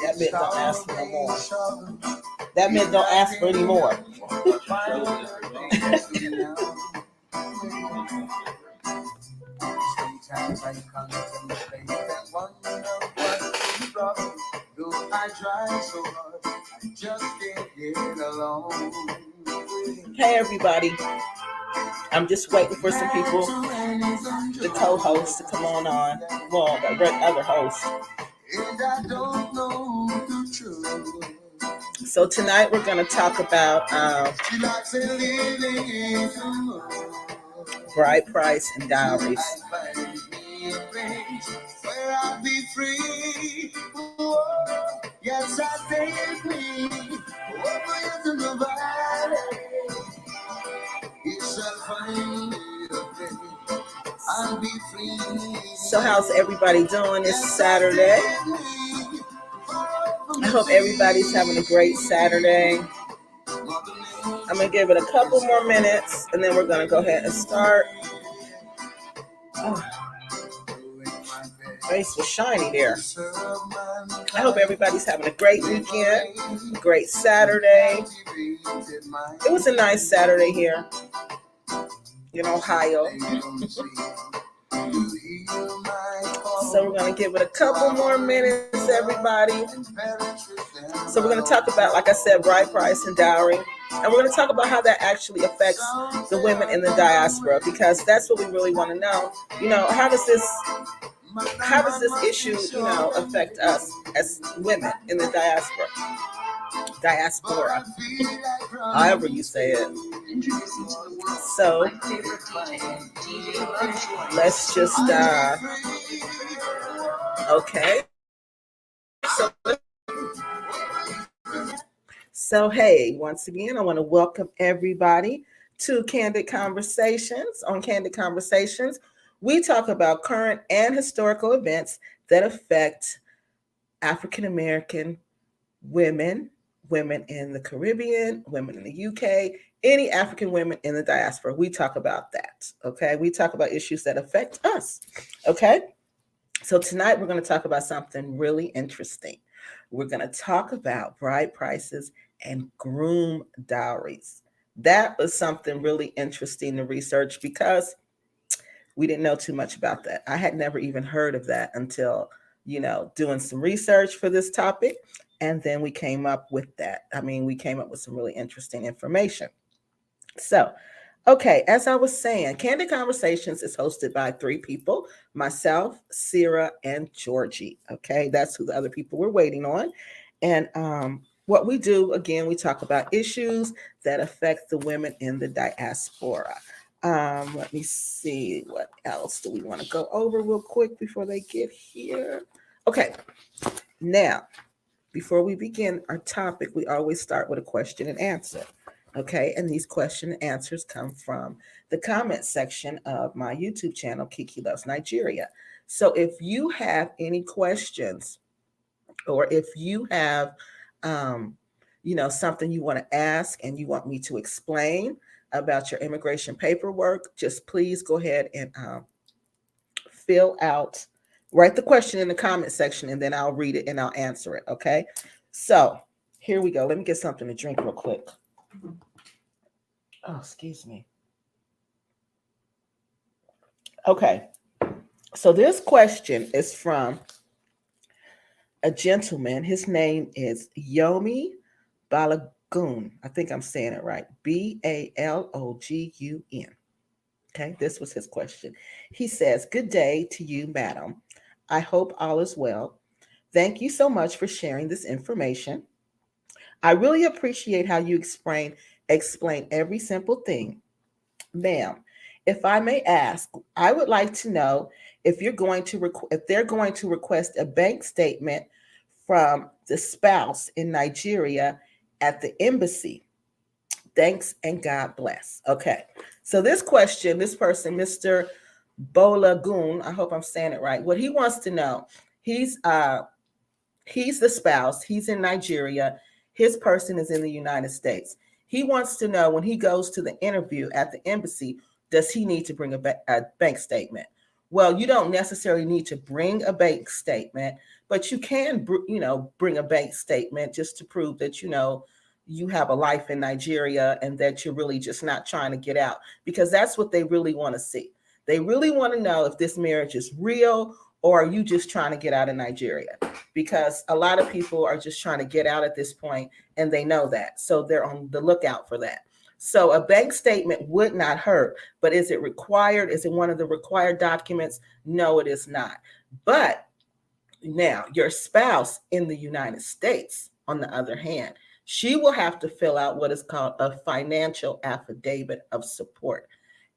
That meant don't ask for no more. That meant don't ask for any more. Sometimes I contemplate and wonder what's the problem. Though I try so hard, I just can't get along. Hey everybody, I'm just waiting for some people, the co-hosts, to come on. Well, the other host. And I don't know the truth. So tonight we're going to talk about bride price and dowries. Where I'll be free. Yes, I take me over to the valley. It shall find me. I'll be free. So how's everybody doing this Saturday? I hope everybody's having a great Saturday. I'm going to give it a couple more minutes and then we're going to go ahead and start. Oh, face was shiny there. I hope everybody's having a great weekend, great Saturday. It was a nice Saturday here in Ohio. So we're going to give it a couple more minutes, everybody. So we're going to talk about, like I said, bride price and dowry. And we're going to talk about how that actually affects the women in the diaspora, because that's what we really want to know. How does this issue, affect us as women in the diaspora, however you say it. So let's just okay. So hey, once again, I want to welcome everybody to Candid Conversations. On Candid Conversations, we talk about current and historical events that affect African American women, women in the Caribbean, women in the UK, any African women in the diaspora. We talk about that, okay? We talk about issues that affect us, okay? So tonight we're going to talk about something really interesting. We're going to talk about bride prices and groom dowries. That was something really interesting to research because we didn't know too much about that. I had never even heard of that until, doing some research for this topic. And then we came up with that. We came up with some really interesting information. So, okay, as I was saying, Candid Conversations is hosted by 3 people, myself, Sierra, and Georgie. Okay, that's who the other people we're waiting on. And what we do, again, we talk about issues that affect the women in the diaspora. Let me see, what else do we want to go over real quick before they get here? Okay, now, before we begin our topic, we always start with a question and answer. Okay, and these question and answers come from the comment section of my YouTube channel, Kiki Loves Nigeria. So if you have any questions, or if you have, something you want to ask and you want me to explain about your immigration paperwork, just please go ahead and write the question in the comment section, and then I'll read it and I'll answer it. Okay, so here we go. Let me get something to drink real quick. Oh, excuse me. Okay, so this question is from a gentleman. His name is Yomi Balagun. I think I'm saying it right. Balogun. Okay, this was his question. He says, "Good day to you, madam. I hope all is well. Thank you so much for sharing this information. I really appreciate how you explain every simple thing. Ma'am, if I may ask, I would like to know if they're going to request a bank statement from the spouse in Nigeria at the embassy. Thanks and God bless." Okay, so this question, this person, Mr. Bolagun, I hope I'm saying it right. What he wants to know, he's the spouse, he's in Nigeria, his person is in the United States. He wants to know, when he goes to the interview at the embassy, does he need to bring a bank statement? Well, you don't necessarily need to bring a bank statement, but you can, bring a bank statement just to prove that, you have a life in Nigeria and that you're really just not trying to get out, because that's what they really want to see. They really want to know if this marriage is real, or are you just trying to get out of Nigeria? Because a lot of people are just trying to get out at this point, and they know that. So they're on the lookout for that. So a bank statement would not hurt, but is it required? Is it one of the required documents? No, it is not. But now your spouse in the United States, on the other hand, she will have to fill out what is called a financial affidavit of support.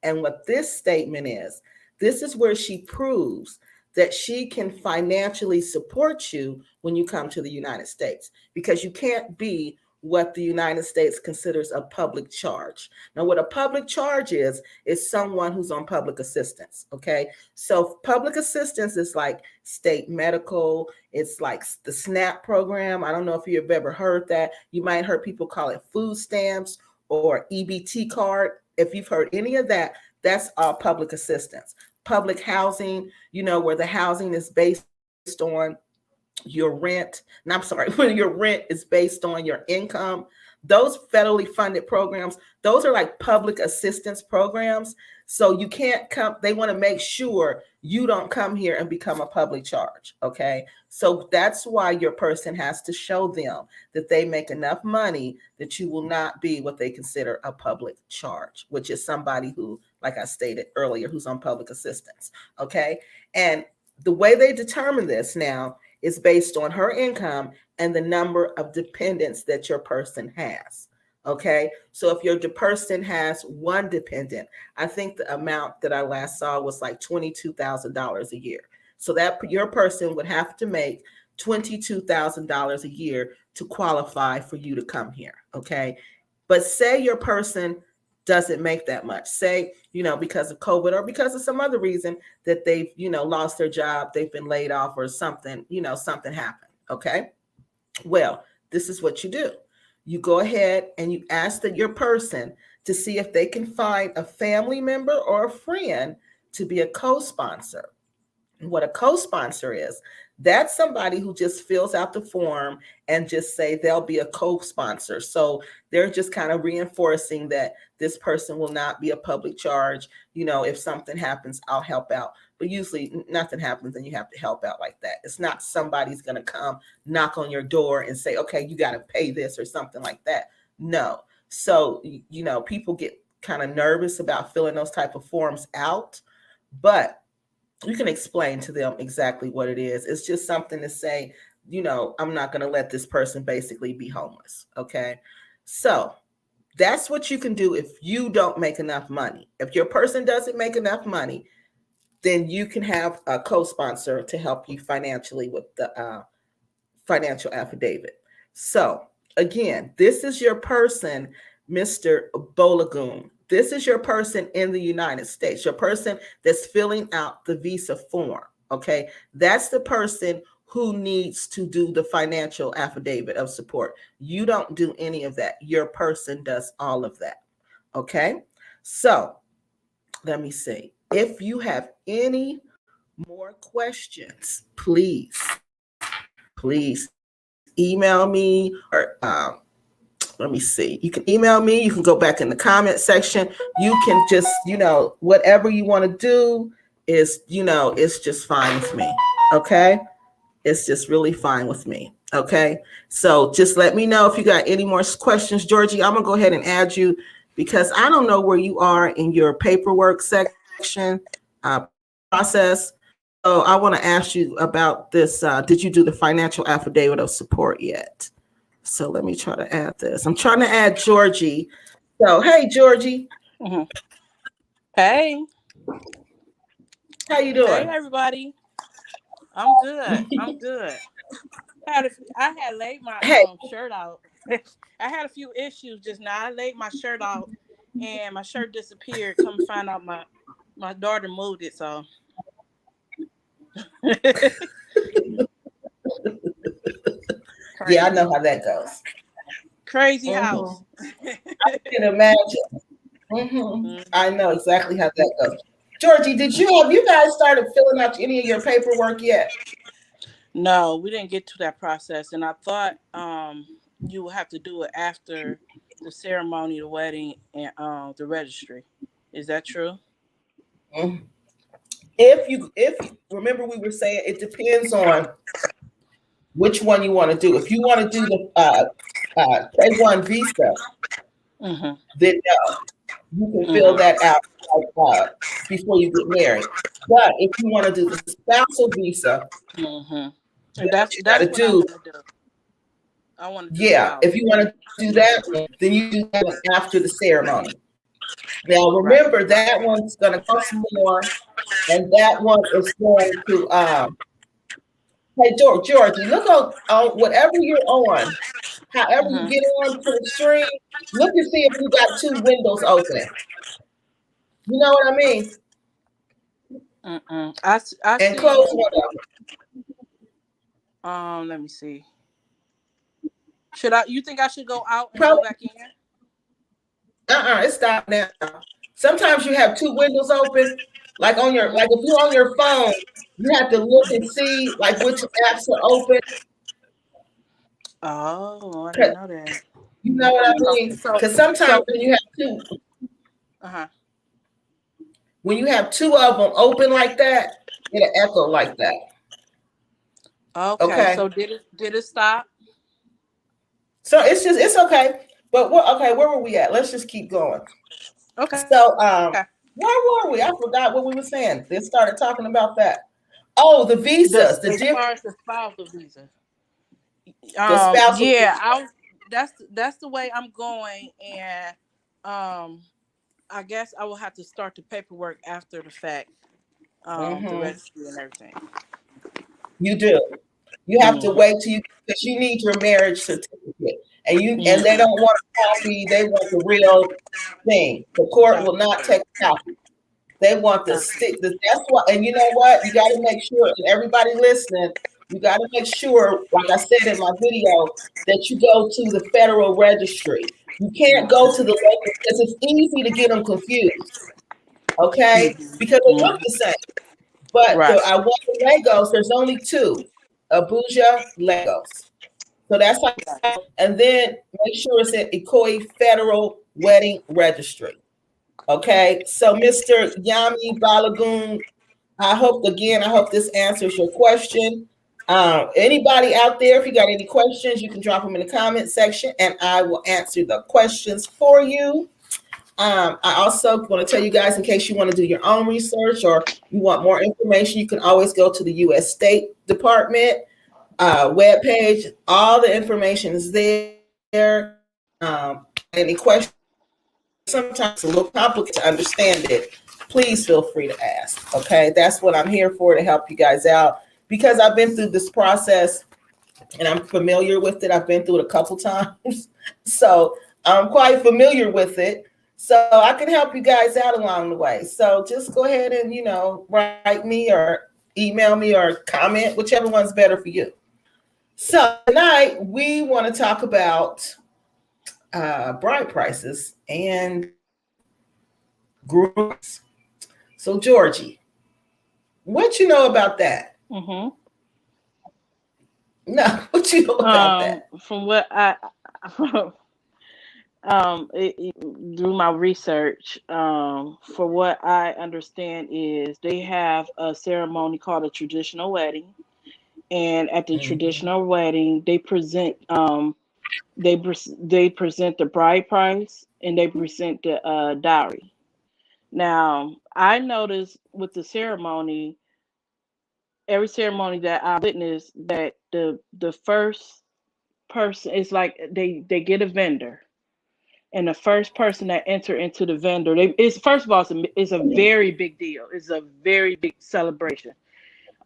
And what this statement is, this is where she proves that she can financially support you when you come to the United States, because you can't be what the United States considers a public charge. Now, what a public charge is someone who's on public assistance, okay? So public assistance is like state medical, it's like the SNAP program. I don't know if you've ever heard that. You might have heard people call it food stamps or EBT card. If you've heard any of that, that's all public assistance. Public housing, where the housing is based on your rent, and I'm sorry, when your rent is based on your income. Those federally funded programs, those are like public assistance programs. So you can't come, they want to make sure you don't come here and become a public charge. Okay. So that's why your person has to show them that they make enough money that you will not be what they consider a public charge, which is somebody who, like I stated earlier, who's on public assistance. Okay. And the way they determine this now is based on her income and the number of dependents that your person has. Okay. So if your person has one dependent, I think the amount that I last saw was like $22,000 a year. So that your person would have to make $22,000 a year to qualify for you to come here. Okay. But say your person doesn't make that much. Say, because of COVID or because of some other reason that they've, lost their job, they've been laid off or something, something happened. Okay. Well, this is what you do. You go ahead and you ask your person to see if they can find a family member or a friend to be a co-sponsor. What a co-sponsor is, that's somebody who just fills out the form and just say they'll be a co-sponsor. So they're just kind of reinforcing that this person will not be a public charge. If something happens, I'll help out. But usually nothing happens and you have to help out like that. It's not somebody's going to come knock on your door and say, okay, you got to pay this or something like that. No. So, people get kind of nervous about filling those type of forms out, but you can explain to them exactly what it is. It's just something to say, I'm not going to let this person basically be homeless. Okay. So that's what you can do if you don't make enough money. If your person doesn't make enough money, then you can have a co-sponsor to help you financially with the financial affidavit. So again, this is your person, Mr. Bolagoon. This is your person in the United States, your person that's filling out the visa form. Okay. That's the person who needs to do the financial affidavit of support. You don't do any of that. Your person does all of that. Okay. So let me see. If you have any more questions, please email me or let me see. You can email me. You can go back in the comment section. You can just, whatever you want to do is, it's just fine with me. Okay. It's just really fine with me. Okay. So just let me know if you got any more questions, Georgie. I'm going to go ahead and add you because I don't know where you are in your paperwork section process. So I want to ask you about this. Did you do the financial affidavit of support yet? So let me try to add this. I'm trying to add Georgie. So, hey, Georgie. Mm-hmm. Hey. How you doing? Hey, everybody. I'm good. I'm good. I had laid my shirt out. I had a few issues just now. I laid my shirt out and my shirt disappeared. Come find out my daughter moved it, so. Yeah, I know how that goes. Crazy house. I can imagine. I know exactly how that goes. Georgie, have you guys started filling out any of your paperwork yet? No, we didn't get to that process, and I thought you would have to do it after the ceremony, the wedding, and the registry. Is that true? Mm. If you remember, we were saying it depends on which one you want to do. If you want to do the K1 visa, Mm-hmm. then you can fill Mm-hmm. that out before you get married. But if you want to do the spousal visa, Mm-hmm. then And what you got that's to what I do, want to do. I want to do yeah, if spousal. you want to do that one, then you do that one after the ceremony. Now, Right. remember, that one's going to cost more, and that one is going to, hey, Georgie, look on whatever you're on, however you Mm-hmm. get on to the stream, look and see if you got two windows open. You know what I mean? Mm-mm. I And close see. one of them. Let me see. Should I? You think I should go out and go Probably, back in? it stopped now. Sometimes you have two windows open, like on your, Mm-hmm. like if you're on your phone, you have to look and see like which apps are open. Oh, I didn't know that. You know what I So, mean? so, Because sometimes so. Uh-huh. when you have two of them open like that, it'll echo like that. Okay. Okay. So did it stop? So it's okay. But where were we at? Let's just keep going. Okay. So where were we? I forgot what we were saying. They started talking about that. Oh, the visas, As far as the spousal visa. the spousal Yeah, visa. that's the way I'm going, and um I guess I will have to start the paperwork after the fact, the Mm-hmm. registry and everything. You do. You have to Mm-hmm. wait till you because you need your marriage certificate, and they Mm-hmm. don't want a copy. They want the real thing. The court will not take a copy. They want the stick. That's what. And you know what? You got to make sure. And everybody listening, you got to make sure, like I said in my video, that you go to the federal registry. You can't go to the local because it's easy to get them confused. Okay, because they look Mm-hmm. the same. But Right. I want the Legos. There's only two, Abuja Legos. So that's how. And then make sure it's at Ikoyi Federal Wedding Registry. Okay. So Mr. Yami Balagoon, I hope this answers your question. Anybody out there, if you got any questions, you can drop them in the comment section, and I will answer the questions for you. I also want to tell you guys, in case you want to do your own research or you want more information, you can always go to the U.S. State Department webpage. All the information is there. Any questions? Sometimes it's a little complicated to understand it. Please feel free to ask. Okay, that's what I'm here for, to help you guys out, because I've been through this process and I'm familiar with it. I've been through it a couple times, so I'm quite familiar with it. So I can help you guys out along the way. So just go ahead and write me or email me or comment, whichever one's better for you. So tonight we want to talk about bride prices and grooms. So Georgie, what you know about that? Mm-hmm. No, what you know about that? From what I through my research, for what I understand is they have a ceremony called a traditional wedding, and at the Mm-hmm. traditional wedding, they present the bride price and they present the dowry. Now, I noticed with the ceremony, every ceremony that I witnessed, that the first person is like they get a vendor, and the first person that enter into the vendor, it's first of all, it's a very big deal. It's a very big celebration.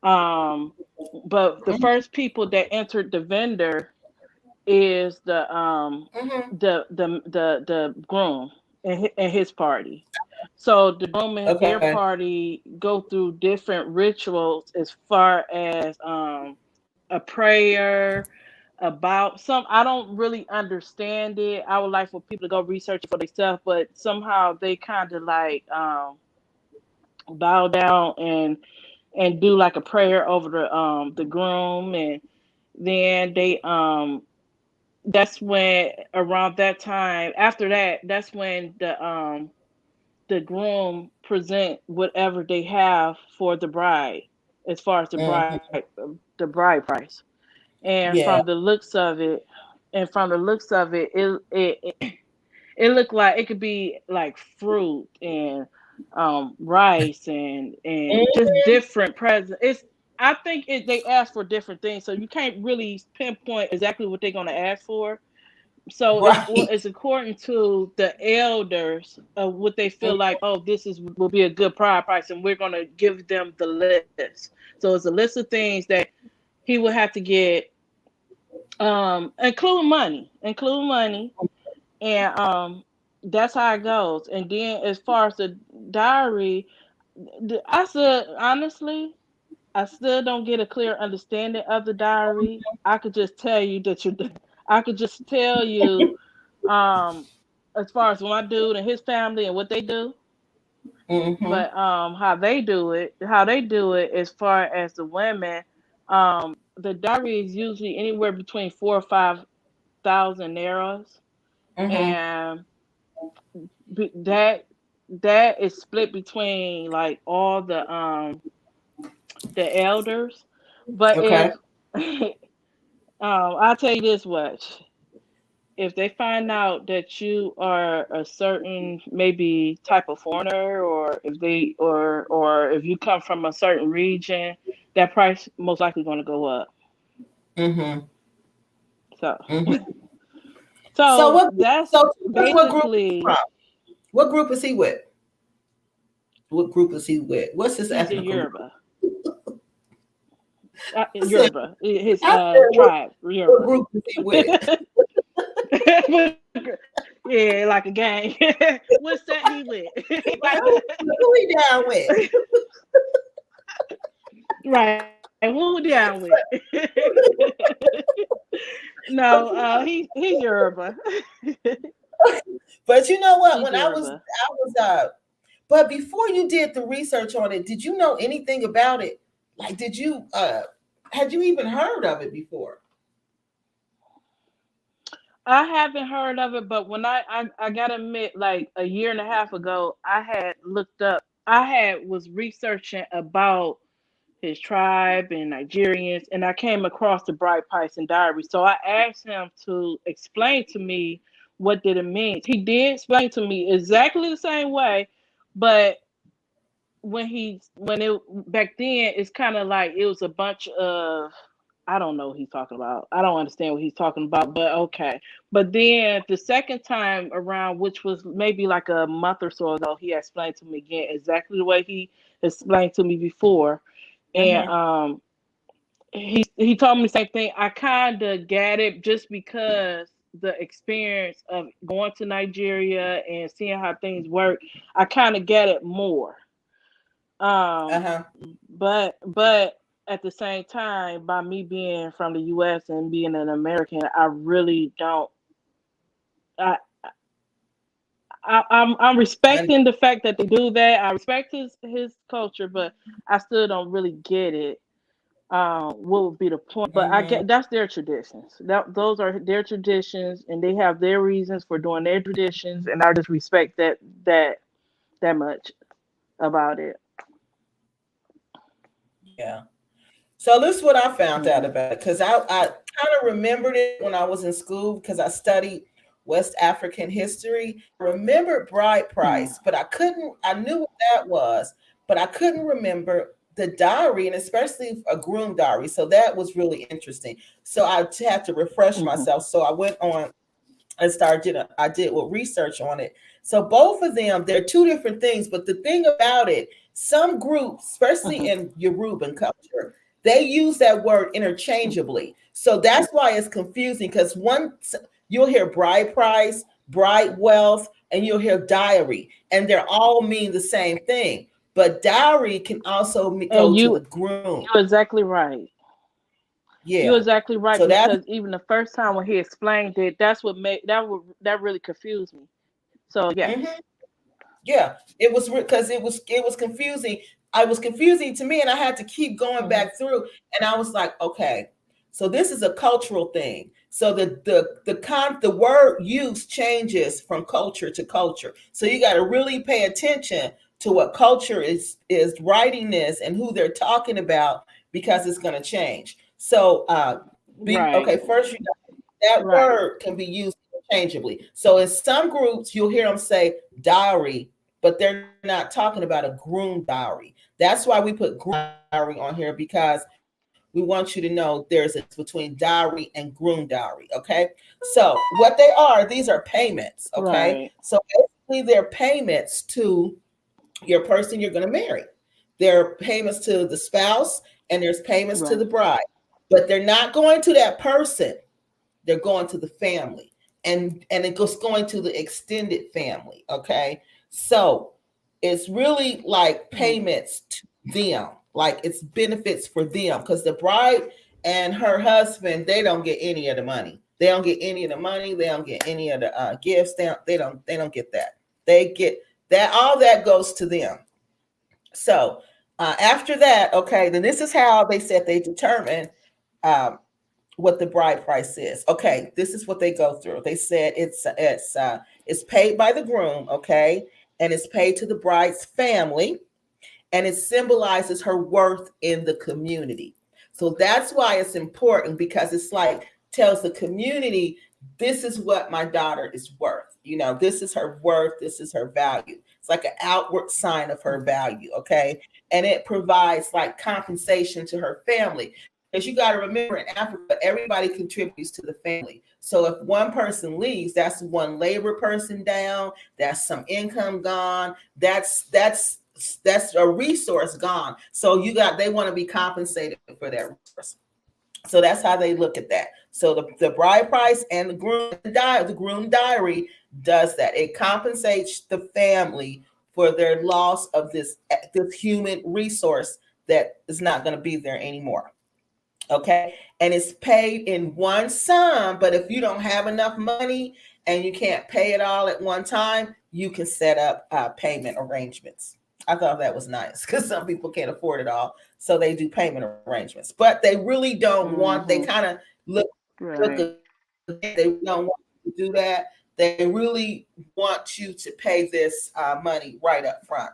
Um, but the first people that entered the vendor is Mm-hmm. the groom and his party. So the groom and their Okay. party go through different rituals as far as a prayer about some. I don't really understand it. I would like for people to go research it for themselves, but somehow they kind of like bow down and do like a prayer over the groom, and then they that's when around that time after that, that's when the groom present whatever they have for the bride, as far as Mm-hmm. the bride price. And Yeah. from the looks of it, it looked like it could be like fruit and rice and just Mm-hmm. different presents. I think they ask for different things, so you can't really pinpoint exactly what they're going to ask for. So Right. it's according to the elders of what they feel like. Oh, this is will be a good price, and we're going to give them the list. So it's a list of things that he would have to get, including money, and that's how it goes. And then as far as the diary, I said honestly, I still don't get a clear understanding of the diary. I could just tell you that you, I could just tell you, um, as far as my dude and his family and what they do, Mm-hmm. but how they do it as far as the women, the diary is usually anywhere between 4 or 5 thousand narrows, Mm-hmm. and that is split between like all the elders. But Okay. if I'll tell you this much. If they find out that you are a certain maybe type of foreigner, or if they or if you come from a certain region, that price most likely going to go up. Mm-hmm. So Mm-hmm. So so what? that's So tell us what group is he from? basically, What group is he with? What group is he with? What's his he's a ethnical group? Yoruba. I said, Yoruba. His I said, tribe, what Yoruba. group is he with? Yeah, like a gang. What's that he with? Like, who he down with? Right, who down with? No, he's Yoruba. But you know what? He's Yoruba. I was but before you did the research on it, did you know anything about it? Like, did you had you even heard of it before? I haven't heard of it, but when I gotta admit, like a year and a half ago, I had looked up. I had was researching about his tribe and Nigerians, and I came across the Bright Python Diary. So I asked him to explain to me what did it mean. He did explain to me exactly the same way, but when it back then, it's kind of like it was a bunch of, I don't know what he's talking about. I don't understand what he's talking about, but okay. But then the second time around, which was maybe like a month or so ago, he explained to me again exactly the way he explained to me before. And Mm-hmm. he told me the same thing. I kind of get it just because the experience of going to Nigeria and seeing how things work, I kind of get it more. Um, Uh-huh. but at the same time, by me being from the U.S. and being an American, I really don't. I, I'm And respecting the fact that they do that. I respect his culture, but I still don't really get it. What would be the point? But I mm-hmm. get that's their traditions. Those are their traditions, and they have their reasons for doing their traditions, and I just respect that much about it. Yeah. So this is what I found out Hmm. about it because I kind of remembered it when I was in school because I studied West African history. I remembered bride Hmm. price, but I knew what that was, but I couldn't remember the diary and especially a groom diary. So that was really interesting. So I had to refresh Hmm. myself. So I went on and I did with research on it. So both of them, they're two different things. But the thing about it, some groups, especially Hmm. in Yoruban culture, they use that word interchangeably. So that's why it's confusing because you'll hear bride price, bride wealth, and you'll hear diary, and they're all mean the same thing. But dowry can also And go to the groom. you're exactly right. You're Yeah. exactly right, So that's because even the first time when he explained it, that's what made that really confused me. So mhm. yes. Yeah, it was because it was confusing. I was confusing to me, and I had to keep going back through. And I was like, okay, so this is a cultural thing. So the word use changes from culture to culture. So you got to really pay attention to what culture is writing this and who they're talking about, because it's going to change. So be Right. okay. First, that Right. word can be used interchangeably. So in some groups, you'll hear them say dowry, but they're not talking about a groom dowry. That's why we put groom dowry on here, because we want you to know there's a difference between dowry and groom dowry. Okay. So what they are, these are payments. Okay. Right. So basically, they're payments to your person you're going to marry. There are payments to the spouse, and there's payments to Right. the bride, but they're not going to that person, they're going to the family, and it goes going to the extended family. Okay. So it's really like payments to them, like it's benefits for them, because the bride and her husband, they don't get any of the money. They don't get any of the money. They don't get any of the gifts. They don't get that. They get that, all that goes to them. So after that, okay, then this is how they said they determine um, what the bride price is. Okay, this is what they go through. They said it's paid by the groom, okay, and it's paid to the bride's family, and it symbolizes her worth in the community. So that's why it's important, because it's like tells the community, this is what my daughter is worth. This is her worth, this is her value. It's like an outward sign of her value, okay? And it provides like compensation to her family. Because you got to remember, in Africa, everybody contributes to the family. So if one person leaves, that's one labor person down, that's some income gone, that's a resource gone. So they want to be compensated for that resource. So that's how they look at that. So the bride price and the groom diary does that. It compensates the family for their loss of this human resource that is not going to be there anymore. Okay. And it's paid in one sum. But if you don't have enough money and you can't pay it all at one time, you can set up payment arrangements. I thought that was nice, because some people can't afford it all. So they do payment arrangements. But they really don't want, they kind of look Right. they don't want you to do that. They really want you to pay this money right up front.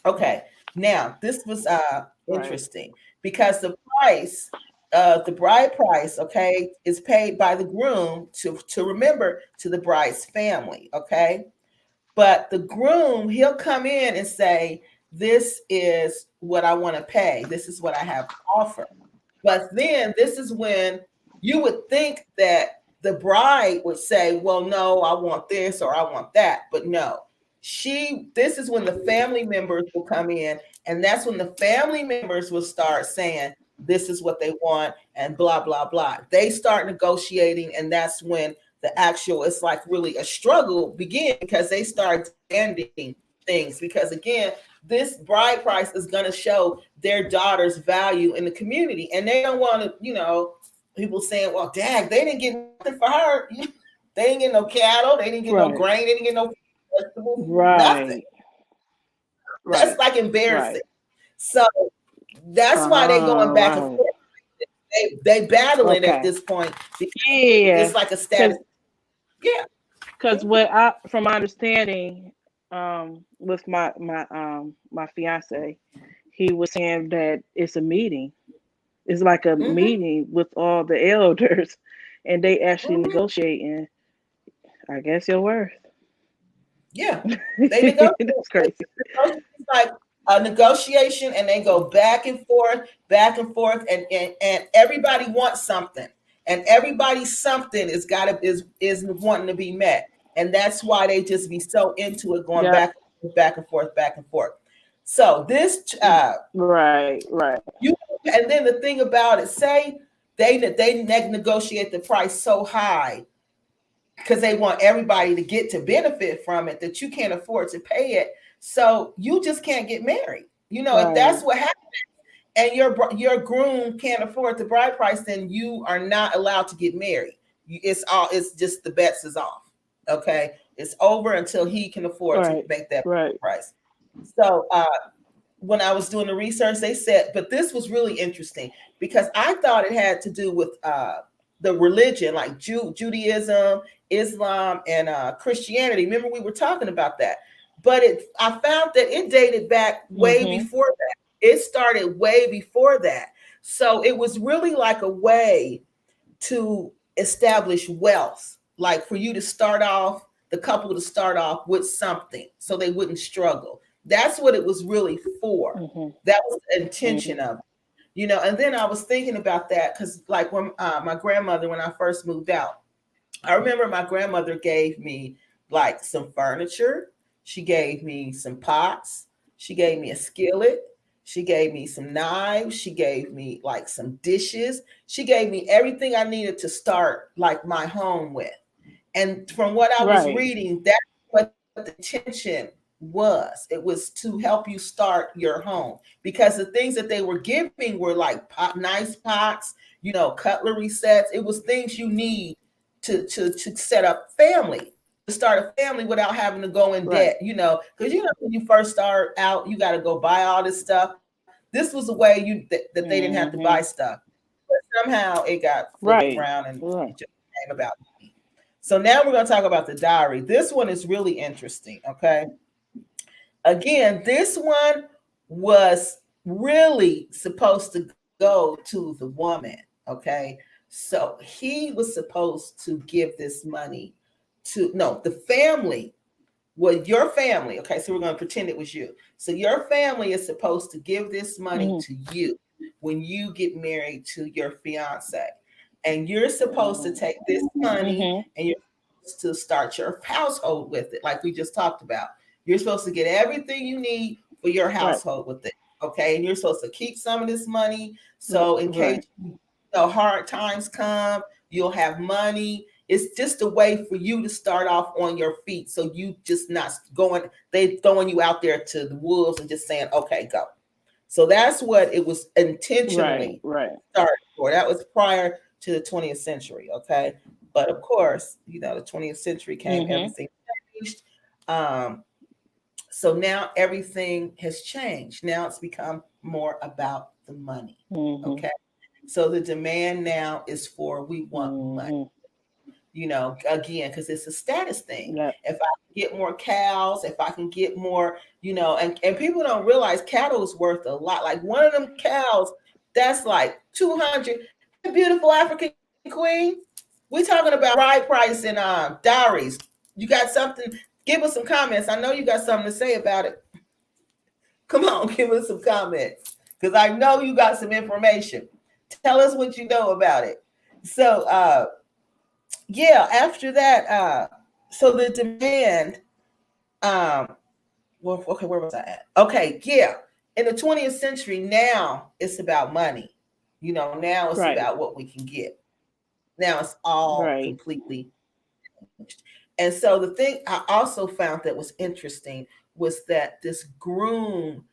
Okay, now this was Right. interesting, because the bride price, okay, is paid by the groom to remember to the bride's family, okay? But the groom, he'll come in and say, this is what I want to pay. This is what I have to offer. But then this is when you would think that the bride would say, well, no, I want this or I want that. But no, this is when the family members will come in, and that's when the family members will start saying, this is what they want, and blah, blah, blah. They start negotiating, and that's when it's like really a struggle begin, because they start demanding things. Because again, this bride price is going to show their daughter's value in the community, and they don't want to, people saying, well, dang, they didn't get nothing for her. They didn't get no cattle, they didn't get no Right. grain, they didn't get no vegetables, nothing. Right. That's Right. like embarrassing. Right. So that's why they going back and Right. forth. They battling at Okay. this point, because Yeah. it's like a status. Yeah. Because what I, from my understanding, with my fiance, he was saying that it's a meeting. It's like a Mm-hmm. meeting with all the elders, and they actually Mm-hmm. negotiating. I guess your worth. Yeah. They negotiate. That's crazy. It's like a negotiation, and they go back and forth, and everybody wants something, and everybody's something is wanting to be met, and that's why they just be so into it, going Yep. back and forth, back and forth. So this Right. Right. you and then the thing about it, say they negotiate the price so high, because they want everybody to get to benefit from it, that you can't afford to pay it. So you just can't get married. If Right. that's what happens, and your groom can't afford the bride price, then you are not allowed to get married. It's just the bets is off. Okay. It's over until he can afford to Right. make that Right. price. So when I was doing the research, they said, but this was really interesting because I thought it had to do with the religion, like Judaism, Islam, and Christianity. Remember, we were talking about that, but I found that it dated back way before that. It started way before that. So it was really like a way to establish wealth, like for you to start off, the couple to start off with something so they wouldn't struggle. That's what it was really for. That was the intention of it. And then I was thinking about that because, like, when my grandmother, when I first moved out, I remember my grandmother gave me like some furniture. She gave me some pots. She gave me a skillet. She gave me some knives. She gave me like some dishes. She gave me everything I needed to start like my home with. And from what I was Right. reading, that's what the intention was. It was to help you start your home because the things that they were giving were like nice pots, cutlery sets. It was things you need to set up family, to start a family without having to go in Right. debt, because when you first start out, you got to go buy all this stuff. This was a way that they didn't have to buy stuff. But somehow it got flipped Right. around and Right. it just came about. So now we're going to talk about the dowry. This one is really interesting. Okay. Again, this one was really supposed to go to the woman. Okay. So he was supposed to give this money to, no, the family. Well, your family. Okay. So we're going to pretend it was you. So your family is supposed to give this money to you when you get married to your fiance. And you're supposed to take this money and you're supposed to start your household with it, like we just talked about. You're supposed to get everything you need for your Right. household with it. Okay. And you're supposed to keep some of this money. So in case Right. hard times come, you'll have money. It's just a way for you to start off on your feet. So you just not they throwing you out there to the wolves and just saying, okay, go. So that's what it was intentionally Right. started for. That was prior to the 20th century. Okay. But of course, the 20th century came, everything changed. So now everything has changed. Now it's become more about the money. Okay. So the demand now is for, we want money, again, because it's a status thing. Yeah. If I can get more cows, if I can get more, and people don't realize cattle is worth a lot. Like one of them cows, that's like 200. Hey, beautiful African queen. We talking about bride price and dowries. You got something? Give us some comments. I know you got something to say about it. Come on, give us some comments because I know you got some information. Tell us what you know about it. So, after that, so the demand, okay, where was I at? Okay, in the 20th century, now it's about money. Now it's about what we can get. Now it's all completely changed. And so the thing I also found that was interesting was that this groom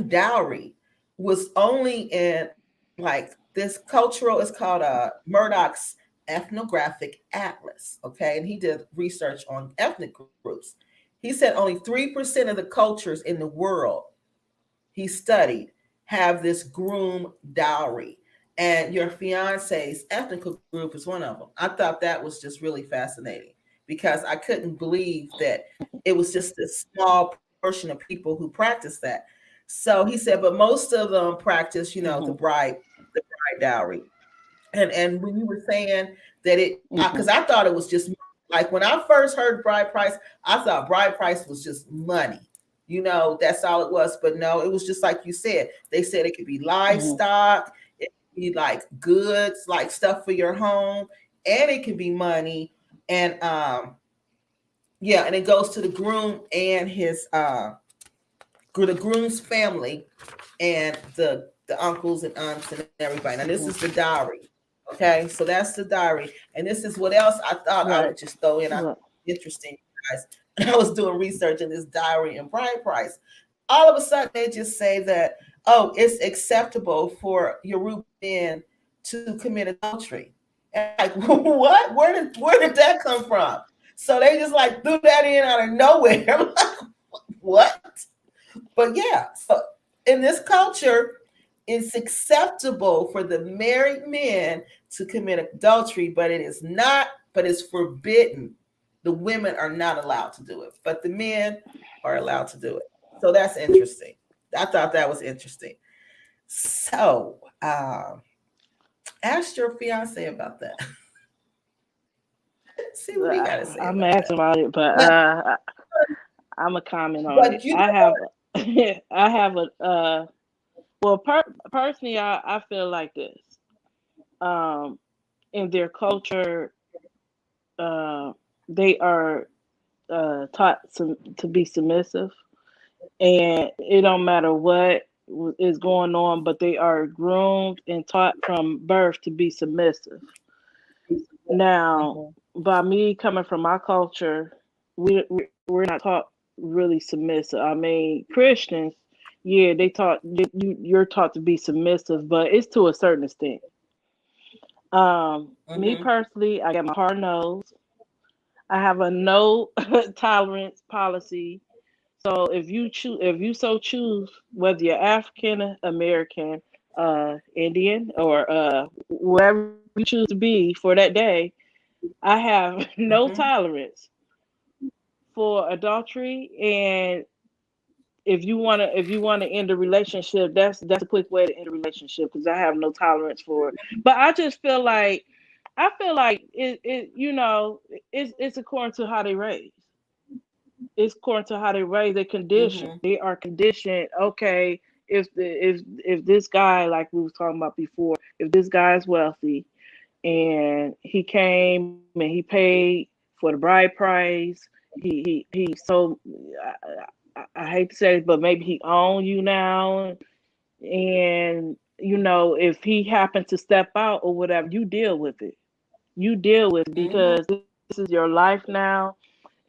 dowry was only in like this cultural, it's called Murdoch's ethnographic atlas. Okay. And he did research on ethnic groups. He said only 3% of the cultures in the world he studied have this groom dowry. And your fiance's ethnic group is one of them. I thought that was just really fascinating because I couldn't believe that it was just a small portion of people who practice that. So he said, but most of them practice, the bride dowry. And when you were saying that because I thought it was just like when I first heard bride price, I thought bride price was just money. That's all it was. But no, it was just like you said. They said it could be livestock, it could be like goods, like stuff for your home, and it can be money. And and it goes to the groom and the groom's family and the uncles and aunts and everybody. Now this is the dowry. Okay, so that's the dowry. And this is what else I thought I would just throw in. Interesting, guys. I was doing research in this dowry and bride price. All of a sudden, they just say that, oh, it's acceptable for European to commit adultery. And like, what? Where did that come from? So they just like threw that in out of nowhere. I'm like, what? But yeah, so in this culture, it's acceptable for the married men to commit adultery, but it is not, but it's forbidden. The women are not allowed to do it, but the men are allowed to do it. So that's interesting. I thought that was interesting. So, ask your fiance about that. See what he got to say I'm about asking that. about it, but But, I'm a comment on it. but you I know, have, I have a, well, personally, I feel like this. Um, in their culture, uh, they are taught to be submissive, and it don't matter what is going on, but they are groomed and taught from birth to be submissive. Now, mhm, by me coming from my culture, we're not taught really submissive. I mean, Christians, yeah, they taught you're taught to be submissive, but it's to a certain extent. Me mhm, personally, I got my hard nose. I have a no tolerance policy. So if you so choose, whether you're African American, Indian, or whatever you choose to be for that day, I have no mhm. tolerance for adultery. And if you wanna end a relationship, that's a quick way to end a relationship because I have no tolerance for it. But I feel like it's according to how they raise. It's according to how they raise. They condition. Mhm. They are conditioned. Okay, if this guy, like we was talking about before, if this guy is wealthy and he came and he paid for the bride price, he so I hate to say it, but maybe he own you now, and if he happened to step out or whatever, you deal with it. You deal with it Mhm. because this is your life now.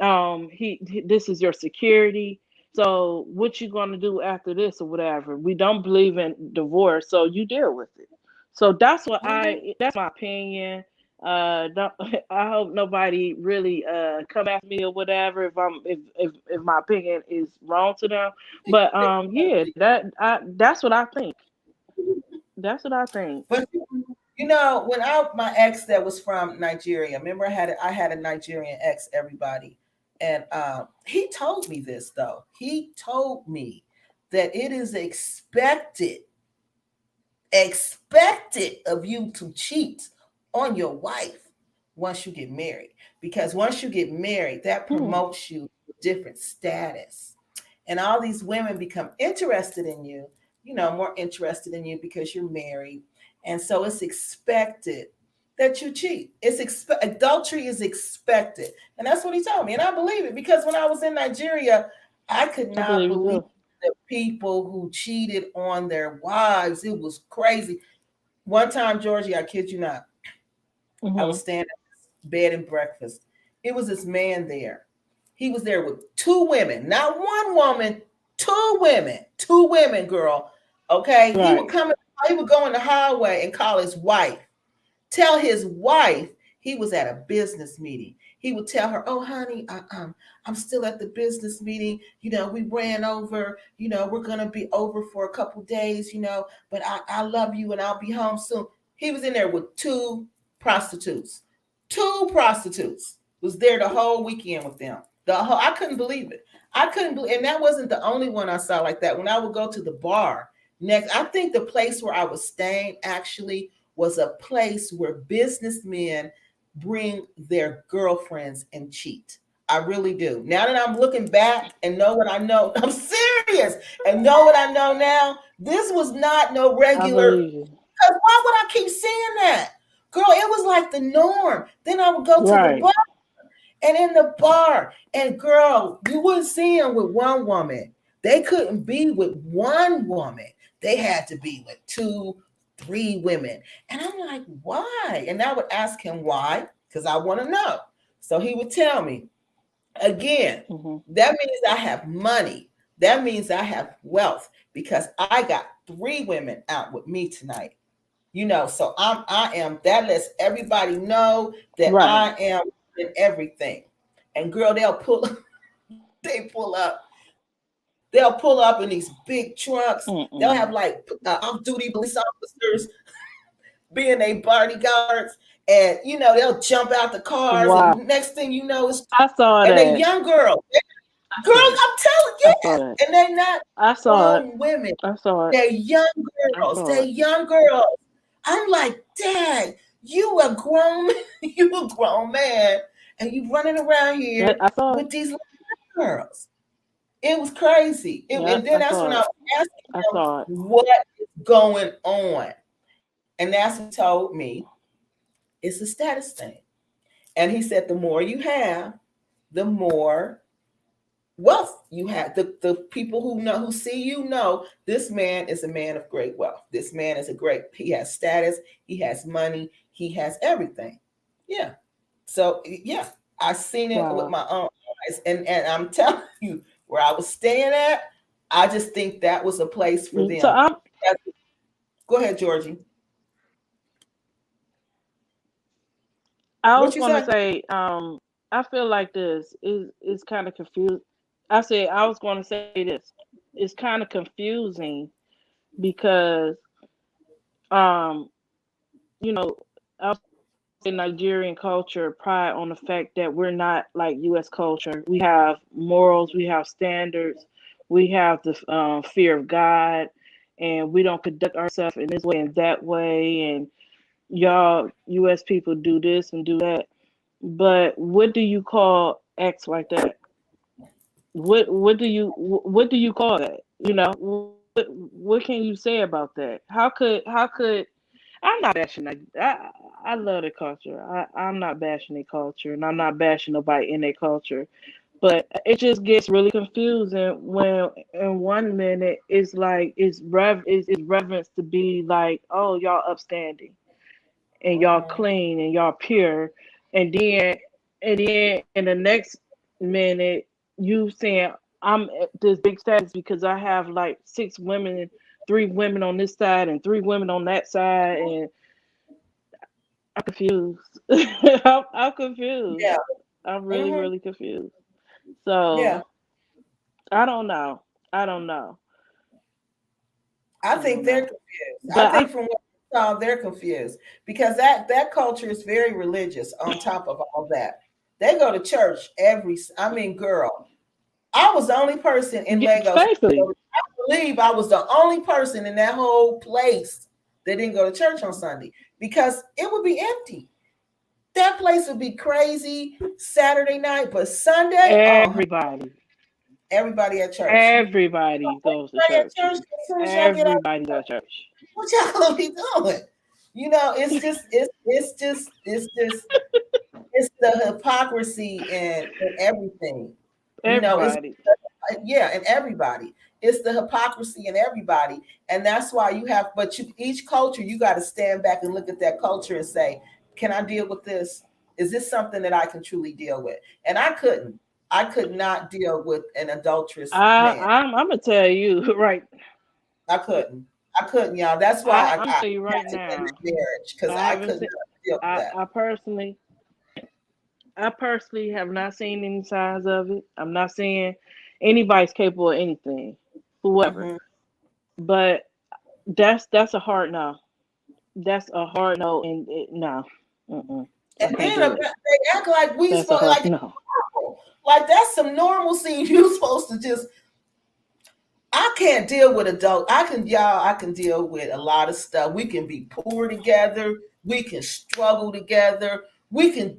This is your security. So what you gonna do after this or whatever? We don't believe in divorce, so you deal with it. So Mhm. that's my opinion. Don't, I hope nobody really come after me or whatever if my opinion is wrong to them. But yeah, that's what I think. That's what I think. But when my ex that was from Nigeria, remember I had a Nigerian ex, everybody, and he told me this though. He told me that it is expected of you to cheat on your wife once you get married, because once you get married, that Hmm, promotes you to a different status, and all these women become interested in you, more interested in you because you're married, and so it's expected that you cheat. Adultery is expected, and that's what he told me, and I believe it because when I was in Nigeria, I could I not believe it believe too. the people who cheated on their wives. It was crazy. One time, Georgie, I kid you not, I Hmm. was standing at bed and breakfast. It was this man there. He was there with two women, not one woman, two women, girl. Okay. Right. He would go in the highway and call his wife, tell his wife he was at a business meeting. He would tell her, "Oh, honey, I'm still at the business meeting. We ran over. We're gonna be over for a couple days. But I love you and I'll be home soon." He was in there with two prostitutes. Two prostitutes was there the whole weekend with them. I couldn't believe it. And that wasn't the only one I saw like that. When I would go to the bar next, I think the place where I was staying actually was a place where businessmen bring their girlfriends and cheat. I really do. Now that I'm looking back and know what I know, I'm serious and know what I know now. This was not no I regular. believe you. Because why would I keep seeing that? Girl, it was like the norm. Then I would go to the Right. bar, and in the bar, and girl, you wouldn't see them with one woman. They couldn't be with one woman. They had to be with two, three women. And I'm like, why? And I would ask him why, because I want to know. So he would tell me. Again, Hmm. that means I have money. That means I have wealth because I got three women out with me tonight. So I am, that lets everybody know that Right. I am in everything. And girl, they'll pull up in these big trucks. They'll have like off-duty police officers being their bodyguards, and they'll jump out the cars, Wow. and next thing you know, I saw and that. they young girls. Girls, I'm telling you, and they're not grown women. I saw it. They're young girls. They're young girls. I'm like, Dad, you a grown man, and you running around here with these little girls. It was crazy. And then that's when I was asking him, what is going on? And that's what he told me, it's a status thing. And he said, the more you have, the more wealth you have. The people who see know this man is a man of great wealth. This man is he has status, he has money, he has everything. Yeah. So yeah, I seen it with my own eyes. And I'm telling you, where I was staying at, I just think that was a place for them. So go ahead, Georgie. I was going to say, I feel like this is kind of confused. I was going to say this. It's kind of confusing because, in Nigerian culture, pride on the fact that we're not like U.S. culture. We have morals, we have standards, we have the fear of God, and we don't conduct ourselves in this way and that way. And y'all, U.S. people do this and do that. But what do you call acts like that? What do you call that? What can you say about that? How could I'm not bashing that. I love the culture. I'm not bashing the culture, and I'm not bashing nobody in their culture. But it just gets really confusing when in 1 minute it's like it's reverence to be like, oh, y'all upstanding and y'all clean and y'all pure, and then in the next minute you saying I'm at this big status because I have like 6 women, 3 women on this side and 3 women on that side, and I'm confused. I'm confused. Yeah. I'm really confused. So yeah. I don't know. I think they're confused. I think from what I saw, they're confused because that culture is very religious. On top of all that, they go to church girl, I was the only person in Lagos. I believe I was the only person in that whole place that didn't go to church on Sunday because it would be empty. That place would be crazy Saturday night, but Sunday, everybody at church. Everybody goes to church. Everybody goes to church. What y'all gonna be doing? It's just it's the hypocrisy and everything. Everybody. And everybody. It's the hypocrisy in everybody, and that's why each culture, you got to stand back and look at that culture and say, can I deal with this? Is this something that I can truly deal with? And I could not deal with an adulterous man. I'm gonna tell you right. I couldn't, y'all. That's why I'm tell you right now, marriage, because I couldn't deal with that. I personally have not seen any signs of it. I'm not saying anybody's capable of anything, whoever. But that's a hard no. That's a hard no, and no. And then they act like we supposed like that's some normalcy. You supposed to just. I can't deal with adult. I can deal with a lot of stuff. We can be poor together. We can struggle together. We can,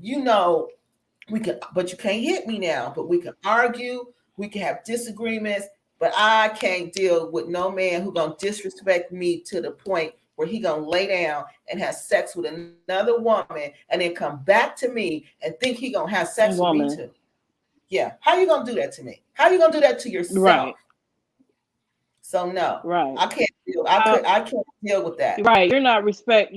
but you can't hit me now. But we can argue. We can have disagreements. But I can't deal with no man who gonna disrespect me to the point where he gonna lay down and have sex with another woman and then come back to me and think he gonna have sex with me too. Yeah. How you gonna do that to me? How you gonna do that to yourself? Right. So no, right. I can't deal. I can't deal with that. Right. You're not respecting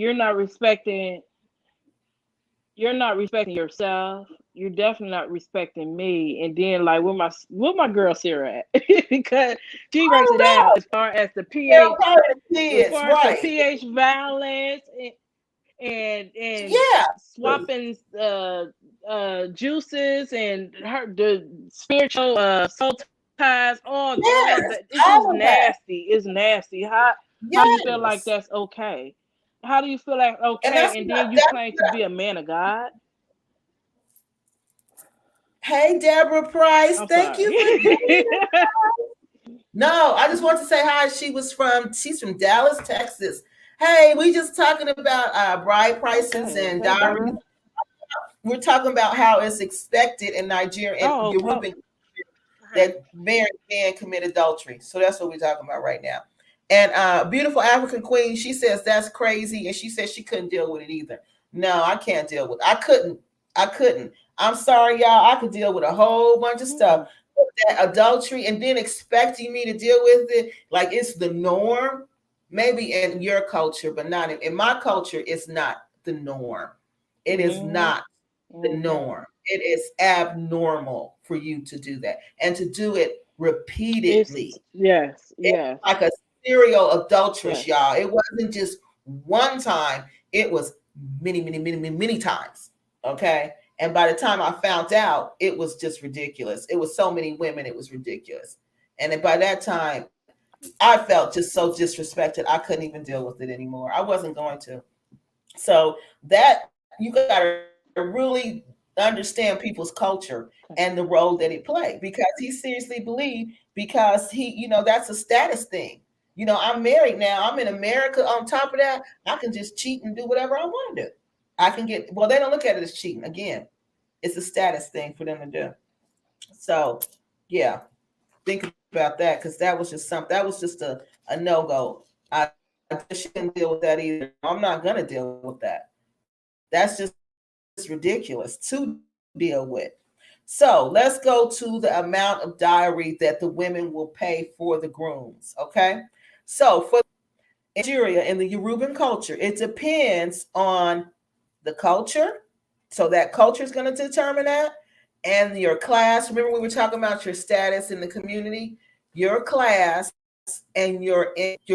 yourself. You're definitely not respecting me. And then like where my girl Sarah at? Because she breaks it down as far as the pH, the pH violence and swapping juices and the spiritual soul ties, all Yes, that. It's just all of that. nasty. It's nasty. How you feel like Yes. that's okay? How do you feel like And okay? that's And what, then you that's claim to what be a man of God. hey, Deborah Price, I'm thank sorry. you for joining us. No, I just want to say hi. She's from Dallas, Texas. Hey, we just talking about bride prices Okay. and Hey, dowries. Deborah. We're talking about how it's expected in Nigeria and Oh, oh. European Okay. that married men commit adultery. So that's what we're talking about right now. And beautiful African queen, she says that's crazy, and she says she couldn't deal with it either. No, I can't deal with it. I couldn't. I couldn't. I'm sorry, y'all. I could deal with a whole bunch of stuff. But that adultery and then expecting me to deal with it like it's the norm, maybe in your culture, but not in my culture, it's not the norm. It is Mm-hmm. not the Mm-hmm. norm. It is abnormal for you to do that and to do it It's repeatedly. yes, It's yes, like a serial adulteress, yes. y'all. It wasn't just one time, it was many, many, many, many, many times. Okay. And by the time I found out, it was just ridiculous. It was so many women, it was ridiculous. And then by that time, I felt just so disrespected. I couldn't even deal with it anymore. I wasn't going to. So that you got to really understand people's culture and the role that it played because he seriously believed because that's a status thing. I'm married now. I'm in America. On top of that, I can just cheat and do whatever I want to do. I can get well. They don't look at it as cheating. Again, it's a status thing for them to do. So, yeah, think about that because that was just something. That was just a no go. I just shouldn't deal with that either. I'm not gonna deal with that. That's just ridiculous to deal with. So let's go to the amount of dowry that the women will pay for the grooms. Okay. So for Nigeria in the Yoruban culture, it depends on the culture. So that culture is going to determine that. And your class. Remember, we were talking about your status in the community, your class, and your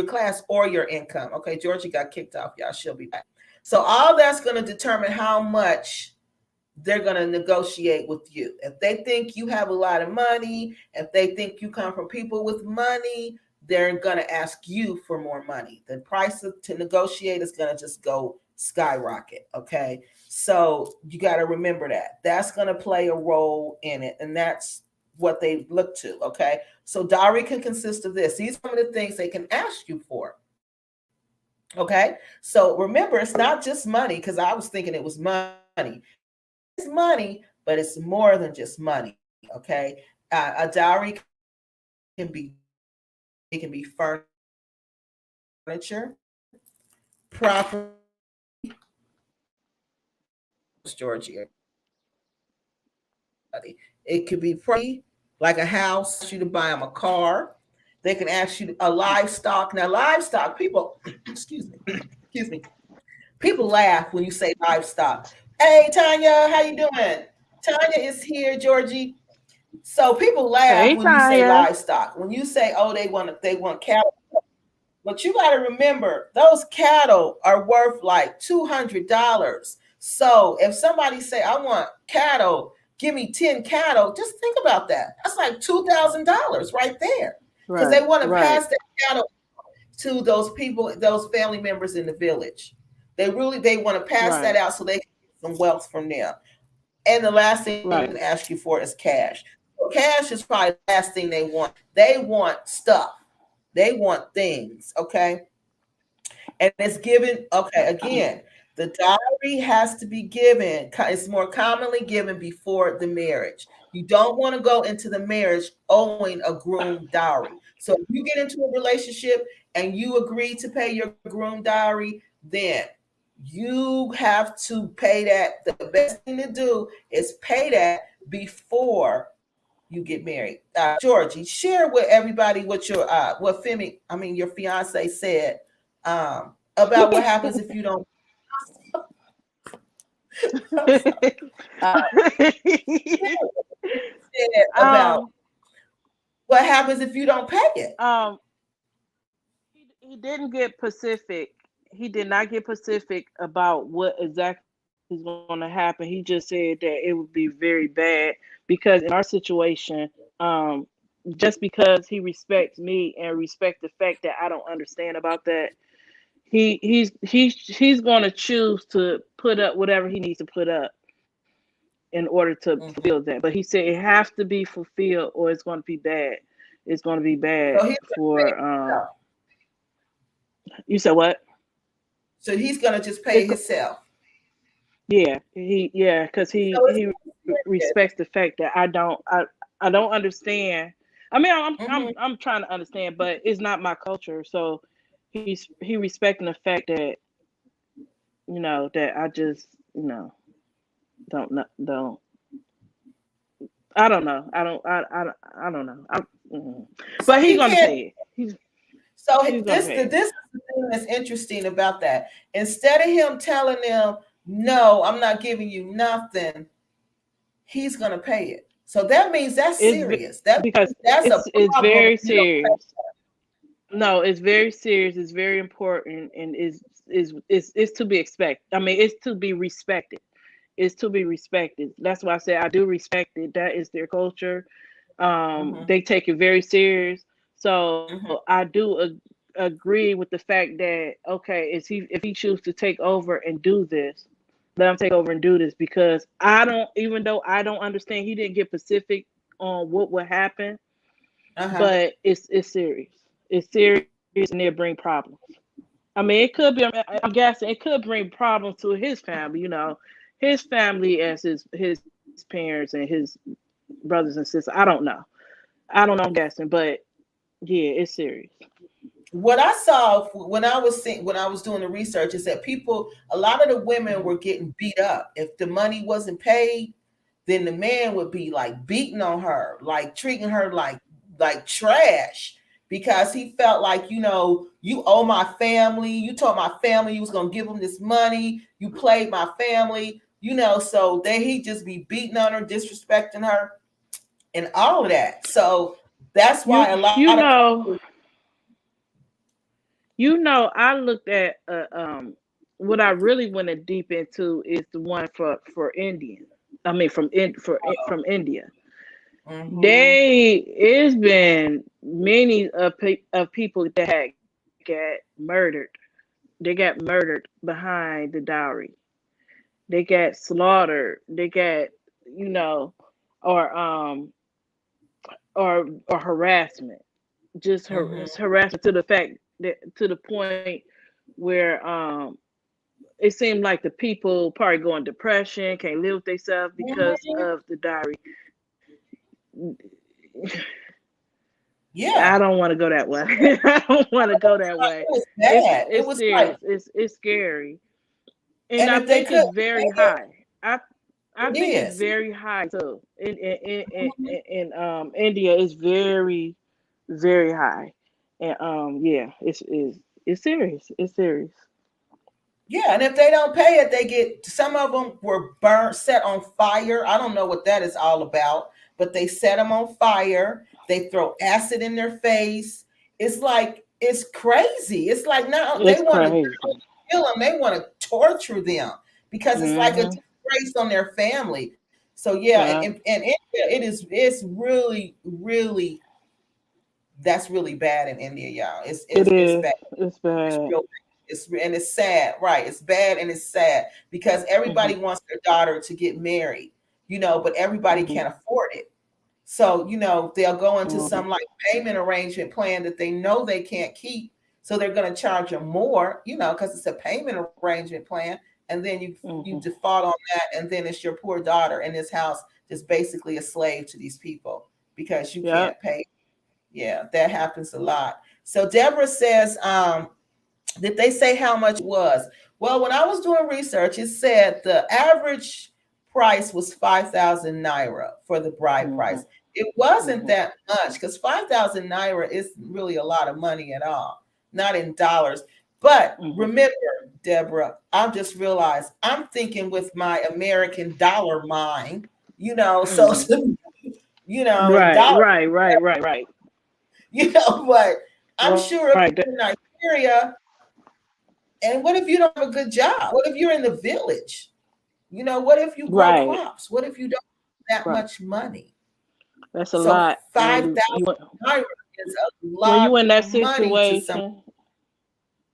class or your income. Okay, Georgie got kicked off, y'all. She'll be back. So all that's going to determine how much they're going to negotiate with you. If they think you have a lot of money, if they think you come from people with money, they're going to ask you for more money. The price to negotiate is going to just go skyrocket. Okay. So you got to remember that. That's going to play a role in it. And that's what they look to. Okay. So dowry can consist of this. These are some of the things they can ask you for. Okay. So remember, it's not just money because I was thinking it was money. It is money, but it's more than just money. Okay. A dowry can be it can be furniture, property. Georgia. It could be property, like a house. You to buy them a car. They can ask you a livestock. Now, livestock people, excuse me, excuse me. People laugh when you say livestock. Hey, Tanya, how you doing? Tanya is here, Georgie. So people laugh Hey, when you say Tanya. livestock. When you say, "Oh, they want cattle," but you got to remember those cattle are worth like $200. So if somebody say, "I want cattle," give me 10 cattle. Just think about that. That's like $2,000 right there, because they Right, want to right, pass that cattle to those people, those family members in the village. They want to pass that right, out so they can get some wealth from them. And the last thing they can right, ask you for is cash. So cash is probably the last thing they want. They want stuff. They want things. Okay. And it's given. Okay. Again, the dowry has to be given. It's more commonly given before the marriage. You don't want to go into the marriage owing a groom dowry. So if you get into a relationship and you agree to pay your groom dowry, then you have to pay that. The best thing to do is pay that before you get married. Georgie, share with everybody what Femi, I mean your fiance said about what happens if you don't. I'm sorry. Said about um, what happens if you don't pay it. um, he didn't get Pacific. He did not get Pacific about what exactly is going to happen. He just said that it would be very bad because in our situation, just because he respects me and respect the fact that I don't understand about that, he's going to choose to put up whatever he needs to put up in order to Mhm. fulfill that. But he said it has to be fulfilled or it's going to be bad. It's going to be bad So he's gonna pay for himself. you said what? So he's gonna just pay It's himself. because So it's he respects the fact that I don't understand. I mean, hmm I'm trying to understand, but it's not my culture. So he respecting the fact that that I just don't. I don't know. I don't know. so But he's he gonna can't. pay it. So He's gonna this pay it. this is the thing that's interesting about that. Instead of him telling them, "No, I'm not giving you nothing," he's gonna pay it. So that means that's It's serious. That because means that's a it's problem if very you don't pay. serious. No, it's very serious. It's very important, and is to be expected. I mean, it's to be respected. It's to be respected. That's why I say I do respect it. That is their culture. hmm They take it very serious. So hmm I do agree with the fact that okay, if he chooses to take over and do this, let him take over and do this because I don't. Even though I don't understand, he didn't get specific on what would happen, Uh-huh. but it's serious. It's serious, and it'll bring problems. I mean, it could be. I'm guessing it could bring problems to his family. His family as his parents and his brothers and sisters. I don't know. I don't know. I'm guessing, but yeah, it's serious. What I saw when I was doing the research is that a lot of the women Mhm. were getting beat up. If the money wasn't paid, then the man would be like beating on her, like treating her like trash because he felt like, you owe my family. You told my family you was gonna give them this money. You played my family, so then he just be beating on her, disrespecting her, and all of that. So that's You why a lot you of know couples, I looked at what I really went deep into is the one for Indian. I mean from India. mm-hmm, They it's been many of people that had got murdered. They got murdered behind the dowry. They got slaughtered. They got you know, or or harassment. mm-hmm. Just harassment to the fact that to the point where it seemed like the people probably go in depression, can't live with themselves because Mhm. of the dowry. I Yeah. don't want to go that way. I don't want to go that way. It was bad. It It's was like, serious. It's scary, and and I if they think couldn't it's very pay it, high. I it think it's is. very high too. Mhm. In India, it's very high, and yeah, it's serious. It's serious. Yeah, and if they don't pay it, they get some of them were burnt, set on fire. I don't know what that is all about, but they set them on fire. They throw acid in their face. It's crazy. It's like now they It's want to crazy. kill them. They want to torture them because it's like a Mhm. disgrace on their family. So yeah, Yeah. and India, it's really, really that's really bad in India, y'all. It's It it's it's is. bad. It's It's bad. real. And it's sad, right? It's bad and it's sad because Mhm. everybody wants their daughter to get married, but everybody Mhm. can't afford it. So they'll go into Mhm. some like payment arrangement plan that they know they can't keep, so they're going to charge them more, because it's a payment arrangement plan, and then you Mhm. default on that, and then it's your poor daughter in this house just basically a slave to these people because you Yep. can't pay. Yeah, that happens a lot. So Deborah says, did they say how much it was? Well, when I was doing research, it said the average price was 5,000 naira for the bride Mhm. price. It wasn't Mhm. that much because 5,000 naira isn't really a lot of money at all, not in dollars. But Mhm. remember, Deborah, I just realized I'm thinking with my American dollar mind, so, Mhm. in Right. dollars, Right. Right. Right. Right. but I'm sure if Right. you're in Nigeria, and what if you don't have a good job? What if you're in the village? What if you grow Right. crops? What if you don't have that Right. much money? That's a So lot. And 5,000 naira is a when lot you in that of money to some. situation.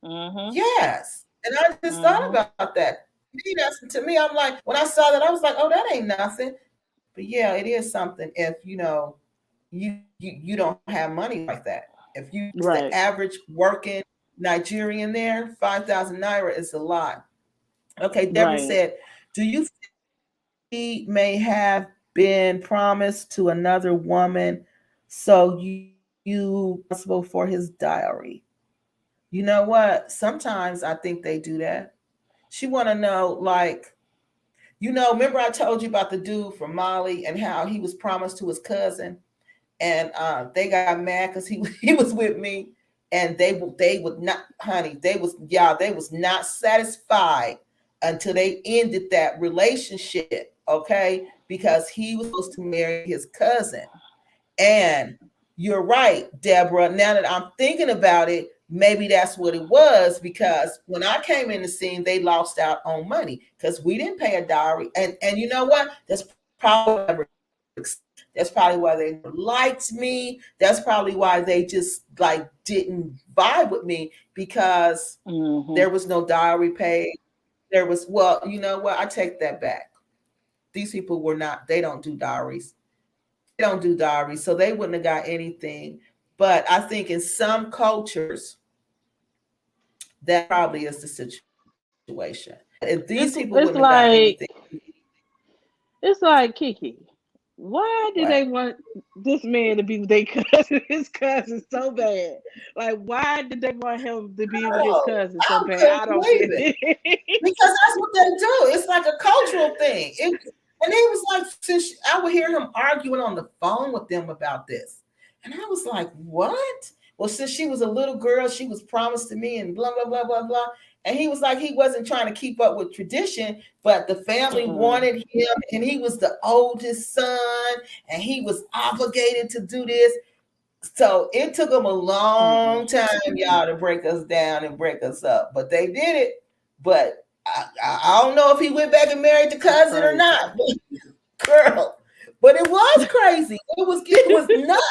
Mhm. Yes. And I just thought Mhm. about that. To me, I'm like, when I saw that, I was like, oh, that ain't nothing. But yeah, it is something if you don't have money like that. If you just the Right. average working Nigerian there, 5,000 naira is a lot. Okay, Deborah Right. said, do you think he may have been promised to another woman so you responsible for his diary? You know what? Sometimes I think they do that. She want to know, like, remember I told you about the dude from Mali and how he was promised to his cousin, and they got mad because he he was with me, and they would not, honey, they was not satisfied until they ended that relationship, okay? Because he was supposed to marry his cousin. And you're right, Deborah. Now that I'm thinking about it, maybe that's what it was, because when I came in the scene, they lost out on money because we didn't pay a dowry. And you know what? That's probably why they liked me. That's probably why they just like didn't vibe with me, because Mhm. there was no dowry paid. There was, well, you know what? I take that back. These people were not, they don't do dowries. They don't do dowries, so they wouldn't have got anything. But I think in some cultures, that probably is the situation. If these people wouldn't have It's got anything, like Kiki. Why did right? they want this man to be with their cousin, his cousin so bad? Like, why did they want him to be with his Oh, cousin so I bad? couldn't I don't believe get it, it. because that's what they do. It's like a cultural thing. And he was like, since I would hear him arguing on the phone with them about this, and I was like, what? Well, since she was a little girl, she was promised to me, and blah blah blah blah blah. And he was like, he wasn't trying to keep up with tradition, but the family Mm-mm. wanted him, and he was the oldest son, and he was obligated to do this. So it took them a Mm-mm. long time, y'all, to break us down and break us up, but they did it. But I don't know if he went back and married the That's cousin or crazy. not, girl. But it was crazy. It was nuts.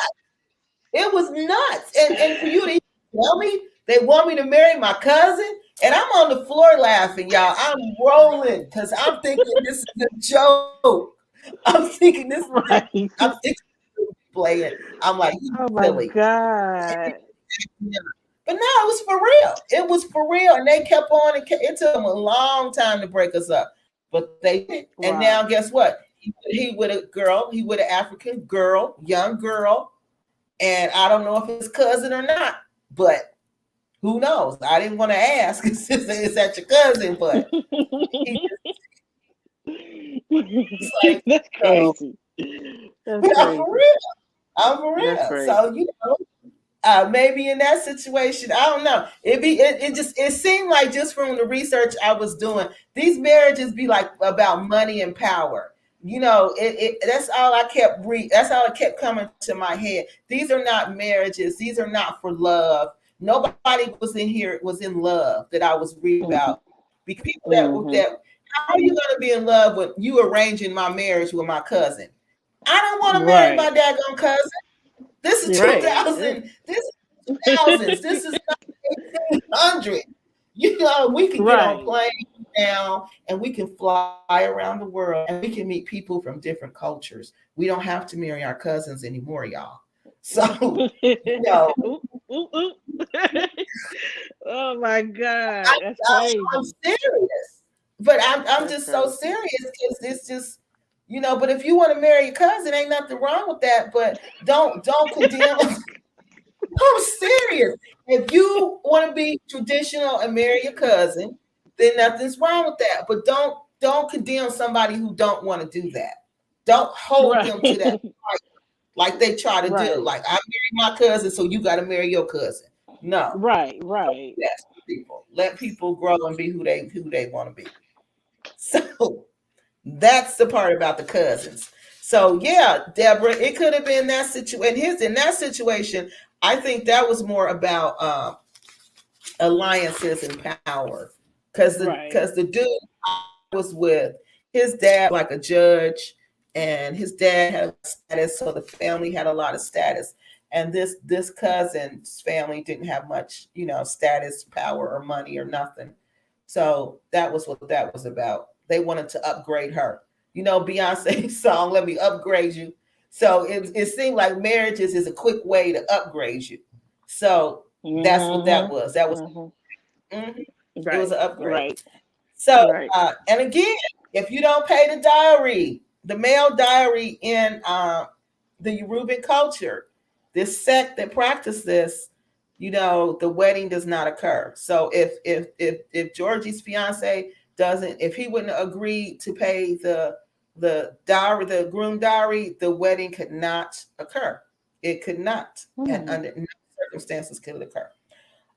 It was nuts. And for you to tell me they want me to marry my cousin, and I'm on the floor laughing, y'all. I'm rolling because I'm thinking this is a joke. I'm thinking this is Right. I'm thinking playing. I'm like, he's Oh my silly. God. But no, it was for real. It was for real. And they kept on. It took them a long time to break us up. But they did. And now Wow. guess what? He with a girl. He with an African girl, young girl. And I don't know if it's cousin or not. But who knows? I didn't want to ask. Is that your cousin? But he just like, That's no. crazy. That's I'm for crazy. real. I'm for That's real. So, crazy. maybe in that situation, I don't know. It seemed like, just from the research I was doing, these marriages be like about money and power. That's all I kept that's all that kept coming to my head. These are not marriages. These are not for love. Nobody was in here was in love that I was reading about. Because people Mm-hmm. that how are you going to be in love with you arranging my marriage with my cousin? I don't want to marry my Right. daggone cousin. This is Right. 2000. This is 2000s. This is not 1800. We can get on Right. planes now, and we can fly around the world, and we can meet people from different cultures. We don't have to marry our cousins anymore, y'all. So, you know, Ooh, ooh, ooh. Oh my God. That's I'm crazy. serious. But I'm That's just so crazy. serious because it's just, but if you want to marry your cousin, ain't nothing wrong with that. But don't condemn. I'm serious. If you want to be traditional and marry your cousin, then nothing's wrong with that. But don't condemn somebody who don't want to do that. Don't hold Right. them to that like they try to do. Right. Like, I married my cousin, so you got to marry your cousin. No, Right. don't Right. do that to people. Let people grow and be who they want to be. So that's the part about the cousins. So yeah, Deborah, it could have been that situation. In that situation, I think that was more about alliances and power, because the Right. dude I was with, his dad like a judge, and his dad had a status, so the family had a lot of status. And this cousin's family didn't have much, status, power, or money, or nothing. So that was what that was about. They wanted to upgrade her. Beyonce's song, "Let Me Upgrade You." So it seemed like marriages is a quick way to upgrade you. So that's what that was. That was it was Right. an upgrade. Right. So, Right. and again, if you don't pay the dowry, the male dowry in the Yoruban culture, this sect that practice this, the wedding does not occur. So if Georgie's fiance doesn't, if he wouldn't agree to pay the dowry, the groom dowry, the wedding could not occur. It could not, and under no circumstances could it occur.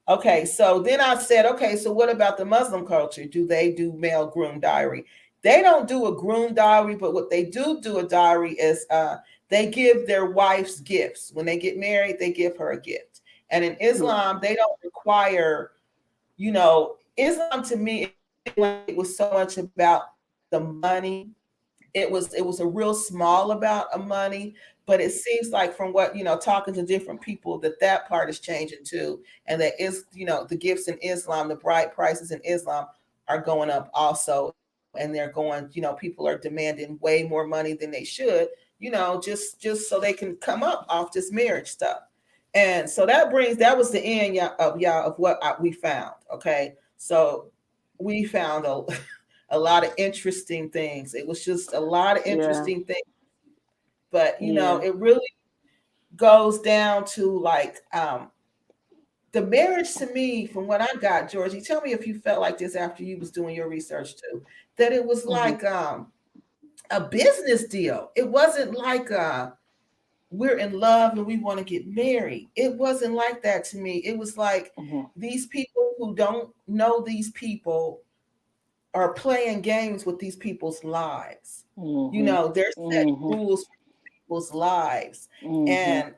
Okay, so then I said, okay, so what about the Muslim culture? Do they do male groom dowry? They don't do a groom dowry, but what they do a dowry is they give their wives gifts. When they get married, they give her a gift. And in Islam, they don't require, Islam to me, it was so much about the money. It was a real small amount of money, but it seems like from what talking to different people that part is changing too, and that is the gifts in Islam, the bride prices in Islam are going up also, and they're going, people are demanding way more money than they should, just so they can come up off this marriage stuff. And so that was the end of what we found. Okay, so we found a lot of interesting things. It was just a lot of interesting things. But it really goes down to like the marriage to me, from what I got, Georgie, tell me if you felt like this after you was doing your research too, that it was like a business deal. It wasn't like we're in love and we want to get married. It wasn't like that to me. It was like these people who don't know these people are playing games with these people's lives. They're setting rules for people's lives. And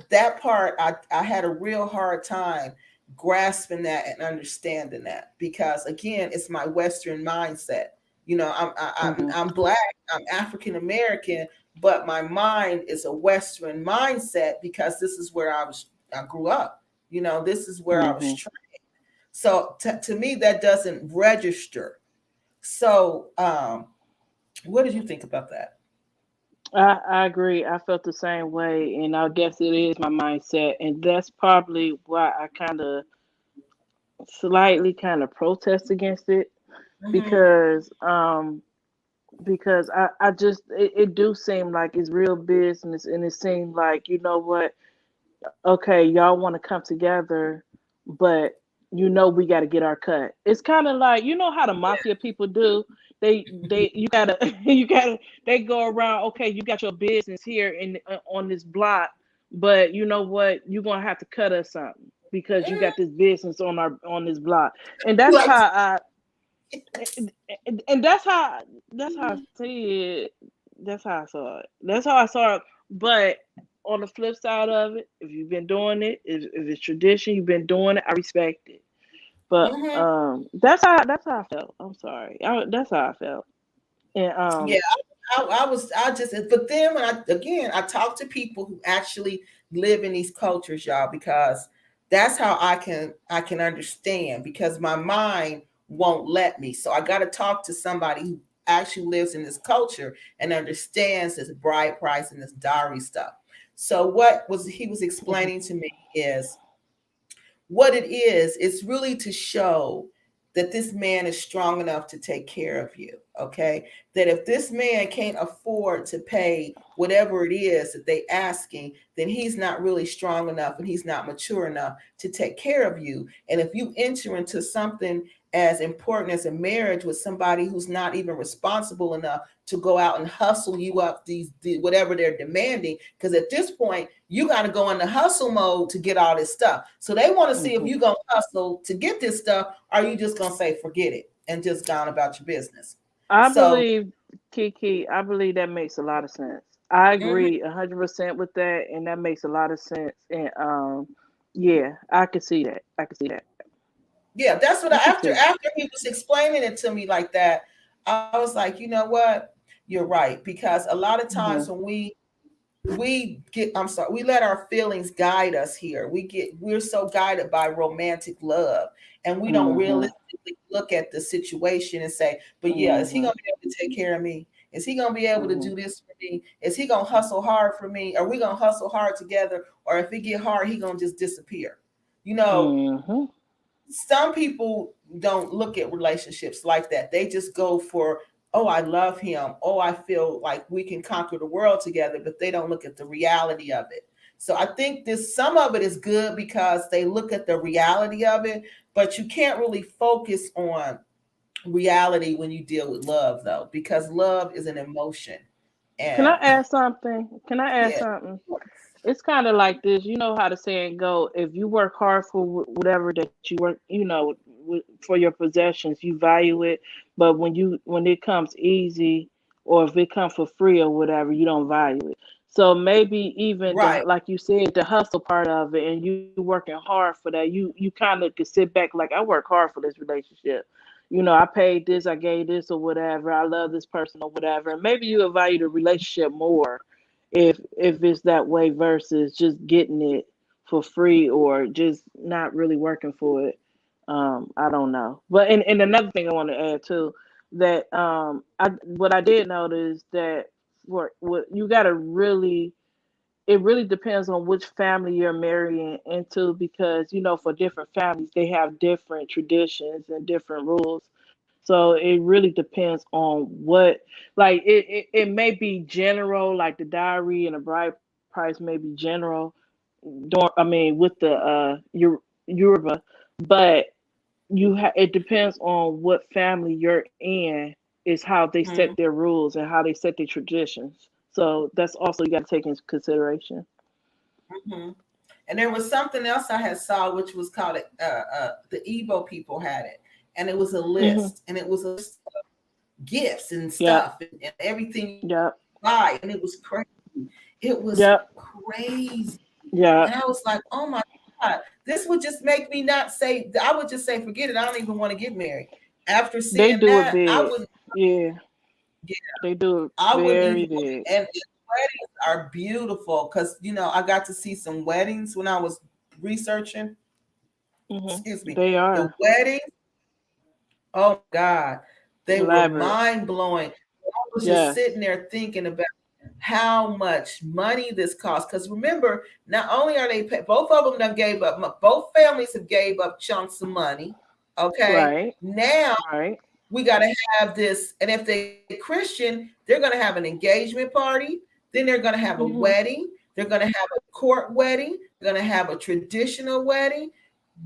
that part, I had a real hard time grasping that and understanding that, because again, it's my Western mindset. I'm Black, I'm African American, but my mind is a Western mindset because this is where I grew up. This is where I was trained. So to me, that doesn't register. So, what did you think about that? I agree. I felt the same way, and I guess it is my mindset, and that's probably why I kind of slightly kind of protest against it, Mm-hmm. because I just it do seem like it's real business, and it seemed like, what, okay, y'all want to come together, but we got to get our cut. It's kind of like, how the mafia people do. You gotta you gotta they go around. Okay, you got your business here in on this block, but you know what? You're gonna have to cut us something because you got this business on this block, and that's Like, how and that's how I see it. That's how I saw it. That's how I saw it. But on the flip side of it, if you've been doing it, if it's tradition, you've been doing it, I respect it. But mm-hmm. that's how I felt. I'm sorry. That's how I felt. And Yeah, I just, but then when I talk to people who actually live in these cultures, y'all, because that's how I can understand, because my mind won't let me. So I got to talk to somebody who actually lives in this culture and understands this bride price and this dowry stuff. So what was he was explaining to me is what it is, it's really to show that this man is strong enough to take care of you. Okay. That if this man can't afford to pay whatever it is that they asking, then he's not really strong enough and he's not mature enough to take care of you. And if you enter into something as important as a marriage with somebody who's not even responsible enough to go out and hustle you up whatever they're demanding, because at this point you got to go into hustle mode to get all this stuff. So they want to see if you're going to hustle to get this stuff, or are you just going to say forget it and just gone about your business. I So believe, Kiki, I believe that makes a lot of sense. I mhm, agree 100% with that, and that makes a lot of sense. And yeah, I can see that. I can see that. yeah, that's what I can after see. he was explaining it to me like that, I was like, you know what? You're right. Because a lot of times Mm-hmm. when we get, I'm sorry, we let our feelings guide us here. We're so guided by romantic love, and we don't Mm-hmm. realistically look at the situation and say, but yeah, is he Mm-hmm. gonna be able to take care of me? Is he gonna be able to Mm-hmm. do this for me? Is he gonna hustle hard for me? Are we gonna hustle hard together? Or if it get hard, he gonna just disappear? You know, Mm-hmm. some people don't look at relationships like that. They just go for, oh, I love him. Oh, I feel like we can conquer the world together, but they don't look at the reality of it. So I think this, some of it is good because they look at the reality of it, but you can't really focus on reality when you deal with love though, because love is an emotion. Can I And add something? Can I add yeah, something? It's kind of like this. You know how the saying go: if you work hard for whatever that you work, for your possessions, you value it. But when it comes easy, or if it comes for free or whatever, you don't value it. So maybe even the, right. like you said, the hustle part of it, and you working hard for that, you kind of could sit back like, I work hard for this relationship. I paid this, I gave this, or whatever. I love this person or whatever. And maybe you will value the relationship more if it's that way versus just getting it for free or just not really working for it. I don't know. But and another thing I want to add too, that I what I did notice that for what you gotta really, it really depends on which family you're marrying into, because for different families they have different traditions and different rules. So it really depends on what, like it may be general, like the dowry and the bride price may be general, I mean with the Yoruba, but it depends on what family you're in, is how they set Mhm, their rules and how they set their traditions. So that's also you got to take into consideration. mhm. And there was something else I had saw, which was called the Igbo people had it, and it was a Hmm. list, and it was a list of gifts and Yep. stuff and everything you Yep. buy, and it was crazy. It was Yep. crazy, and Yep. I was like, oh my god, this would just make me not say. I would just say, forget it. I don't even want to get married. After They seeing do it that, I big. wouldn't. Yeah. Yeah, They do it I wouldn't very even. big. And weddings are beautiful because I got to see some weddings when I was researching. Hmm. Excuse me, They the are weddings. Oh my God, they were elaborate. mind blowing. I was just Yes. sitting there thinking about how much money this costs. Because remember, not only are they both of them done gave up, both families have gave up chunks of money. Okay, Right. now Right. we got to have this, and if they're Christian, they're going to have an engagement party. Then they're going to have a Hmm. wedding. They're going to have a court wedding. They're going to have a traditional wedding.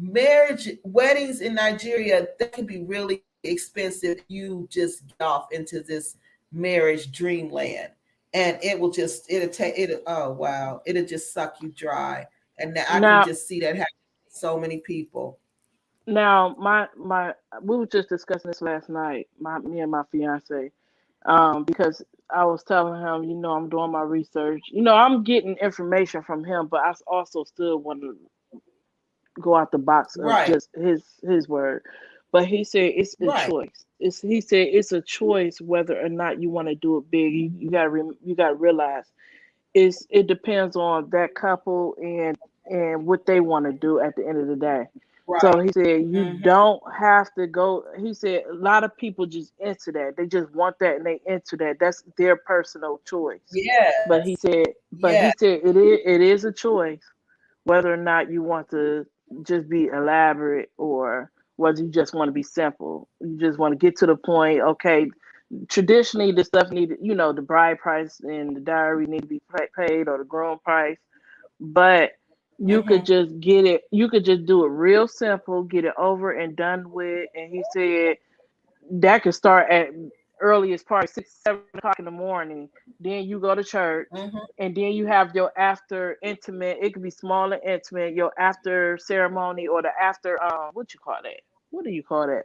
Marriage weddings in Nigeria, that can be really expensive if you just get off into this marriage dreamland, and it will just it'll take it. Oh wow, it'll just suck you dry. And now I can Now, just see that happen to so many people. my we were just discussing this last night. Me and my fiance. Because I was telling him, I'm doing my research. I'm getting information from him, but I also still want to go out the box of Right, just his word. But he said it's a right, choice. He said it's a choice whether or not you want to do it big. You gotta realize it depends on that couple and what they want to do at the end of the day. So right. he said you Hmm. don't have to go. He said a lot of people just into that. They just want that and they into that. That's their personal choice. But he Yes, said, yes. it is a choice whether or not you want to just be elaborate or whether you just want to be simple. You just want to get to the point. Okay, traditionally the stuff needed, the bride price and the dowry need to be paid, or the groom price, but you could Hmm. just get it, you could just do it real simple, get it over and done with. And he said that could start at earliest part 6, 7 o'clock in the morning. Then you go to church, Hmm. and then you have your after intimate. It could be small and intimate. Your after ceremony, or the after what you call that? What do you call that?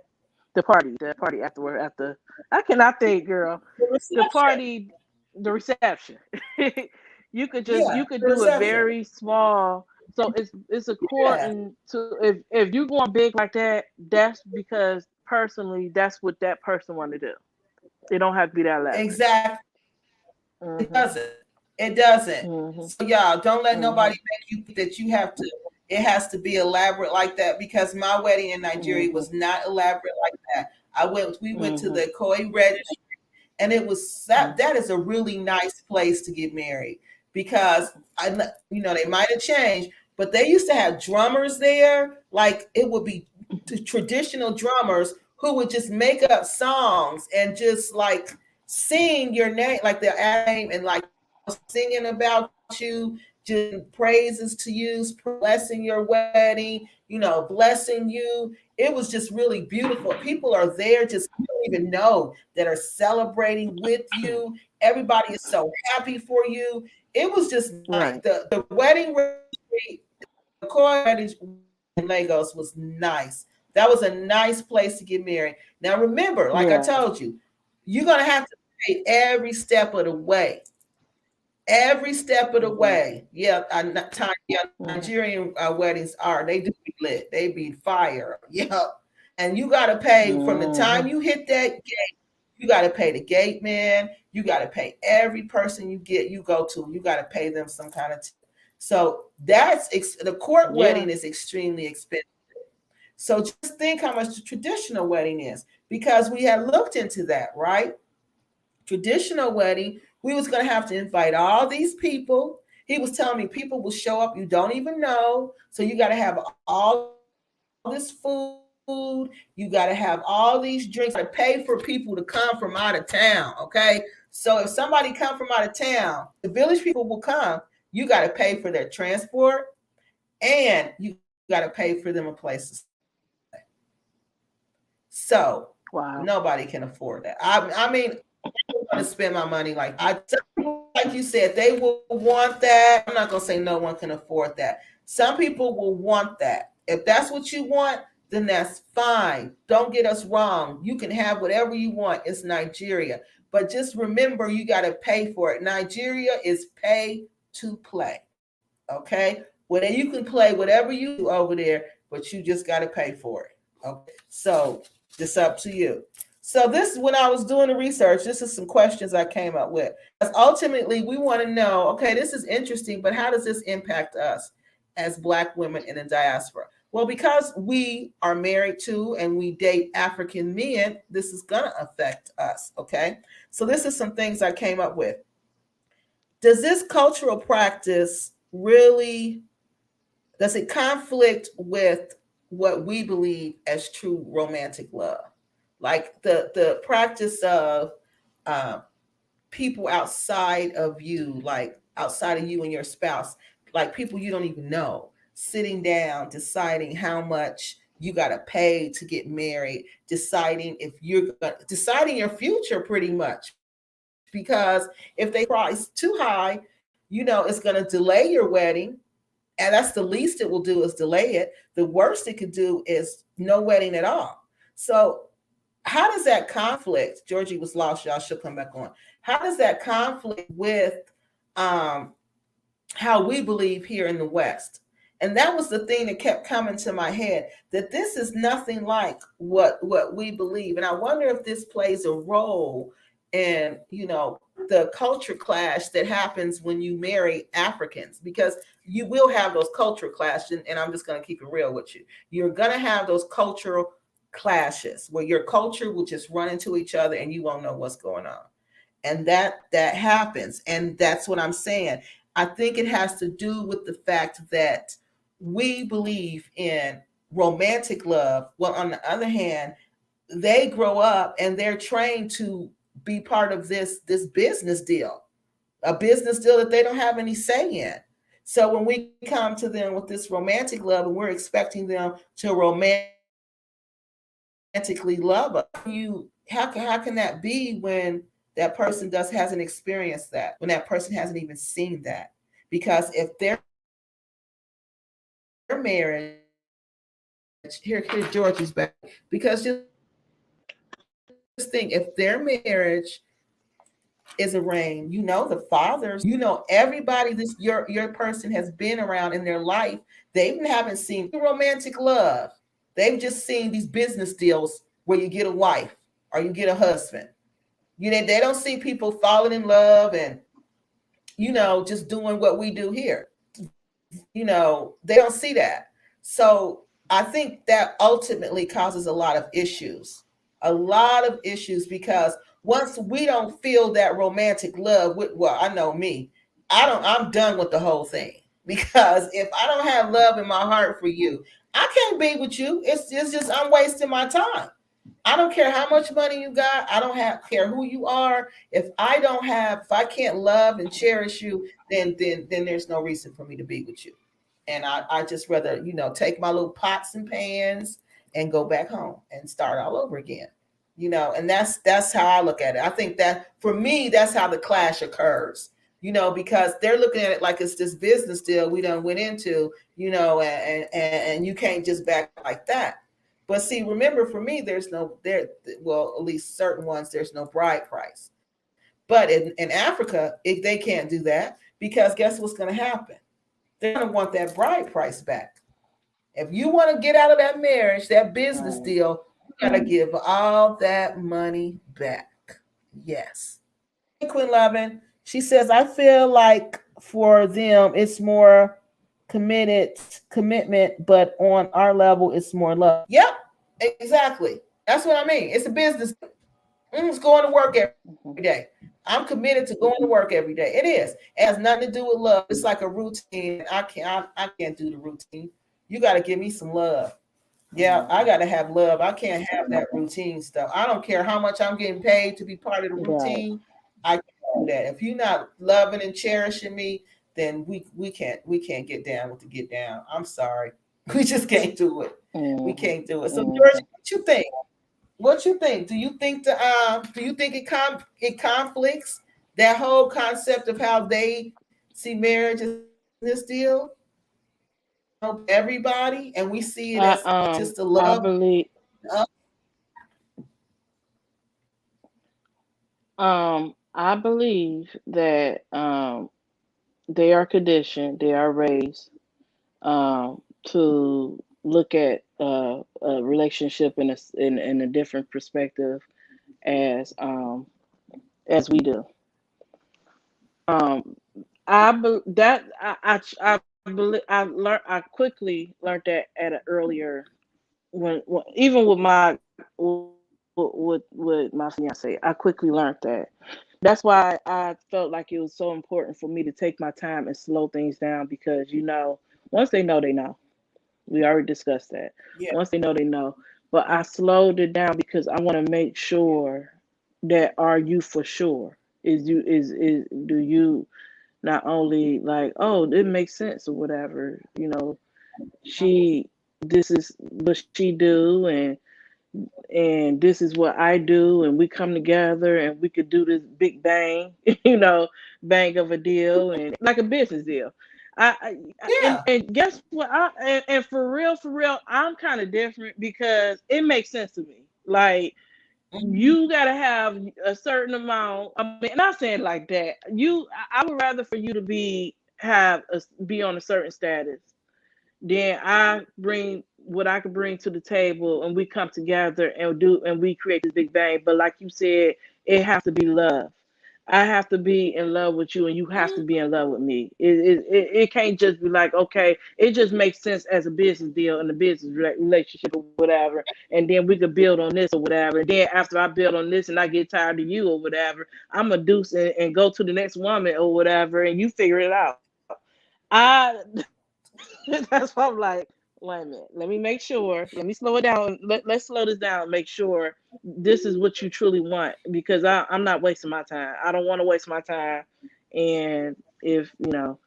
The party afterward. After, I cannot think, girl. The The reception. party, the reception. You Yeah, could the do it reception. very small. So it's Yeah. according to, if you going big like that, that's because personally that's what that person want to do. It don't have to be that elaborate. Exactly. Mm-hmm. It doesn't. It doesn't. Mm-hmm. So y'all, don't let Mm-hmm. nobody make you think that you have to. It has to be elaborate like that, because my wedding in Nigeria Mm-hmm. was not elaborate like that. We went to Mm-hmm. the Koi registry, and it was Mm-hmm. that is a really nice place to get married, because they might have changed, but they used to have drummers there. Like, it would be traditional drummers who would just make up songs and just like sing your name, like their name, and like singing about you, just praises to you, blessing your wedding, blessing you. It was just really beautiful. People are there, just you don't even know, that are celebrating with you. Everybody is so happy for you. It was just nice. Right. The wedding registry, the core wedding in Lagos was nice. That was a nice place to get married. Now remember, like I Yeah. told you, you're gonna have to pay every step of the way. Every step of the Mm-hmm. way. Yeah, Mm-hmm. Nigerian weddings they do be lit. They be fire. Yeah. And you got to pay from the Mm-hmm. time you hit that gate. You got to pay the gate man. You got to pay every person you go to. You got to pay them some kind of. So the court Yeah. wedding is extremely expensive. So just think how much the traditional wedding is, because we had looked into that, right? Traditional wedding, we was going to have to invite all these people. He was telling me people will show up you don't even know. So you got to have all this food. You got to have all these drinks to pay for people to come from out of town. Okay. So if somebody come from out of town, the village people will come. You got to pay for their transport, and you got to pay for them a place to stay. So Wow. nobody can afford that. I mean, I'm going to spend my money like you said, they will want that. I'm not going to say no one can afford that. Some people will want that. If that's what you want, then that's fine. Don't get us wrong. You can have whatever you want. It's Nigeria. But just remember, you got to pay for it. Nigeria is pay to play. Okay? Well, you can play whatever you do over there, but you just got to pay for it. Okay? So it's up to you. So this, when I was doing the research, this is some questions I came up with. Because ultimately, we want to know, okay, this is interesting, but how does this impact us as Black women in the diaspora? Well, because we are married to and we date African men, this is going to affect us, okay? So this is some things I came up with. Does this cultural practice really, does it conflict with what we believe as true romantic love? Like the practice of uh, people outside of you, like outside of you and your spouse, like people you don't even know, sitting down, deciding how much you got to pay to get married, deciding if you're deciding your future pretty much. Because if they price too high, it's going to delay your wedding, and that's the least it will do, is delay it. The worst it could do is no wedding at all. So how does that conflict? Georgie was lost, y'all. She'll come back on. How does that conflict with um, how we believe here in the West? And that was the thing that kept coming to my head, that this is nothing like what we believe. And I wonder if this plays a role in, the culture clash that happens when you marry Africans, because you will have those cultural clashes. And I'm just going to keep it real with you. You're going to have those cultural clashes where your culture will just run into each other and you won't know what's going on. And that happens. And that's what I'm saying. I think it has to do with the fact that we believe in romantic love. Well, on the other hand, they grow up and they're trained to be part of this business deal, a business deal that they don't have any say in. So when we come to them with this romantic love and we're expecting them to romantically love us, how can that be when that person hasn't experienced that, when that person hasn't even seen that? Because if their marriage, here's Georgie's back, because just think, if their marriage is arranged, the fathers, everybody this your person has been around in their life, they haven't seen romantic love. They've just seen these business deals where you get a wife or you get a husband. They don't see people falling in love and, just doing what we do here. They don't see that. So I think that ultimately causes a lot of issues, because once we don't feel that romantic love, well, I know me, I'm done with the whole thing. Because if I don't have love in my heart for you, I can't be with you. It's just, I'm wasting my time. I don't care how much money you got. I don't care who you are. If I can't love and cherish you, then there's no reason for me to be with you. And I just rather, take my little pots and pans and go back home and start all over again. And that's how I look at it. I think that for me, that's how the clash occurs. Because they're looking at it like it's this business deal we done went into, and you can't just back like that. But see, remember, for me, well, at least certain ones, there's no bride price. But in Africa, they can't do that, because guess what's going to happen? They're going to want that bride price back. If you want to get out of that marriage, that business deal, you got to give all that money back. Yes. Queen Lovin, she says, I feel like for them, it's more commitment, but on our level, it's more love. Yep, exactly. That's what I mean. It's a business. It's going to work every day. I'm committed to going to work every day. It is. It has nothing to do with love. It's like a routine. I can't do the routine. You got to give me some love. Yeah, I got to have love. I can't have that routine stuff. I don't care how much I'm getting paid to be part of the routine. Right. I can't do that. If you're not loving and cherishing me, then we can't get down with the get down. I'm sorry. We just can't do it. We can't do it. So George, what you think? What you think? Do you think it conflicts that whole concept of how they see marriage as this deal? Everybody, and we see it as just a love. I believe that they are conditioned, they are raised to look at a relationship in a different perspective as we do. I believe I quickly learned that at an earlier when even with my fiance, I quickly learned that. That's why I felt like it was so important for me to take my time and slow things down, because once they know, they know. We already discussed that. Yeah. Once they know, they know. But I slowed it down because I want to make sure that, are you for sure? Do you not only like, oh, it makes sense or whatever, this is what she do, and this is what I do, and we come together and we could do this big bang, bang of a deal, and like a business deal. And guess what? And for real, I'm kind of different, because it makes sense to me. Like, you gotta have a certain amount. I mean, not saying like that. I would rather for you to be on a certain status. Then I bring what I can bring to the table, and we come together and we create this big bang. But like you said, it has to be love. I have to be in love with you, and you have to be in love with me. It can't just be like, okay, it just makes sense as a business deal and a business relationship or whatever, and then we could build on this or whatever. And then after I build on this and I get tired of you or whatever, I'm a deuce and go to the next woman or whatever, and you figure it out. I That's why I'm like, wait a minute, let me make sure, let me slow it down. Let's slow this down, make sure this is what you truly want, because I'm not wasting my time. I don't want to waste my time. And if, I don't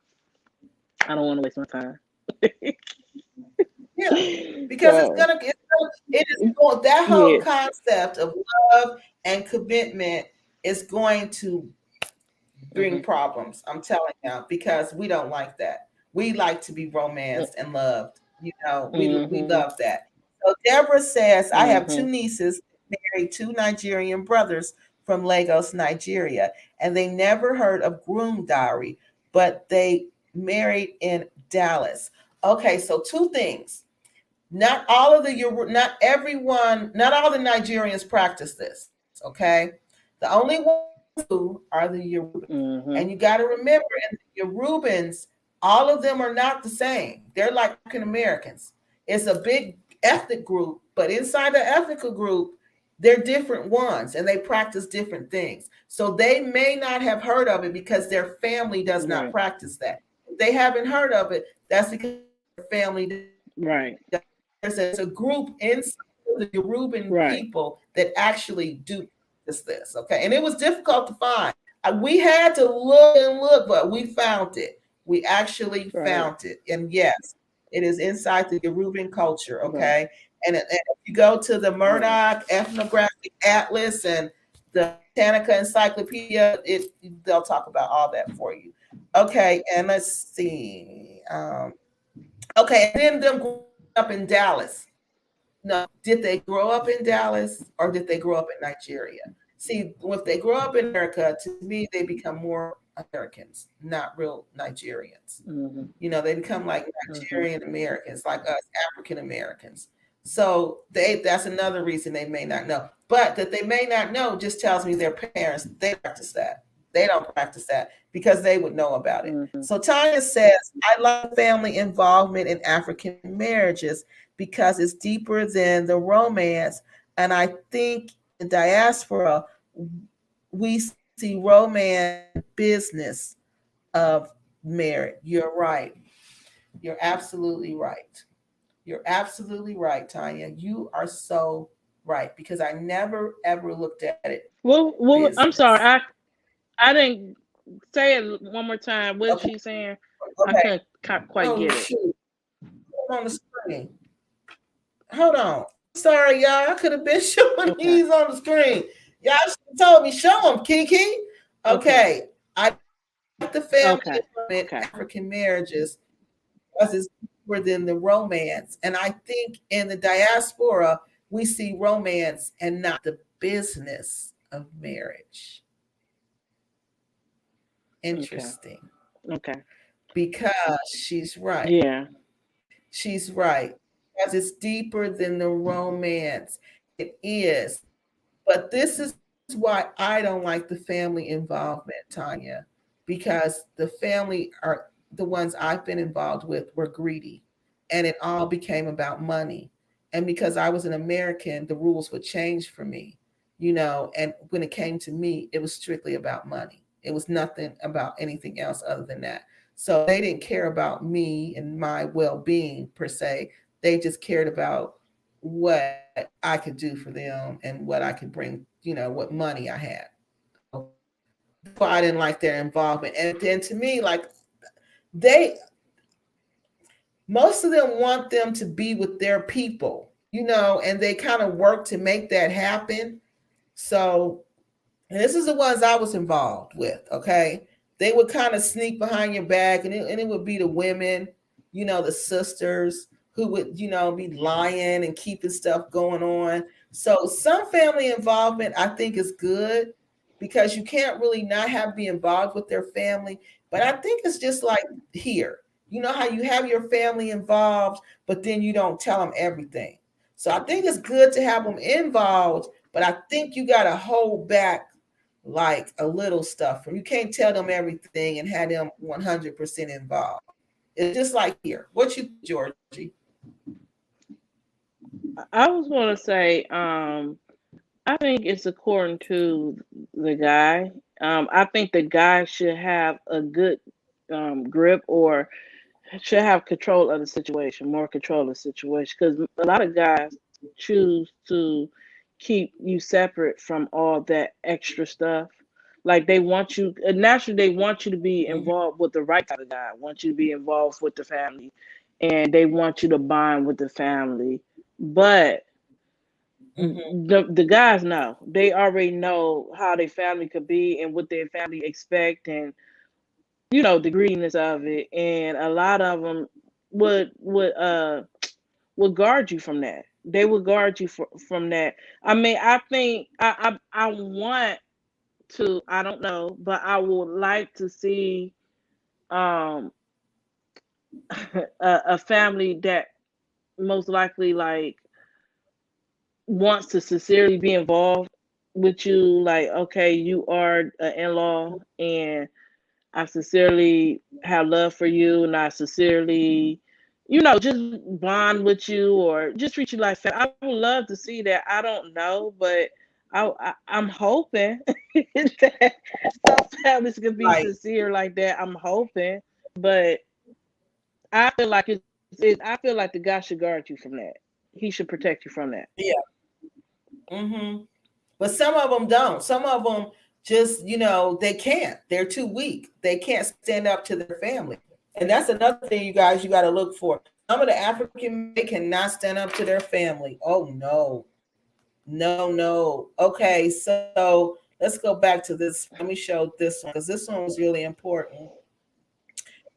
want to waste my time. Yeah, because that whole concept of love and commitment is going to bring problems. I'm telling you, because we don't like that. We like to be romanced and loved. We love that. So Deborah says, I have two nieces married two Nigerian brothers from Lagos, Nigeria, and they never heard of GROOM Dowry, but they married in Dallas. Okay, so two things. Not all of the Nigerians practice this. Okay. The only ones who are the Yorubans. And you got to remember, in the Yorubans, all of them are not the same. They're like African Americans. It's a big ethnic group, but inside the ethnic group, they're different ones and they practice different things. So they may not have heard of it because their family does not practice that. If they haven't heard of it, that's because their family. Right. There's a group inside the Yoruban people that actually do this. Okay. And it was difficult to find. We had to look and look, but we found it. We actually found it. And yes, it is inside the Yoruban culture. Okay. And if you go to the Murdoch Ethnographic Atlas and the Britannica Encyclopedia, they'll talk about all that for you. Okay. And let's see. Okay. And then them grew up in Dallas. No, did they grow up in Dallas or did they grow up in Nigeria? See, if they grow up in America, to me, they become more Americans, not real Nigerians. You know, they become like Nigerian Americans, like us African Americans. So that's another reason they may not know. But that they may not know just tells me their parents, they practice that. They don't practice that because they would know about it. So Tanya says, I like family involvement in African marriages because it's deeper than the romance. And I think in diaspora, we see romance business of marriage. You're right. You're absolutely right. You're absolutely right, Tanya. You are so right because I never ever looked at it. Well, I'm sorry. I didn't say it one more time. What is she saying? Okay. I couldn't quite get it. Shoot. On the screen. Hold on. Sorry, y'all. I could have been showing these on the screen. Y'all told me show them, Kiki. Okay. I like the family in African marriages because it's deeper than the romance. And I think in the diaspora, we see romance and not the business of marriage. Interesting. Okay. Because she's right. Yeah. She's right. Because it's deeper than the romance. It is. But this is why I don't like the family involvement, Tanya, because the family are the ones I've been involved with were greedy and it all became about money. And because I was an American, the rules would change for me, you know, and when it came to me, it was strictly about money. It was nothing about anything else other than that. So they didn't care about me and my well-being per se. They just cared about what I could do for them and what I could bring, you know, what money I had. So I didn't like their involvement. And then to me, like most of them want them to be with their people, you know, and they kind of work to make that happen. So, and this is the ones I was involved with, okay? They would kind of sneak behind your back and it would be the women, you know, the sisters who would, you know, be lying and keeping stuff going on. So some family involvement I think is good because you can't really not be involved with their family. But I think it's just like here. You know how you have your family involved, but then you don't tell them everything. So I think it's good to have them involved, but I think you got to hold back like a little stuff. You can't tell them everything and have them 100% involved. It's just like here. What you, Georgie? I was going to say, I think it's according to the guy. I think the guy should have a good grip or should have control of the situation, more control of the situation. Because a lot of guys choose to keep you separate from all that extra stuff. Like they want you, naturally, they want you to be involved with the right type of guy, want you to be involved with the family, and they want you to bond with the family. But the guys know, they already know how their family could be and what their family expect, and you know the greediness of it, and a lot of them would guard you from that. They would guard you from that. I mean, I think I want to. I don't know, but I would like to see um a family that most likely like wants to sincerely be involved with you, like, okay, you are an in-law, and I sincerely have love for you, and I sincerely, just bond with you, or just treat you like family. I would love to see that. I don't know, but I'm hoping that some families could be Right. sincere like that. I'm hoping, but I feel like I feel like the guy should guard you from that. He should protect you from that. Yeah. Mm-hmm. But some of them don't. Some of them just, they can't. They're too weak. They can't stand up to their family. And that's another thing, you guys, you got to look for. Some of the African men cannot stand up to their family. Oh, no. No, no. Okay, so let's go back to this. Let me show this one because this one was really important.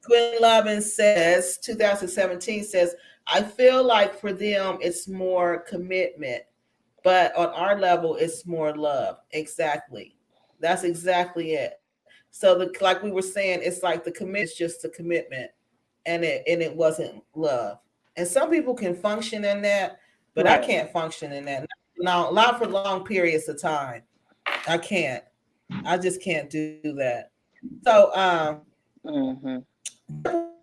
Quinn Lovin says, 2017 says, I feel like for them it's more commitment, but on our level it's more love. Exactly. That's exactly it. So like we were saying, it's like the commitment is just a commitment, and it wasn't love. And some people can function in that, but I Right. can't function in that. Not for long periods of time. I can't. I just can't do that. So Mm-hmm.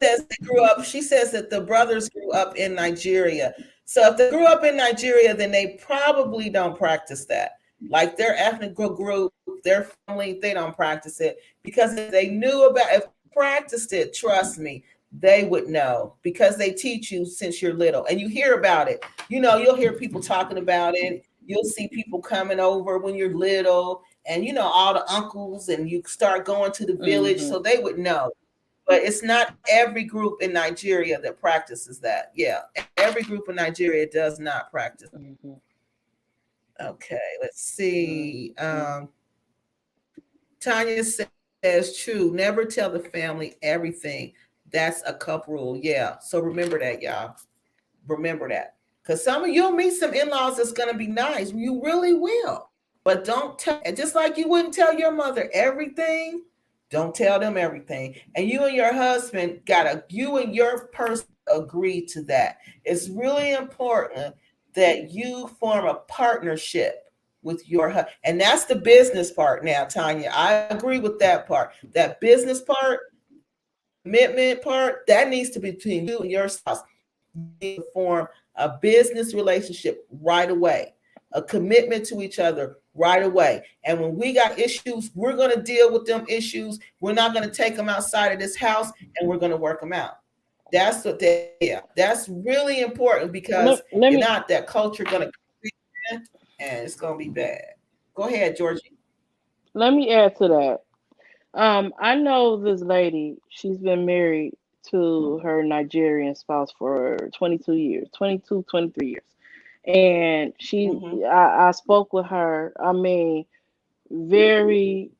says they grew up. She says that the brothers grew up in Nigeria. So if they grew up in Nigeria, then they probably don't practice that. Like their ethnic group, their family, they don't practice it because if they knew about, if they practiced it, trust me, they would know because they teach you since you're little and you hear about it. You'll hear people talking about it. You'll see people coming over when you're little, and all the uncles, and you start going to the village, Mm-hmm. so they would know. But it's not every group in Nigeria that practices that. Yeah, every group in Nigeria does not practice. Mm-hmm. Okay, let's see. Mm-hmm. Tanya says, true, never tell the family everything. That's a cup rule. Yeah, so remember that, y'all. Remember that. Because you'll meet some in-laws that's going to be nice. You really will. But don't tell, just like you wouldn't tell your mother everything, don't tell them everything. And you and your husband you and your person agree to that. It's really important that you form a partnership with your husband. And that's the business part now, Tanya. I agree with that part. That business part, commitment part, that needs to be between you and your spouse. You need to form a business relationship right away, a commitment to each other right away. And when we got issues, we're going to deal with them issues. We're not going to take them outside of this house, and we're going to work them out. That's really important because Let if me not, that culture going to come in and it's going to be bad. Go ahead, Georgie. let me add to that. I know this lady. She's been married to her Nigerian spouse for 22 years, 22, 23 years. And Mm-hmm. I spoke with her. I mean, very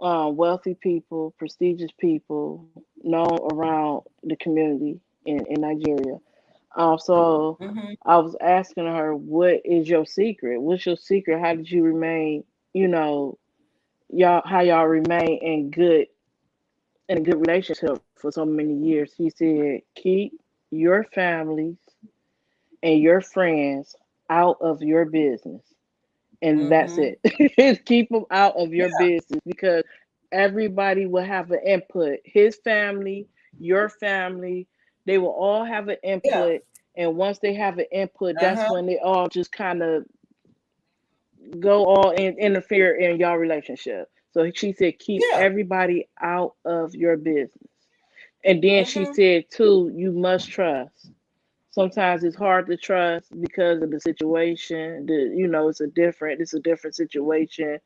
wealthy people, prestigious people, known around the community in Nigeria. So Mm-hmm. I was asking her, "What is your secret? What's your secret? How did you remain? You know, how y'all remain in a good relationship for so many years?" He said, "Keep your families and your friends out of your business." And that's Mm-hmm. it. Keep them out of your Yeah. business because everybody will have an input. His family, your family, they will all have an Yeah. input. And once they have an input, that's Uh-huh. when they all just kind of go all interfere in your relationship. So she said, keep Yeah. everybody out of your business. And then she Mm-hmm. said, too, you must trust. Sometimes it's hard to trust because of the situation. It's a different situation.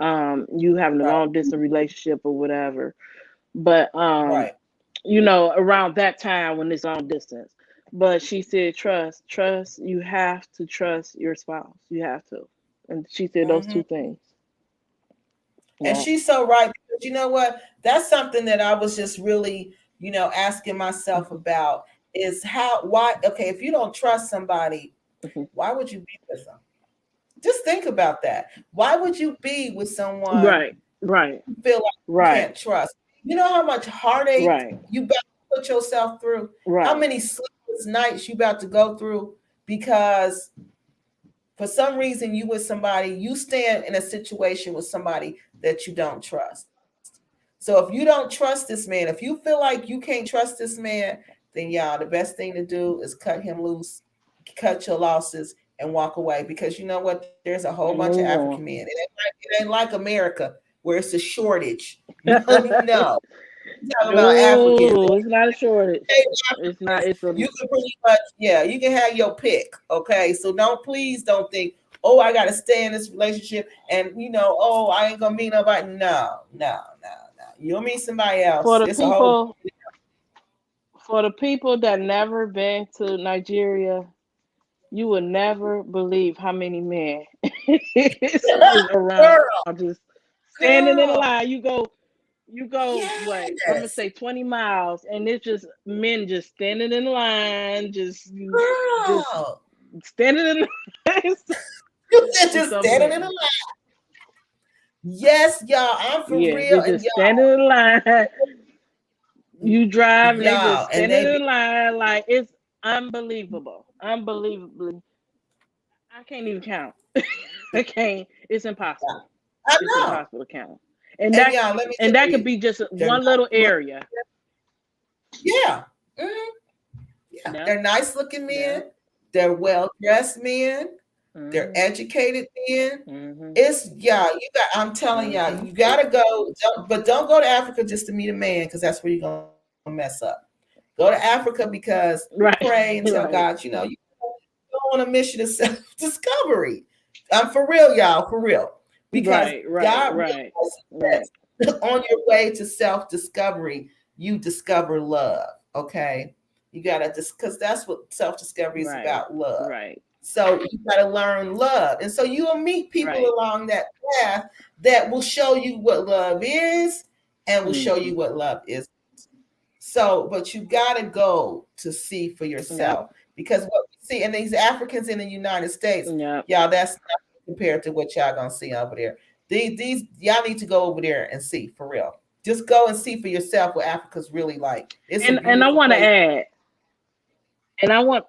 You having a Right. long distance relationship or whatever. But Right. around that time when it's long distance. But she said, trust. You have to trust your spouse. You have to. And she said those Mm-hmm. two things. And Yeah. she's so right because you know what? That's something that I was just really, asking myself Hmm. about is why, okay, if you don't trust somebody, Hmm. why would you be with them? Just think about that. Why would you be with someone Right. Right. you feel like you Right. can't trust? You know how much heartache Right. you about to put yourself through? How Right. many sleepless nights you about to go through because For some reason, you with somebody, you stand in a situation with somebody that you don't trust. So if you don't trust this man, if you feel like you can't trust this man, then y'all, the best thing to do is cut him loose, cut your losses, and walk away. Because you know what? There's a whole bunch of And African move men. on. It ain't like America where it's a shortage. No, no. I'm talking about Africans. No, it's not a shortage. It's not. It's a You can pretty much, yeah, you can have your pick. Okay. So please don't think, oh, I got to stay in this relationship and, oh, I ain't going to meet nobody. No, no, no, no. You'll meet somebody for else. the It's a whole, people for the people that never been to Nigeria. You would never believe how many men is around girl, just standing in a girl. line. You go what I'm gonna Yes, say 20 miles, and it's just men just standing in line, just girl. standing in it's, You said it's just standing in a unbelievable. line. Yes, y'all. I'm for Yeah, real. they're And just standing in line. You drive and they just y'all, and standing they in be, line like it's unbelievable. Unbelievably. I can't even count. I can't. It's impossible. I It's know. impossible to count. And And that y'all, let me and tell that could you, be just they're one little nice. area. Yeah. Mhm. Yeah. Yeah. They're nice looking Yeah. men. They're well dressed men. They're Mhm. educated men. Mhm. It's yeah, you got I'm telling y'all, Mhm. you gotta go, but don't go to Africa just to meet a man because that's where you're gonna mess up. Go to Africa because you Right. pray and tell God, Right. you go on a mission of self-discovery. I'm for real, y'all, for real. Because Right. Right. God Right. realizes Right. that on your way to self-discovery, you discover love. Okay. You gotta just because that's what self-discovery is Right. about, love. Right. So you gotta learn love. And so you'll meet people Right. along that path that will show you what love is and will show you Mhm. what love is. So, but you gotta go to see for Yep. yourself because what we see in these Africans in the United States, Yep. y'all, that's nothing compared to what y'all gonna see over there. These y'all need to go over there and see for real. Just go and see for yourself what Africa's really like. It's a And I beautiful want to place. add, and I want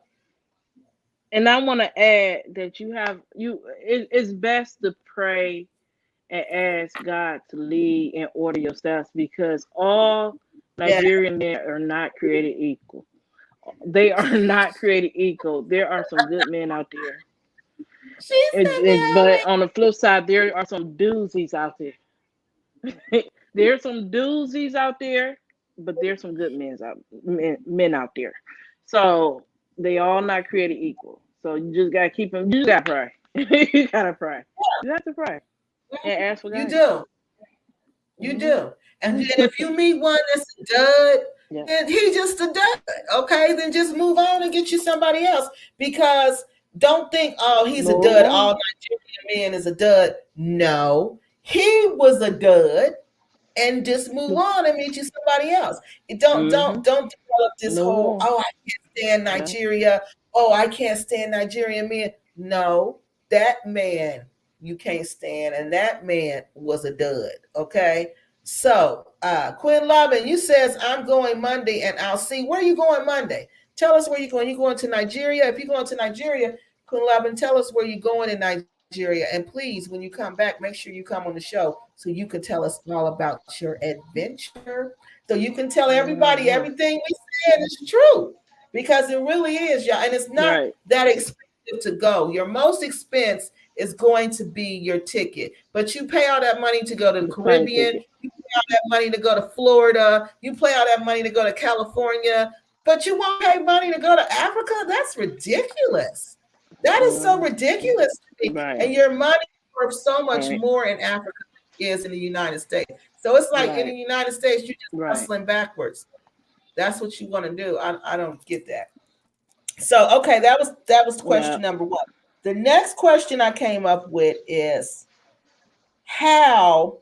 to add that it's best to pray and ask God to lead and order your steps because all Yeah. Nigerian men are not created equal. They are not created equal. There are some good men out there. She said But that. on the flip side, there are some doozies out there. There's some doozies out there, but there's some good men out there. So they all not created equal. So you just gotta keep them. You just gotta pray. You gotta pray. You have to pray and ask for You guidance. do. You Hmm. do. And then if you meet one that's a dud, Yeah. then he just a dud. Okay, then just move on and get you somebody else. Because don't think, oh, he's a Move dud. on. All Nigerian men is a dud. No, he was a dud. And just move on and meet you somebody else. Mm-hmm. Don't develop this Move whole, on. oh, I can't stand Yeah. Nigeria. Oh, I can't stand Nigerian men. No, that man you can't stand, and that man was a dud. Okay. So Quinn Lovin, you says I'm going Monday and I'll see. Where are you going Monday? Tell us where you're going. You going to Nigeria? If you're going to Nigeria, Quinn Lovin, tell us where you're going in Nigeria. And please, when you come back, make sure you come on the show so you can tell us all about your adventure. So you can tell everybody Mm-hmm. everything we said is true. Because it really is, y'all. And it's not Right. that expensive to go. Your most expense is going to be your ticket. But you pay all that money to go to the The plane Caribbean, ticket. you pay all that money to go to Florida, you pay all that money to go to California, but you won't pay money to go to Africa? That's ridiculous. That is so Mm-hmm. ridiculous to me. Right. And your money is worth so much Right. more in Africa than it is in the United States. So it's like in the Right. United States, you're just Right. hustling backwards. That's what you want to do. I don't get that. So okay, that was Yeah. question number one. The next question I came up with is how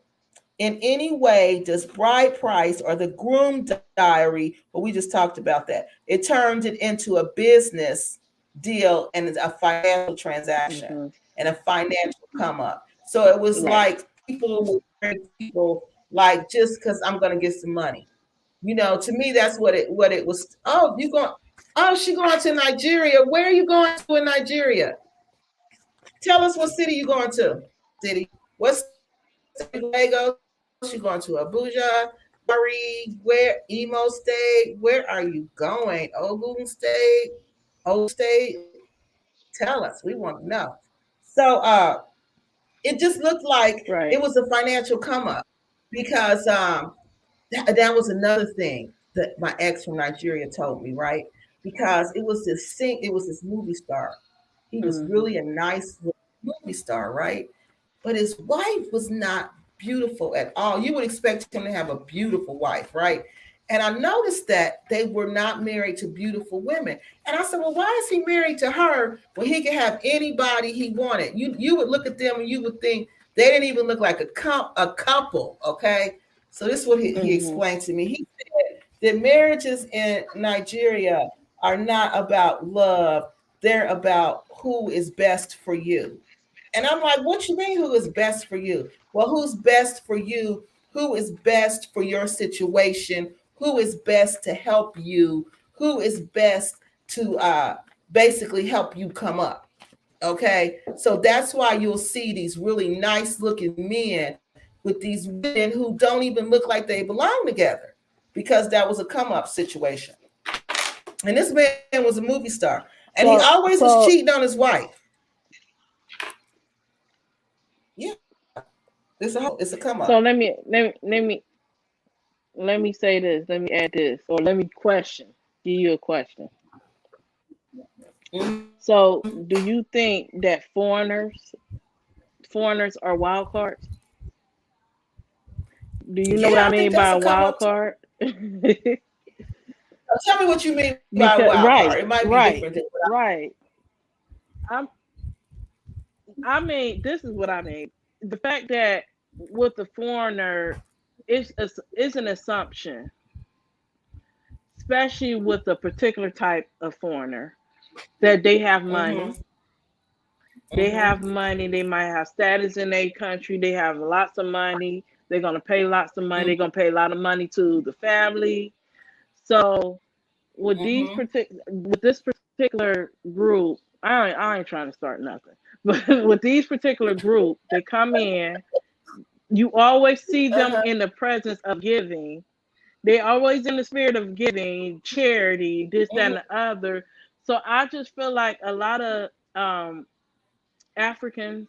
in any way does bride price or the groom diary, well, we just talked about that, it turned it into a business deal and a financial transaction Mm-hmm. and a financial come up. So it was Right. like people were people like just because I'm gonna get some money. To me that's what it was. Oh, she going to Nigeria. Where are you going to in Nigeria? Tell us what city you going to. City. What state? Lagos? You going to Abuja? Bari? Where? Emo State? Where are you going? Ogun State? Ogun State? Tell us. We want to know. So it just looked like it Right. was a financial come up because that was another thing that my ex from Nigeria told me, right? Because it was this movie star. He was Mm-hmm. really a nice movie star, right? But his wife was not beautiful at all. You would expect him to have a beautiful wife, right? And I noticed that they were not married to beautiful women. And I said, well, why is he married to her when he could have anybody he wanted? You would look at them and you would think they didn't even look like a couple, okay? So this is what he Mm-hmm. explained to me. He said that marriages in Nigeria are not about love. They're about who is best for you. And I'm like, what you mean who is best for you? Well, who's best for you? Who is best for your situation? Who is best to help you? Who is best to basically help you come up? Okay. So that's why you'll see these really nice looking men with these women who don't even look like they belong together because that was a come up situation. And this man was a movie star and he So always was so cheating on his wife. Yeah. It's a come so up. let me say this. Let me add this, or let me question. Give you a question. Mm-hmm. So, do you think that foreigners are wild cards? Do you know what Yeah, I I think mean that's by a a come wild up. card? Tell me what you mean by Because wild card. It might be different right, than what right. I'm I mean, this is what I mean. The fact that with the foreigner, is an assumption, especially with a particular type of foreigner, that they have I. Mm-hmm. money. They have Mm-hmm. money. They might have status in their country. They have lots of money. They're gonna pay lots of money. They're gonna pay a lot of money to the family. So Mm-hmm. with this particular group, I ain't trying to start nothing. But with these particular group, they come in. You always see them Uh-huh. in the presence of giving. They always in the spirit of giving, charity, this, that, and Mm-hmm. the other. So I just feel like a lot of Africans,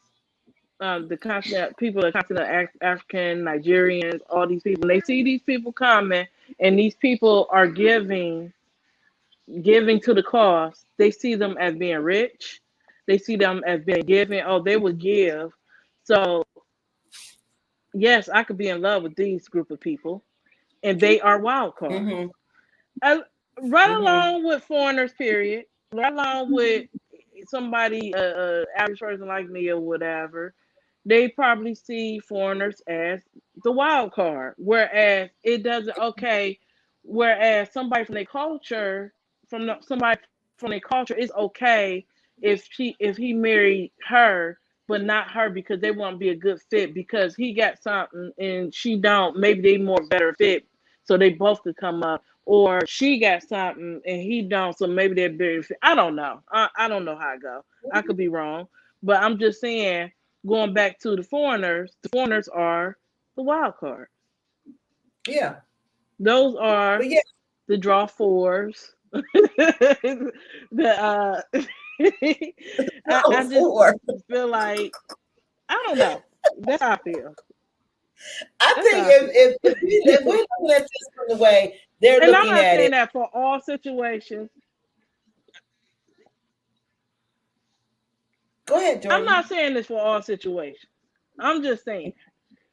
the continent people, the continent African, Nigerians, all these people, they see these people coming, and these people are giving to the cause. They see them as being rich. They see them as being giving. Oh, they would give. So yes, I could be in love with these group of people, and they are wild cards. Mm-hmm. Uh, right Mm-hmm. along with foreigners, period. Right along with somebody, average person like me or whatever. They probably see foreigners as the wild card, whereas it doesn't. Okay, whereas somebody from their culture, somebody from their culture, is okay if he married her, but not her because they won't be a good fit because he got something and she don't. Maybe they more better fit, so they both could come up. Or she got something and he don't, so maybe they're better fit. I don't know. I don't know how it go. I could be wrong, but I'm just saying, going back to the foreigners are the wild card. Yeah. Those are But yeah, the draw fours. the I no, just four. feel like I don't know. That's how I feel. I That's think how I feel. if we're looking at this from the way they're And I'm looking not at saying it, that for all situations. go ahead, I'm not Jordan. saying this for all situations. I'm just saying.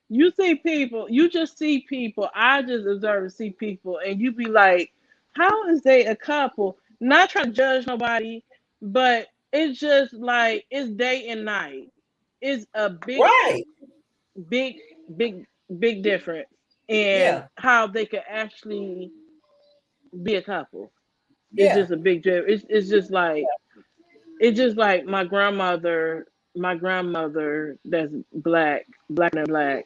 You just see people. I just observe and see people, and you be like, how is they a couple? Not trying to judge nobody, but it's just like it's day and night. It's a Right. big, big, big difference in Yeah. how they could actually be a couple. It's Yeah. just a big difference. It's just like my grandmother that's black and black,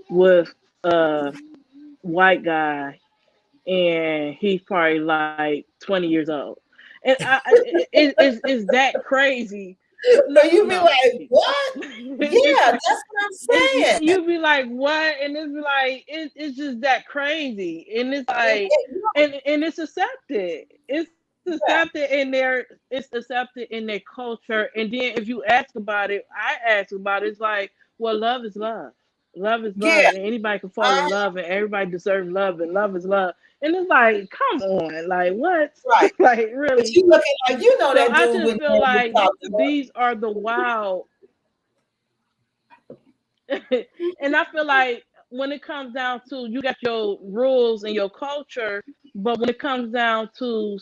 with a white guy, and he's probably like 20 years old. And it's that crazy. No, you be no. like, what? It's Yeah, like that's what I'm saying. you be like, what? And it's like it's just that crazy. And it's And, like and it's accepted. It's yeah, accepted in their culture. And then if you ask about it, I ask about it, it's like, well, love is love. Love is yeah, love. And anybody can fall in love and everybody deserves love and love is love. And it's like, come on, like what? right. Like But really? you looking like you know So that I dude just when feel you like talk to her. these are the wild and I feel like when it comes down to you got your rules and your culture, but when it comes down to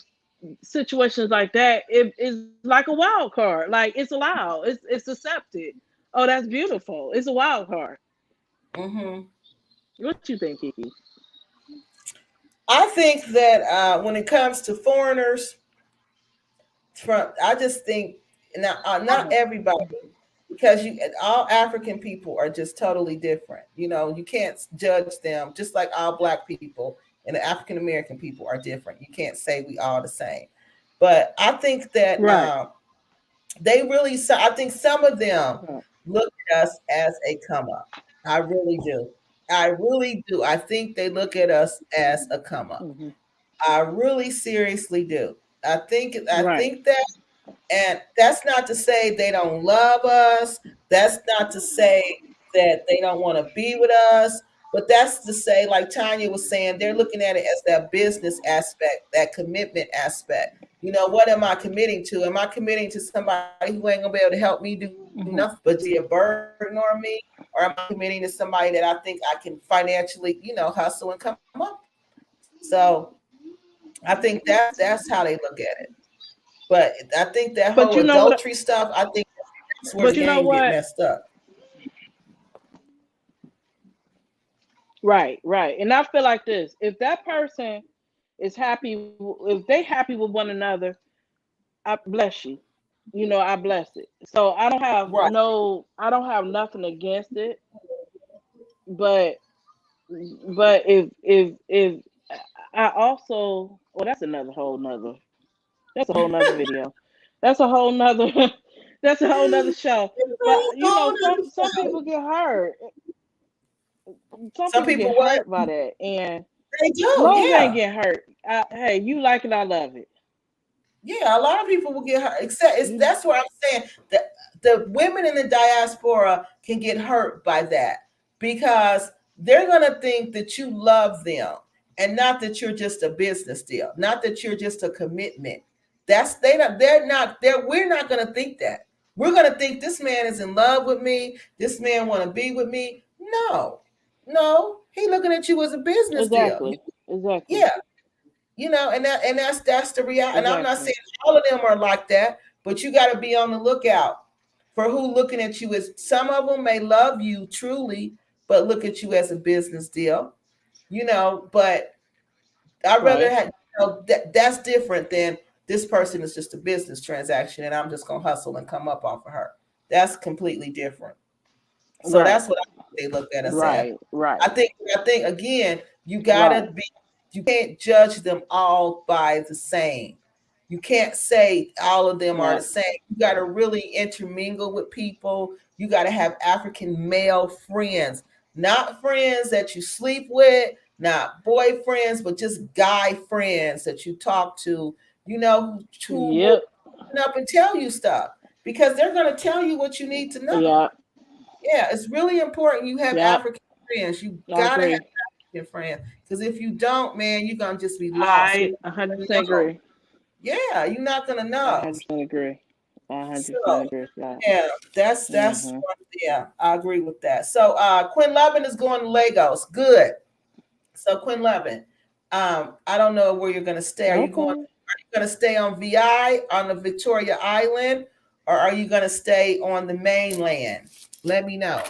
situations like that, it is like a wild card. Like it's allowed, it's accepted. Oh, that's beautiful. It's a wild card. Hmm. What you think, Kiki? I think that when it comes to foreigners, from I just think not Mhm. everybody, because you all African people are just totally different. You know, you can't judge them just like all Black people and the African American people are different. You can't say we all the same. But I think that Right. they really, so I think some of them Mhm. look at us as a come up. I really do. I really do. I think they look at us as a come up. Mhm. I really seriously do. I Right. think that, and that's not to say they don't love us. That's not to say that they don't want to be with us. But that's to say, like Tanya was saying, they're looking at it as that business aspect, that commitment aspect. You know, what am I committing to? Am I committing to somebody who ain't gonna be able to help me do Mhm. nothing but be a burden on me? Or am I committing to somebody that I think I can financially, hustle and come up? So I think that's how they look at it. But I think that But whole you know what? adultery stuff, I think that's where But the you know game get what? messed up. Right. Right. And I feel like this: if that person is happy, if they happy with one another, I bless you. You know, I bless it. So Right. I don't have nothing against it. But if I also, well, that's a whole nother video. That's a whole nother that's a whole nother show. But you know, some people get hurt. Some Some people get people what? hurt by that, and They do, long as they ain't yeah. get hurt, hey, you like it, I love it. Yeah, a lot of people will get hurt. Except You, that's what I'm saying. The women in the diaspora can get hurt by that because they're gonna think that you love them and not that you're just a business deal, not that you're just a commitment. We're not gonna think that. We're gonna think this man is in love with me, this man wanna be with me. No, no, he looking at you as a business deal. exactly, exactly, Yeah, and that's the reality. And I'm not exactly. saying all of them are like that, but you got to be on the lookout for who looking at you as. Some of them may love you truly, but look at you as a business deal. But I'd rather Right, have, that's different than this person is just a business transaction and I'm just gonna hustle and come up off of her. That's completely different. So right, that's what I think they look at us as. right, right, I think again, you right. gotta be, you can't judge them all by the same. You can't say all of them are the Yeah, same. You gotta really intermingle with people. You gotta have African male friends, not friends that you sleep with, not boyfriends, but just guy friends that you talk to, who will yep, open up and tell you stuff because they're gonna tell you what you need to know. yeah, Yeah, it's really important you have yeah. African friends. You I gotta have agree. African friends because if you don't, man, you're gonna just be lost. You're I not gonna 100% know. agree. Yeah, you're not gonna I know. 100% agree. I So 100% agree with that. yeah, that's Hmm. yeah, I agree with that. So Quinn Levin is going to Lagos. Good. So Quinn Levin, I don't know where you're gonna stay. Okay. Are you gonna stay on VI on the Victoria Island, or are you gonna stay on the mainland? Let me know.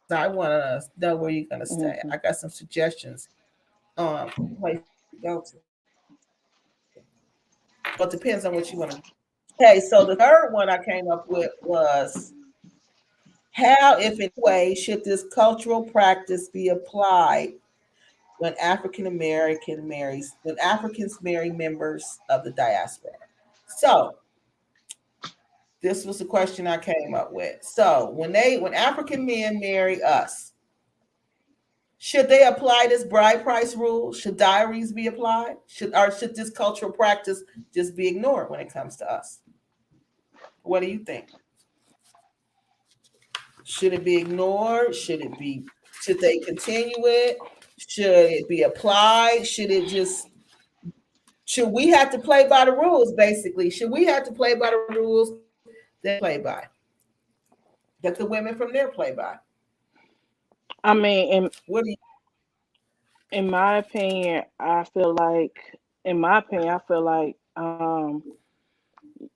I want to know where you're going to stay. Hmm. I got some suggestions place to go to. But it depends on what you want to do. Okay, so the third one I came up with was how, if in any way, should this cultural practice be applied when Africans marry members of the diaspora? So This was the question I came up with. So when African men marry us, should they apply this bride price rule? Should diaries be applied? Should this cultural practice just be ignored when it comes to us? What do you think? Should it be ignored? Should they continue it? Should it be applied? Should we have to play by the rules, basically? Should we have to play by the rules they play by? That the women from there play by? I mean, What do you in my opinion,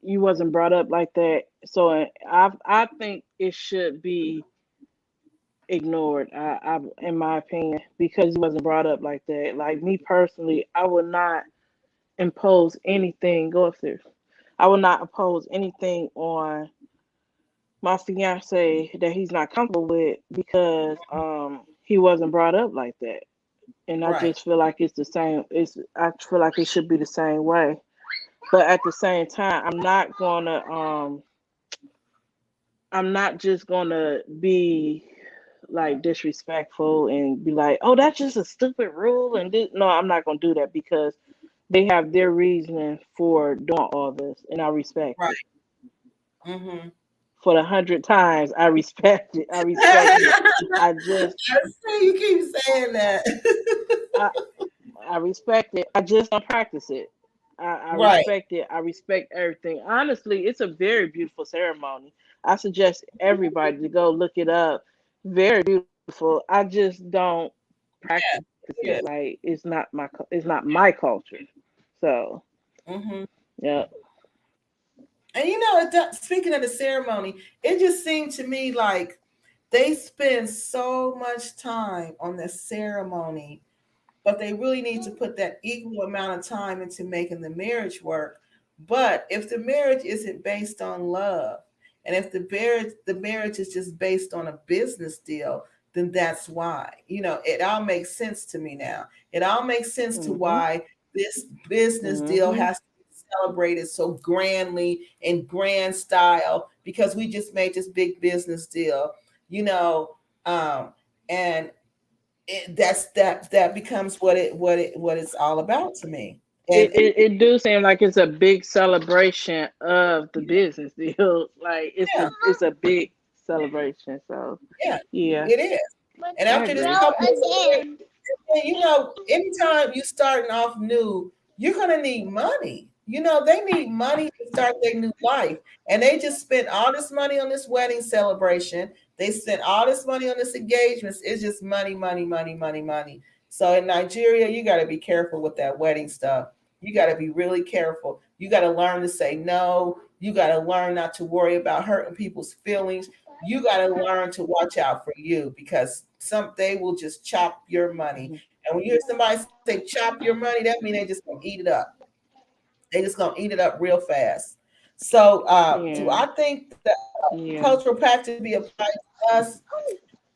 you wasn't brought up like that. So I think it should be ignored. In my opinion, because you wasn't brought up like that. Like me personally, I would not impose anything. Go upstairs. I would not impose anything on my fiance that he's not comfortable with because he wasn't brought up like that. And I right? just feel like it's the same. I feel like it should be the same way. But at the same time, I'm not just gonna be like disrespectful and be like, oh, that's just a stupid rule and this. No, I'm not gonna do that because they have their reasoning for doing all this, and I respect Right. it. Mm-hmm. For the 100 times, I respect it. I respect it. I just, I see you keep saying that. I, I respect it. I just don't practice it. I Right. respect it. I respect everything. Honestly, it's a very beautiful ceremony. I suggest everybody to go look it up. Very beautiful. I just don't practice Yeah. it. Like it's not my culture. So Mm-hmm. yeah. And speaking of the ceremony, it just seemed to me like they spend so much time on the ceremony, but they really need to put that equal amount of time into making the marriage work. But if the marriage isn't based on love, and if the marriage is just based on a business deal, then that's why. It all makes sense to me now. It all makes sense to Mhm. why this business deal Mhm. has to be celebrated so grandly in grand style because we just made this big business deal, you know, and that becomes what it's all about to me. It, And it it do seem like it's a big celebration of the business deal. Like yeah, it's a big celebration. So yeah, yeah, it is. And I after this agree. couple of years, anytime you starting off new, you're gonna need money. They need money to start their new life. And they just spent all this money on this wedding celebration. They spent all this money on this engagement. It's just money, money, money, money, money. So in Nigeria, you got to be careful with that wedding stuff. You got to be really careful. You got to learn to say no. You got to learn not to worry about hurting people's feelings. You got to learn to watch out for you because they will just chop your money. Mhm. And when you hear somebody say chop your money, that means they just gonna eat it up. They just gonna eat it up real fast. So do Yeah. I think that Yeah. cultural practice be applied to us?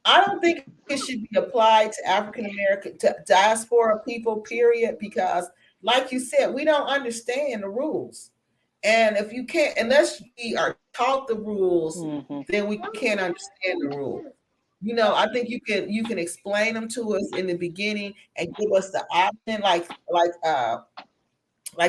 I don't think it should be applied to African American, to diaspora people, period, because like you said, we don't understand the rules. And if you can't, unless we are taught the rules, Mhm. then we can't understand the rules. I think you can explain them to us in the beginning and give us the option, like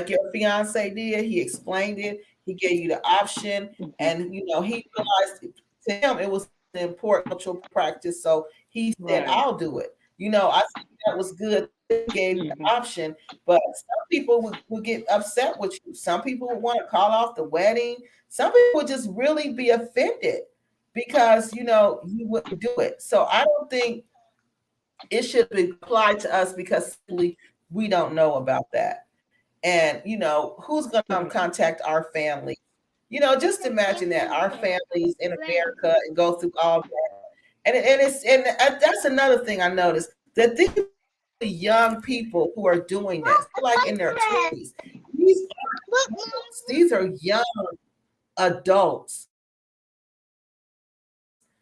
your fiance did. He explained it. He gave you the option, Mhm. and he realized to him it was an important cultural practice. So he said, Right. "I'll do it." I think that was good. He gave you the Mhm. option, but some people would get upset with you. Some people would want to call off the wedding. Some people would just really be offended because you wouldn't do it. So I don't think it should be applied to us because simply we don't know about that. And who's going to Right. contact our family? Just imagine that our families in America and go through all that. And that's another thing I noticed, that these young people who are doing this, they're like in their 20s. These are adults. These are young adults.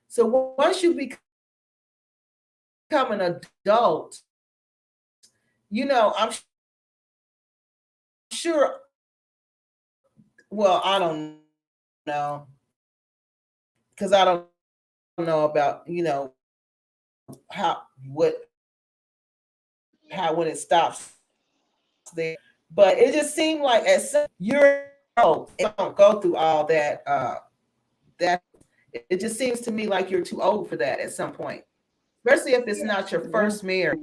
So once you become an adult, I'm sure, well, I don't know. know, because I don't know about, how when it stops there. But it just seemed like as you're old, it don't go through all that. That it just seems to me like you're too old for that at some point, especially if it's not your first marriage.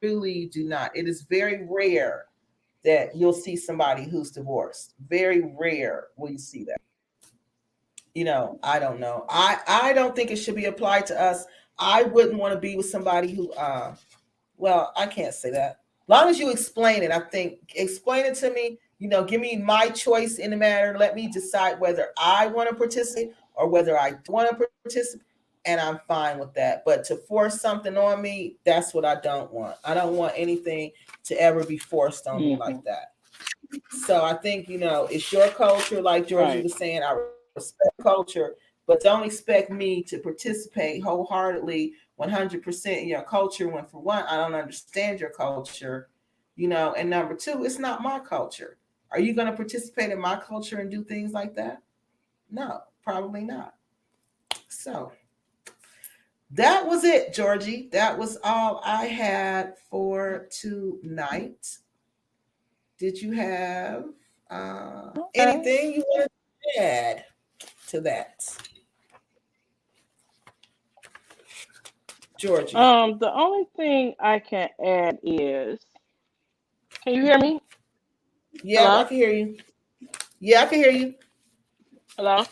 Really do not. It is very rare that you'll see somebody who's divorced. Very rare will you see that. I don't know. I don't think it should be applied to us. I wouldn't want to be with somebody who well, I can't say that. Long as you explain it, I think explain it to me, give me my choice in the matter. Let me decide whether I want to participate or whether I want to participate, and I'm fine with that. But to force something on me, that's what I don't want. I don't want anything to ever be forced on me like that. So I think, it's your culture, like Georgie was saying. I respect culture, but don't expect me to participate wholeheartedly 100% in your culture when, for one, I don't understand your culture, and number two, it's not my culture. Are you going to participate in my culture and do things like that? No, probably not. So that was it, Georgie. That was all I had for tonight. Did you have anything you want to add to that, Georgie? The only thing I can add is, can you hear me? Yeah, I Hello? can hear you. Yeah, I can hear you. Hello?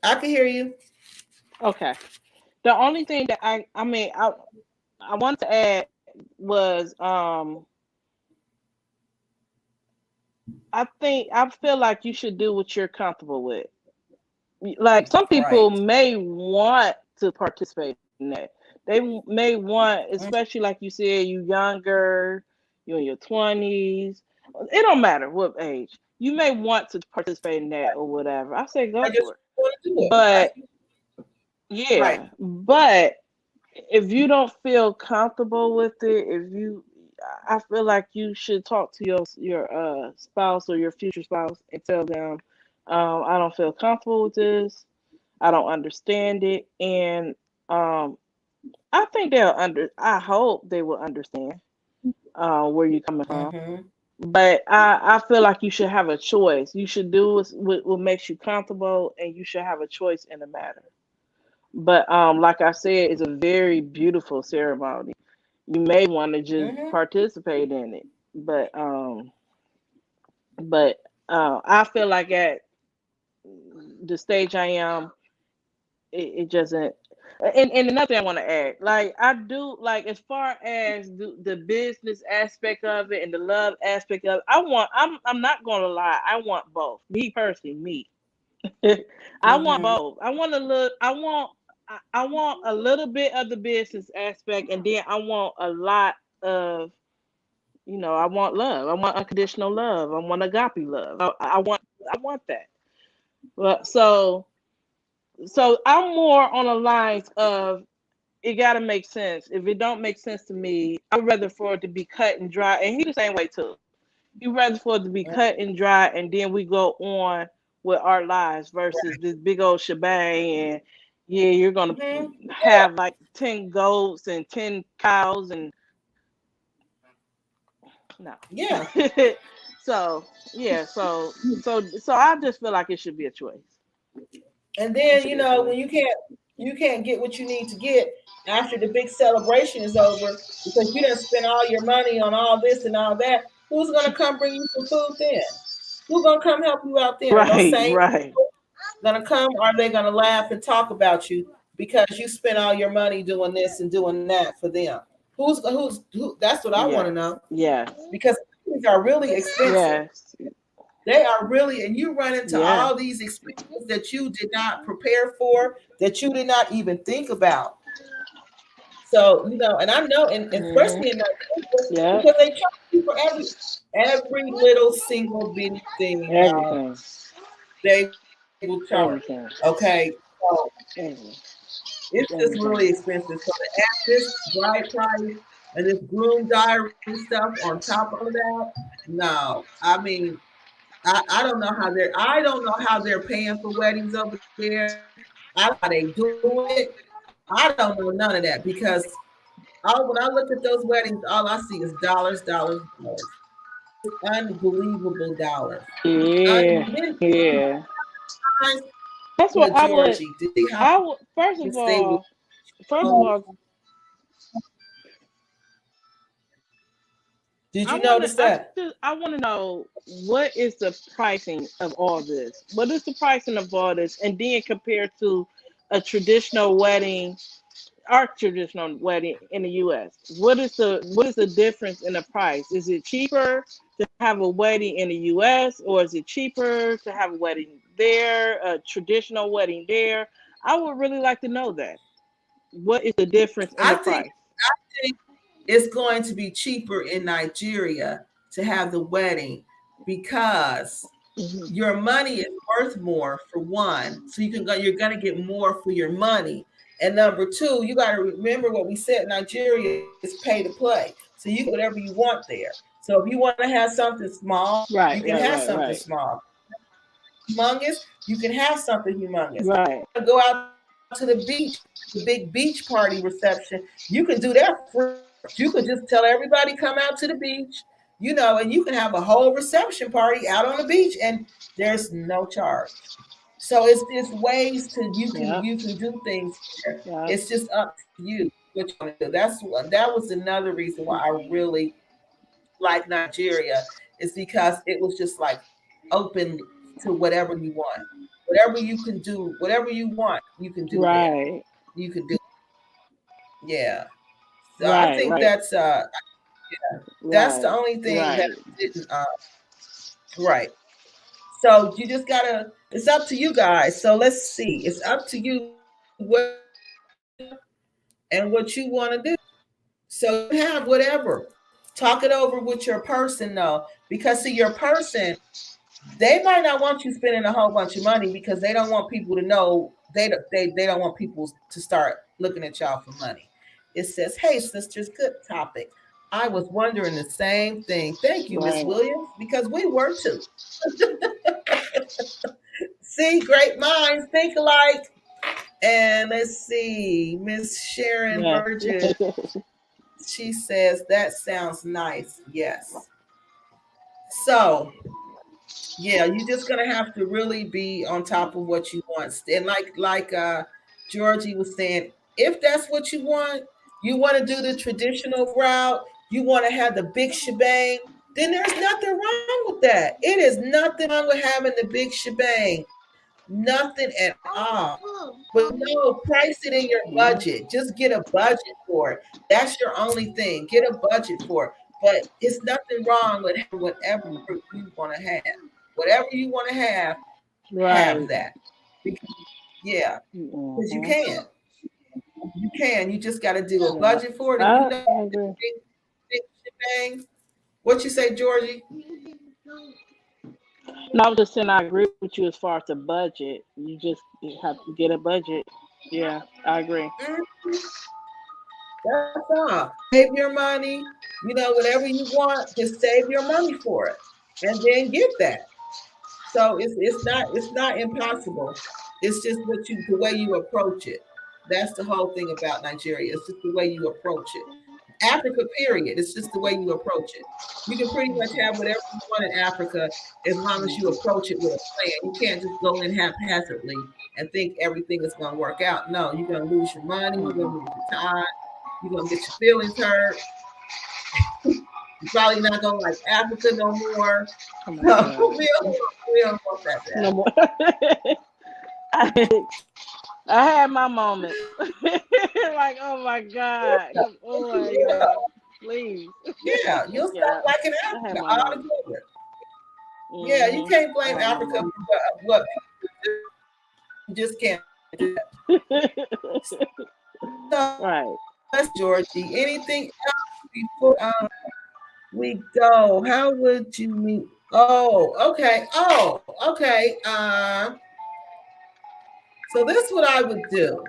I can hear you. Okay. The only thing that I wanted to add was I feel like you should do what you're comfortable with. Like some people Right. may want to participate in that. They may want, especially like you said, you younger, you're in your 20s. It don't matter what age. You may want to participate in that or whatever. I say go I just for it. want to do it. But Right. yeah, but if you don't feel comfortable with it, I feel like you should talk to your spouse or your future spouse and tell them, I don't feel comfortable with this. I don't understand it, and um, I think they'll under. I hope they will understand where you're coming from. Mm-hmm. But I feel like you should have a choice. You should do what makes you comfortable, and you should have a choice in the matter. But like I said, it's a very beautiful ceremony. You may want to just Mm-hmm. participate in it, but I feel like at the stage I am, it doesn't. And another thing I want to add, like I do, like as far as the business aspect of it and the love aspect of it, I'm not gonna lie, I want both. Me personally, me. I want Mm-hmm. both. I want a little bit of the business aspect, and then I want a lot of, I want love. I want unconditional love. I want agape love. I want that. But so I'm more on the lines of it got to make sense. If it don't make sense to me, I'd rather for it to be cut and dry. And he the same way too. He rather for it to be cut and dry, and then we go on with our lives versus this big old shebang. And yeah, you're gonna Mm-hmm. have like 10 goats and 10 cows, and no. Yeah. So yeah, so I just feel like it should be a choice. And It then, should be a choice. when you can't get what you need to get after the big celebration is over because you didn't spend all your money on all this and all that, who's gonna come bring you some food then? Who's gonna come help you out then? Are those Right, same right. people gonna come, or are they gonna laugh and talk about you because you spent all your money doing this and doing that for them? Who? That's what I want to Yes, know, yes, because things are really expensive. yes, They are really, and you run into yeah. all these expenses that you did not prepare for, that you did not even think about. So, and I know, and Hmm. especially in Nigeria, Yeah. because they charge you for every little single bitty thing, y'all. Everything, They will charge you. everything, Okay. So everything, it's just everything. really expensive. So to add this bride price and this groom diary stuff on top of that, no. I mean, I don't know how they're paying for weddings over there. I don't know how they doing it. I don't know none of that because when I look at those weddings, all I see is dollars, dollars, dollars. Just unbelievable dollars. Yeah, Then yeah. That's what with I would. Georgie, did they how I would. they would First of oh, all, did you notice that? I want to know what is the pricing of all this. What is the pricing of all this, and then compared to a traditional wedding, our traditional wedding in the U.S. What is the difference in the price? Is it cheaper to have a wedding in the U.S. or is it cheaper to have a wedding there, a traditional wedding there? I would really like to know that. What is the difference in I the think price? think it's going to be cheaper in Nigeria to have the wedding because Hmm. your money is worth more for one. So you're gonna get more for your money. And number two, you gotta remember what we said, Nigeria is pay to play. So you can whatever you want there. So if you want to have something small, you Right, can right, have right, something right, small. Humongous, you can have something humongous. right. Go out to the beach, the big beach party reception. You can do that free. You could just tell everybody come out to the beach, and you can have a whole reception party out on the beach, and there's no charge. So it's ways to Yeah, you can do things there. yeah. It's just up to you what you want to do. That was another reason why I really like Nigeria is because it was just like open to whatever you want. Whatever you can do, whatever you want, you can do there. Right, You can do, yeah. So I right, think right, that's the right, only thing that right, didn't right. So you just gotta. It's up to you guys. So let's see. It's up to you what you want to do and what you want to do. So you can have whatever. Talk it over with your person though, because see your person, they might not want you spending a whole bunch of money because they don't want people to know they don't want people to start looking at y'all for money. It says, "Hey sisters, good topic. I was wondering the same thing. Thank you, Miss right. Williams, because we were too. See, great minds think alike." And let's see, Miss Sharon Yes. Burgess. She says that sounds nice. Yes. So yeah, you're just gonna have to really be on top of what you want. And like Georgie was saying, if that's what you want to do the traditional route, you want to have the big shebang, then there's nothing wrong with that. It is nothing wrong with having the big shebang. Nothing at all. But no, price it in your Yeah. budget. Just get a budget for it. That's your only thing. Get a budget for it. But it's nothing wrong with having whatever you want to have. Whatever you want to have Right. that. Because, yeah, because you Hmm. can. You can. You just got to do a Yeah. budget for it. And you know, I agree. big shebang. What you say, Georgie? No, I was just saying I agree with you as far as the budget. You have to get a budget. Yeah, I agree. Mm, that's all. Save your money. Whatever you want, just save your money for it, and then get that. So it's not impossible. It's just the way you approach it. That's the whole thing about Nigeria. It's just the way you approach it. Africa, period. It's just the way you approach it. You can pretty much have whatever you want in Africa as long as you approach it with a plan. You can't just go in haphazardly and think everything is going to work out. No, you're going to lose your money. You're going Hmm. to lose your time. You're going to get your feelings hurt. You're probably not going to like Africa no more. Oh my So god. we don't want that to No happen. more. I, I had my moments. Like, oh my god. Oh my god. Please. Yeah, you'll start Yeah. liking I had Africa my moments. altogether. Yeah, you Hmm. can't I blame had my Africa moments. for what people do. You just can't do that. So Right. let's Georgie. Anything else before we go? How would you meet? Oh, okay. Oh, okay. So this is what I would do,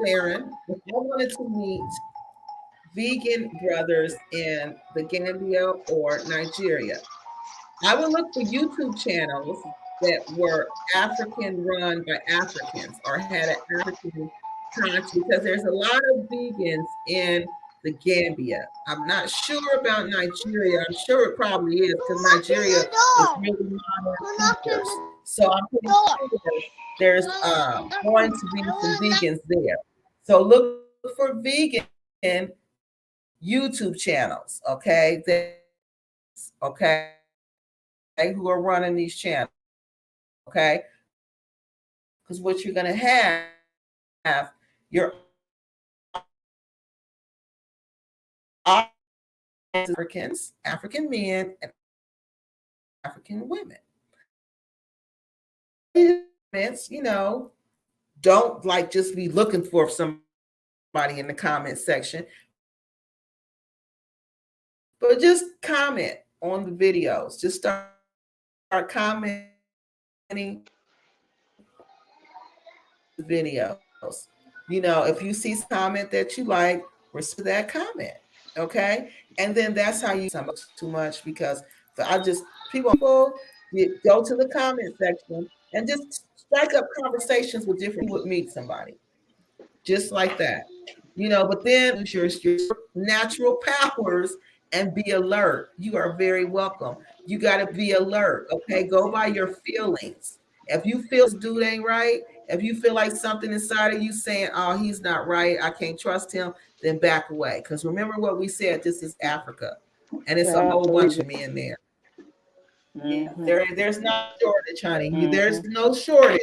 Sharon. If I wanted to meet vegan brothers in the Gambia or Nigeria, I would look for YouTube channels that were African run by Africans or had an African content because there's a lot of vegans in the Gambia. I'm not sure about Nigeria. I'm sure it probably is because Nigeria is really modern. So I'm pretty sure there's going to be some vegans there. So look for vegan YouTube channels, okay? Okay, who are running these channels, okay? Because what you're going to have, your Africans, African men, and African women. You know, don't like just be looking for somebody in the comment section, but just comment on the videos. Just start commenting the videos. You know, if you see some comment that you like, respond to that comment. Okay. And then that's how you too much because I just people go to the comment section and just strike up conversations with different people would meet somebody. Just like that. You know, but then use your natural powers and be alert. You are very welcome. You got to be alert. Okay. Go by your feelings. If you feel this dude ain't right, if you feel like something inside of you saying, oh, he's not right, I can't trust him, then back away. Because remember what we said, this is Africa. And it's a whole bunch of men there. Yeah, there's not a shortage, honey. There's no shortage.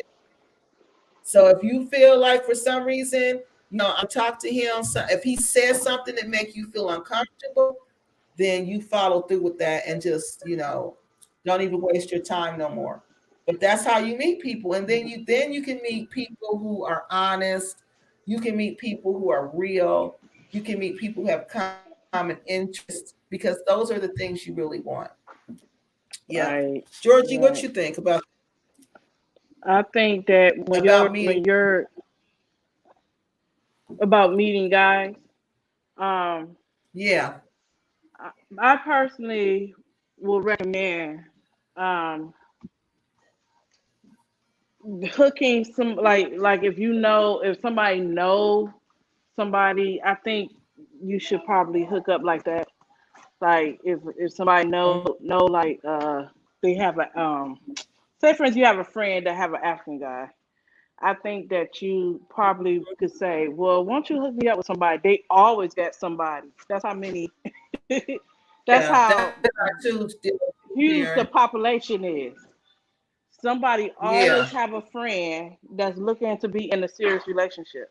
So if you feel like for some reason, you know, I talk to him, so if he says something that make you feel uncomfortable, then you follow through with that and just, you know, don't even waste your time no more. But that's how you meet people. And then you can meet people who are honest. You can meet people who are real. You can meet people who have common interests because those are the things you really want. Yeah. Right. Georgie, what you think about I think that when you're about meeting guys, yeah. I personally will recommend hooking some like if somebody know somebody, I think you should probably hook up like that. Like if somebody know like they have a say for instance you have a friend that have an African guy. I think that you probably could say, well, why don't you hook me up with somebody? They always got somebody. That's how many. That's Yeah, how that's huge the population is. Somebody always yeah, have a friend that's looking to be in a serious relationship.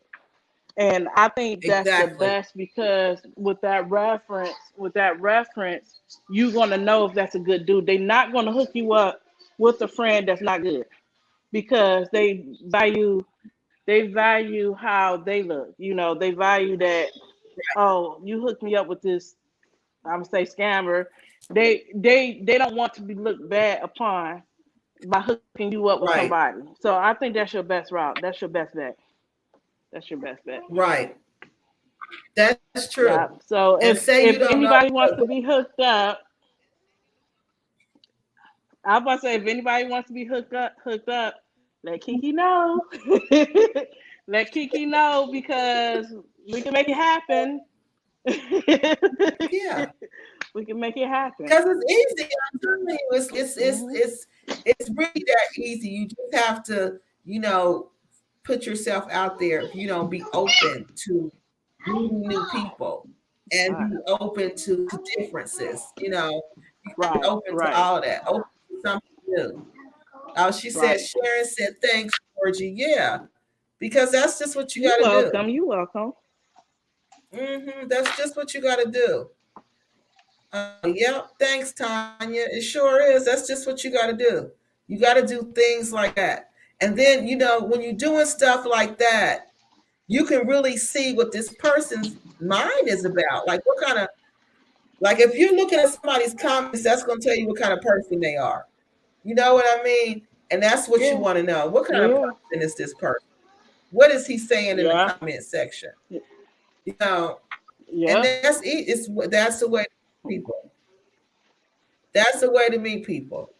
And I think that's the exactly. best because with that reference, you're gonna know if that's a good dude. They're not gonna hook you up with a friend that's not good because they value how they look. You know, they value that, oh, you hooked me up with this, I'm gonna say scammer. They don't want to be looked bad upon by hooking you up with Right, somebody. So I think that's your best route. That's your best bet. That's your best bet. right. That's Yeah. true. So And say you if don't know. anybody wants to be hooked up, I was about to say if anybody wants to be hooked up, let Kiki know. Let Kiki know because we can make it happen. Yeah, We can make it happen. because it's easy. I'm telling you, Hmm. it's really that easy. You just have to, you know, put yourself out there. You know, be open to meeting new people and Right. be open to differences. You know, be Right. open to Right. all of that. Open to something new. Oh, she said, Right. Sharon said, thanks, Georgie. Yeah, because that's just what you You got to do. welcome. You welcome. That's just what you got to do. Yep. Thanks, Tanya. It sure is. That's just what you got to do. You got to do things like that. And then, you know, when you're doing stuff like that, you can really see what this person's mind is about. Like, what kind of, like, if you're looking at somebody's comments, that's going to tell you what kind of person they are. You know what I mean? And that's what you Yeah. want to know. What kind of Yeah. person is this person? What is he saying in the Yeah. comment section? You know, and Yeah. that's the way people. That's the way to meet people.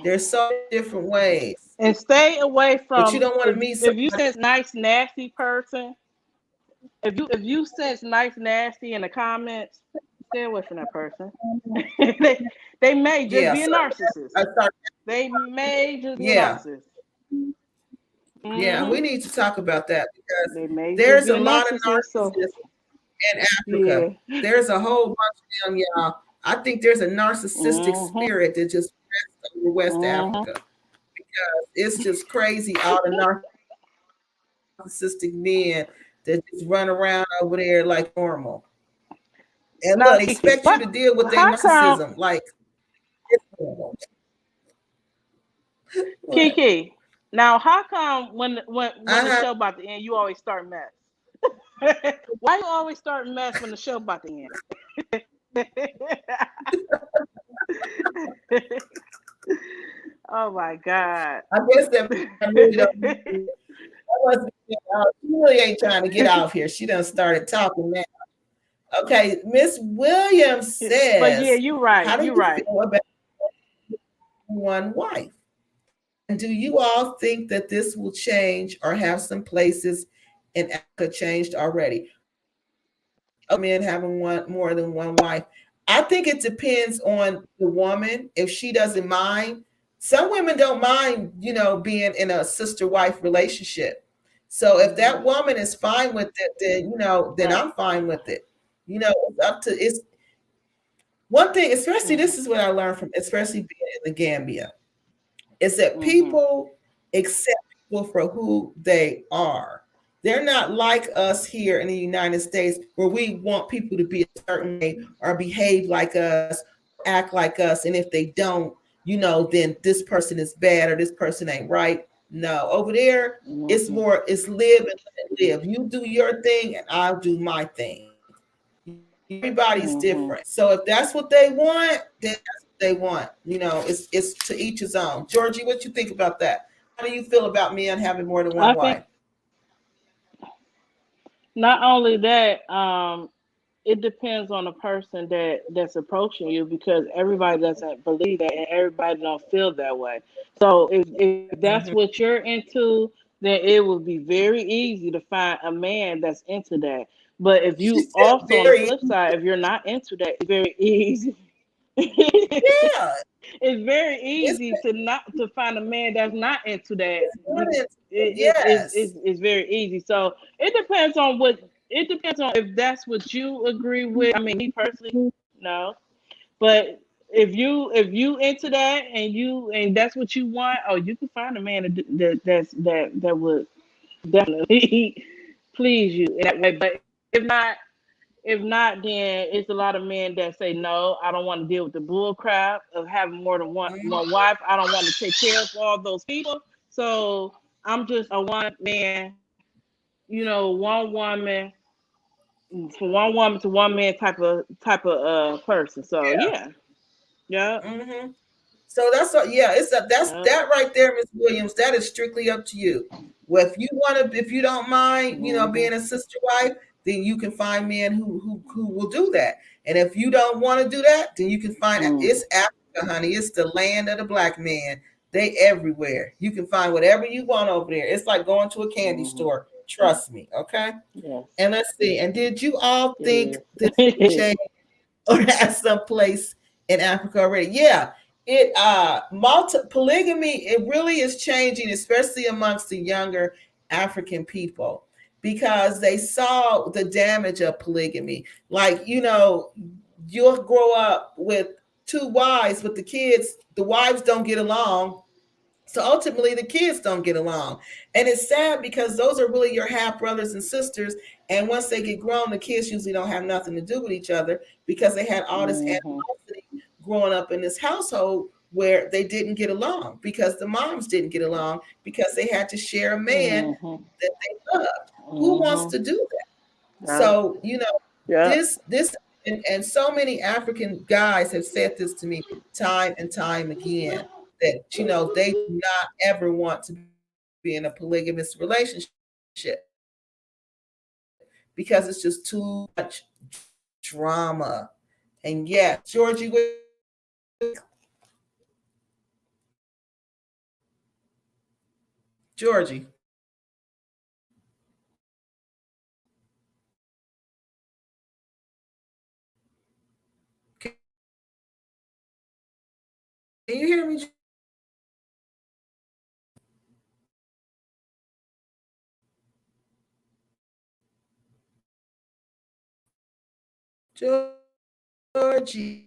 There's so many different ways, And stay away but you from, don't want to meet if you somebody. sense nice nasty person, if you sense nice nasty in the comments, stay away from that person. they they may just Yeah, be a so narcissist. I start. They may just be a Yeah, narcissist. yeah, and we need to talk about that because They may just there's be a a lot of narcissist. So narcissists in yeah. Africa. There's a whole bunch of them, y'all. I think there's a narcissistic Mhm. spirit that just rests over West Mhm. Africa because it's just crazy. All the narcissistic men that just run around over there like normal. And Now, look, they Kiki, expect you to deal with their how come, narcissism like it's normal. What? Kiki? Now, how come when the Uh-huh. show about to end, you always start mess? Why you always start mess when the show about to end? Oh my God. I guess that I really don't. She really ain't trying to get off here. She done started talking now. Okay, Miss Williams But yeah, says, you're right. how do You're you right. feel about one wife? And do you all think that this will change or have some places in Africa changed already? Men having one more than one wife. I think it depends on the woman. If she doesn't mind, some women don't mind, being in a sister-wife relationship. So if that woman is fine with it, then Right. I'm fine with it. It's up to it's one thing, especially Mhm. this is what I learned from, especially being in the Gambia, is that Mhm. people accept people for who they are. They're not like us here in the United States where we want people to be a certain way or behave like us, act like us. And if they don't, then this person is bad or this person ain't right. No, over there, it's Mhm. more, it's live and let live. You do your thing and I'll do my thing. Everybody's Mhm. different. So if that's what they want, then that's what they want. It's to each his own. Georgie, what you think about that? How do you feel about men having more than one I think wife? not only that, it depends on the person that's approaching you, because everybody doesn't believe that and everybody don't feel that way. So if that's Mm-hmm. what you're into, then it would be very easy to find a man that's into that. But if She you said also, on the very flip side, if you're not into that, it's very easy. yeah. It's very It's easy to find a man that's not into that. not It, into it, it, yes. it's very easy. So it depends on if that's what you agree with. I mean, me personally, no. But if you into that and that's what you want, oh, you can find a man that would definitely please you in that way. But if not, if not, then it's a lot of men that say no. I don't want to deal with the bull crap of having more than one wife. I don't want to take care of all those people. So I'm just a one man, one woman, from one woman to one man type of person. So yeah, yeah, Mm-hmm. So that's what, yeah, that's yeah. that right there, Miss Williams. That is strictly up to you. Well, if you don't mind, Hmm. being a sister wife, then you can find men who will do that. And if you don't want to do that, then you can find Mm. it's Africa, honey. It's the land of the black man. They everywhere. You can find whatever you want over there. It's like going to a candy Hmm. store. Trust me, okay? Yes, And let's see. And did you all think it this will is. change or at some place in Africa already? Yeah, it polygamy, it really is changing, especially amongst the younger African people, because they saw the damage of polygamy. Like, you'll grow up with two wives, but the wives don't get along, so ultimately, the kids don't get along. And it's sad because those are really your half brothers and sisters. And once they get grown, the kids usually don't have nothing to do with each other because they had all this Hmm. animosity growing up in this household where they didn't get along because the moms didn't get along because they had to share a man Hmm. that they loved. Who wants Hmm. to do that? Yeah, So, yeah. this and so many African guys have said this to me time and time again that they do not ever want to be in a polygamous relationship because it's just too much drama. And yes, Georgie, what Georgie. Can you hear me? Georgie.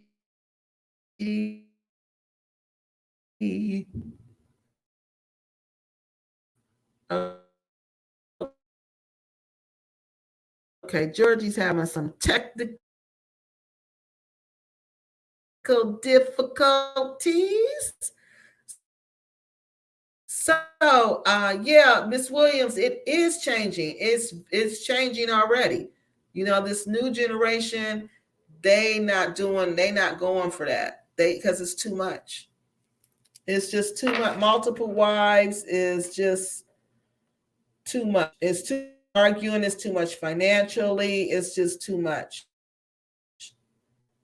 Okay, Georgie's having some technical difficulties. So, yeah, Miss Williams, it is changing. It's changing already. You know, this new generation, they not going for that. Because it's too much. It's just too much. Multiple wives is just too much. It's too arguing. It's too much financially. It's just too much.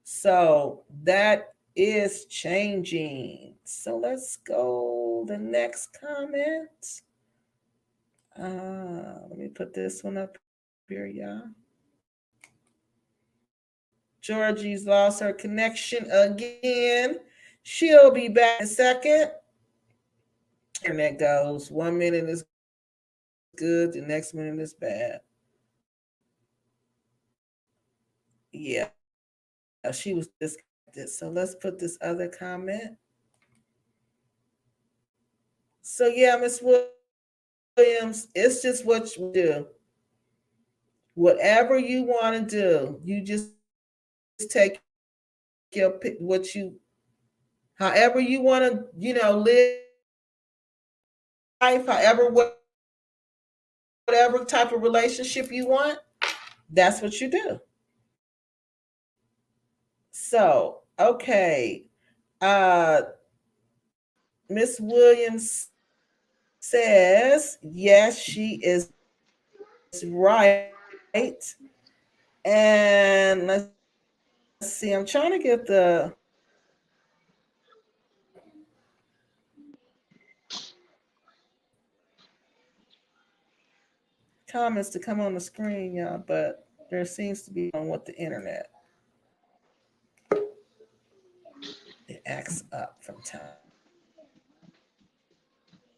So that is changing. So let's go the next comment. Let me put this one up here, y'all. Georgie's lost her connection again. She'll be back in a second. Internet goes. 1 minute is good, the next minute is bad. Yeah, she was disconnected. So let's put this other comment. So yeah, Miss Williams, it's just what you do. Whatever you want to do, you just take your however you want to, live life, however whatever type of relationship you want, that's what you do. So, okay. Miss Williams says, yes, she is right. And let's see, I'm trying to get the comments to come on the screen, y'all, but there seems to be on with the internet. It acts up from time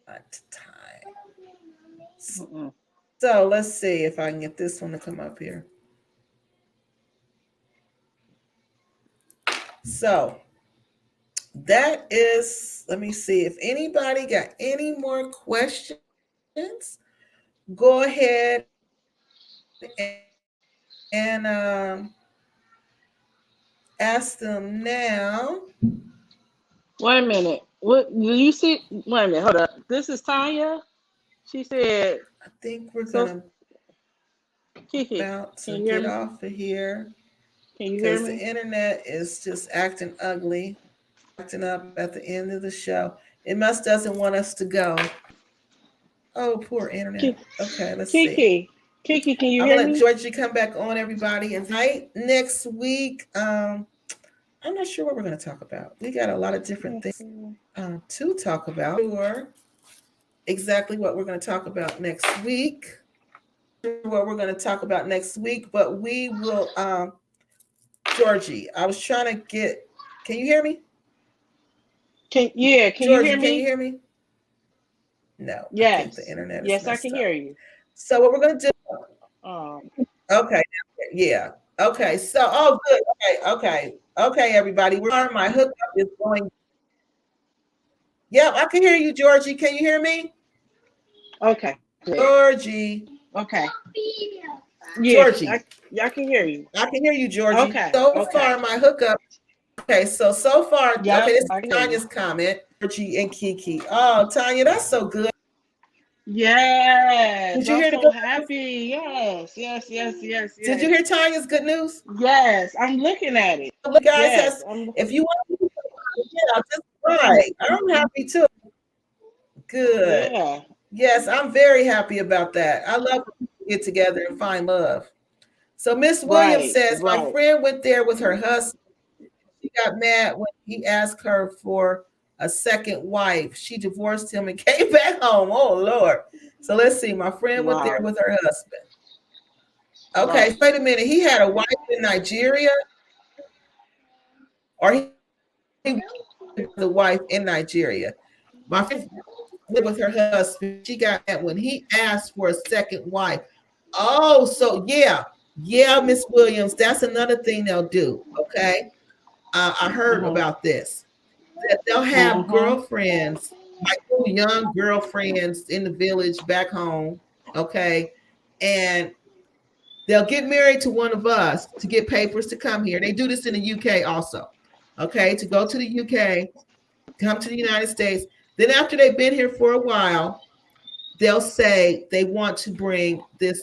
to time. So let's see if I can get this one to come up here. So that is, let me see if anybody got any more questions. Go ahead and ask them now. Wait a minute. What do you see? Wait a minute. Hold up. This is Tanya. She said, I think we're gonna Kiki, about to get off of here. Can you hear me? Because the internet is just acting ugly, acting up at the end of the show. It must doesn't want us to go. Oh, poor internet. Okay, let's see. Kiki, can you I'm hear gonna me? let Georgie come back on, everybody. And next week, I'm not sure what we're gonna talk about. We got a lot of different things to talk about. Sure, exactly what we're gonna talk about next week. What we're gonna talk about next week, but we will. Georgie, I was trying to get. Can you hear me? Can Georgie, you hear me? Can you hear me? No. Yes. I think the internet is I can hear you. So what we're gonna do? Okay. Yeah. Okay. So good. Okay, everybody. My hookup is going. Yeah, I can hear you, Georgie. Can you hear me? Okay. Good. Georgie. Okay. Yeah, Georgie. I can hear you. I can hear you, Georgie. Okay. So far, my hookup. Okay, so far, yep, okay, this is Tanya's comment. Georgie and Kiki. Oh, Tanya, that's so good. Yes. Did you hear I'm so happy. Yes. Did you hear Tanya's good news? Yes, I'm looking at it. Look, guys, if you want to, yeah, just right. I'm happy too. Good. Yeah. Yes, I'm very happy about that. I love when people get together and find love. So Miss Williams says, my friend went there with her husband. She she got mad when he asked her for a second wife. She divorced him and came back home. Oh Lord. So let's see. My friend went there with her husband. Okay, wait a minute. He had a wife in Nigeria, or he the wife in Nigeria. My friend lived with her husband. She got mad when he asked for a second wife. Oh, so yeah, Miss Williams. That's another thing they'll do. Okay, I heard about this. That they'll have girlfriends, like young girlfriends in the village back home. Okay, and they'll get married to one of us to get papers to come here. They do this in the UK also. Okay, to go to the UK, come to the United States. Then after they've been here for a while, they'll say they want to bring this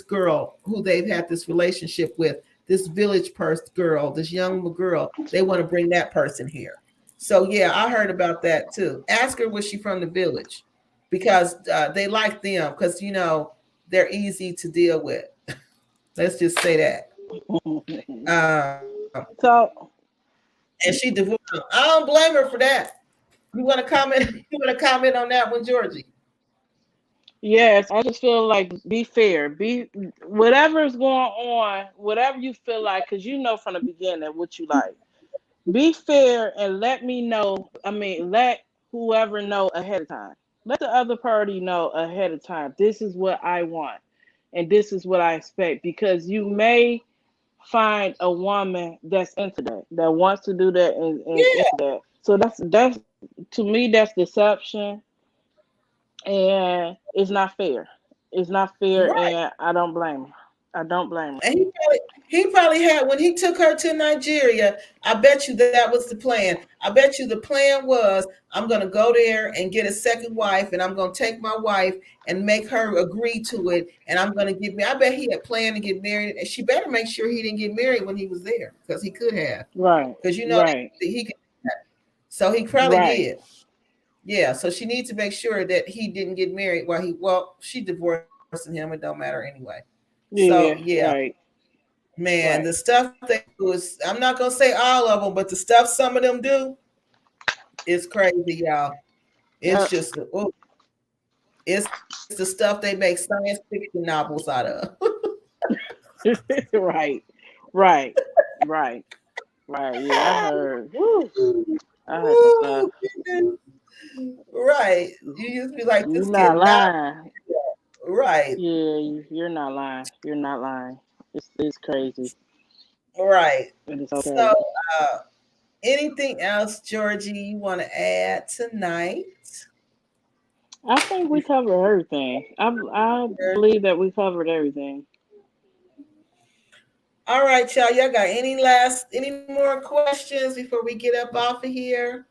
girl who they've had this relationship with, this village girl, this young girl. They want to bring that person here. So yeah, I heard about that too. Ask her, was she from the village? Because they like them, because they're easy to deal with. Let's just say that. So, and she divorced him. I don't blame her for that. You want to comment? You want to comment on that one, Georgie? Yes, I just feel like be fair. Be whatever's going on, whatever you feel like, because you know from the beginning what you like. Be fair and let me know. I mean, let whoever know ahead of time. Let the other party know ahead of time. This is what I want, and this is what I expect. Because you may find a woman that's into that wants to do that and into that. So that's to me that's deception, and it's not fair. It's not fair, Right. and I don't blame her. I don't blame her. And he probably had, when he took her to Nigeria, I bet you that was the plan. I bet you the plan was, I'm going to go there and get a second wife, and I'm going to take my wife and make her agree to it, and I'm going to get married. I bet he had planned to get married, and she better make sure he didn't get married when he was there, because he could have. Right. Because right. he could. So he probably did. Yeah, so she needs to make sure that he didn't get married while she divorcing him. It don't matter anyway. So yeah, right. Man, the stuff they do is, I'm not gonna say all of them, but the stuff some of them do is crazy, y'all. It's just it's the stuff they make science fiction novels out of. right. Yeah, I heard. I heard some stuff. Right. You just be like, this you're not lying. Right. Yeah, you're not lying. You're not lying. It's crazy. Right. It's okay. So anything else, Georgie, you want to add tonight? I think we covered everything. I believe that we covered everything. All right, y'all. Y'all got any more questions before we get up off of here?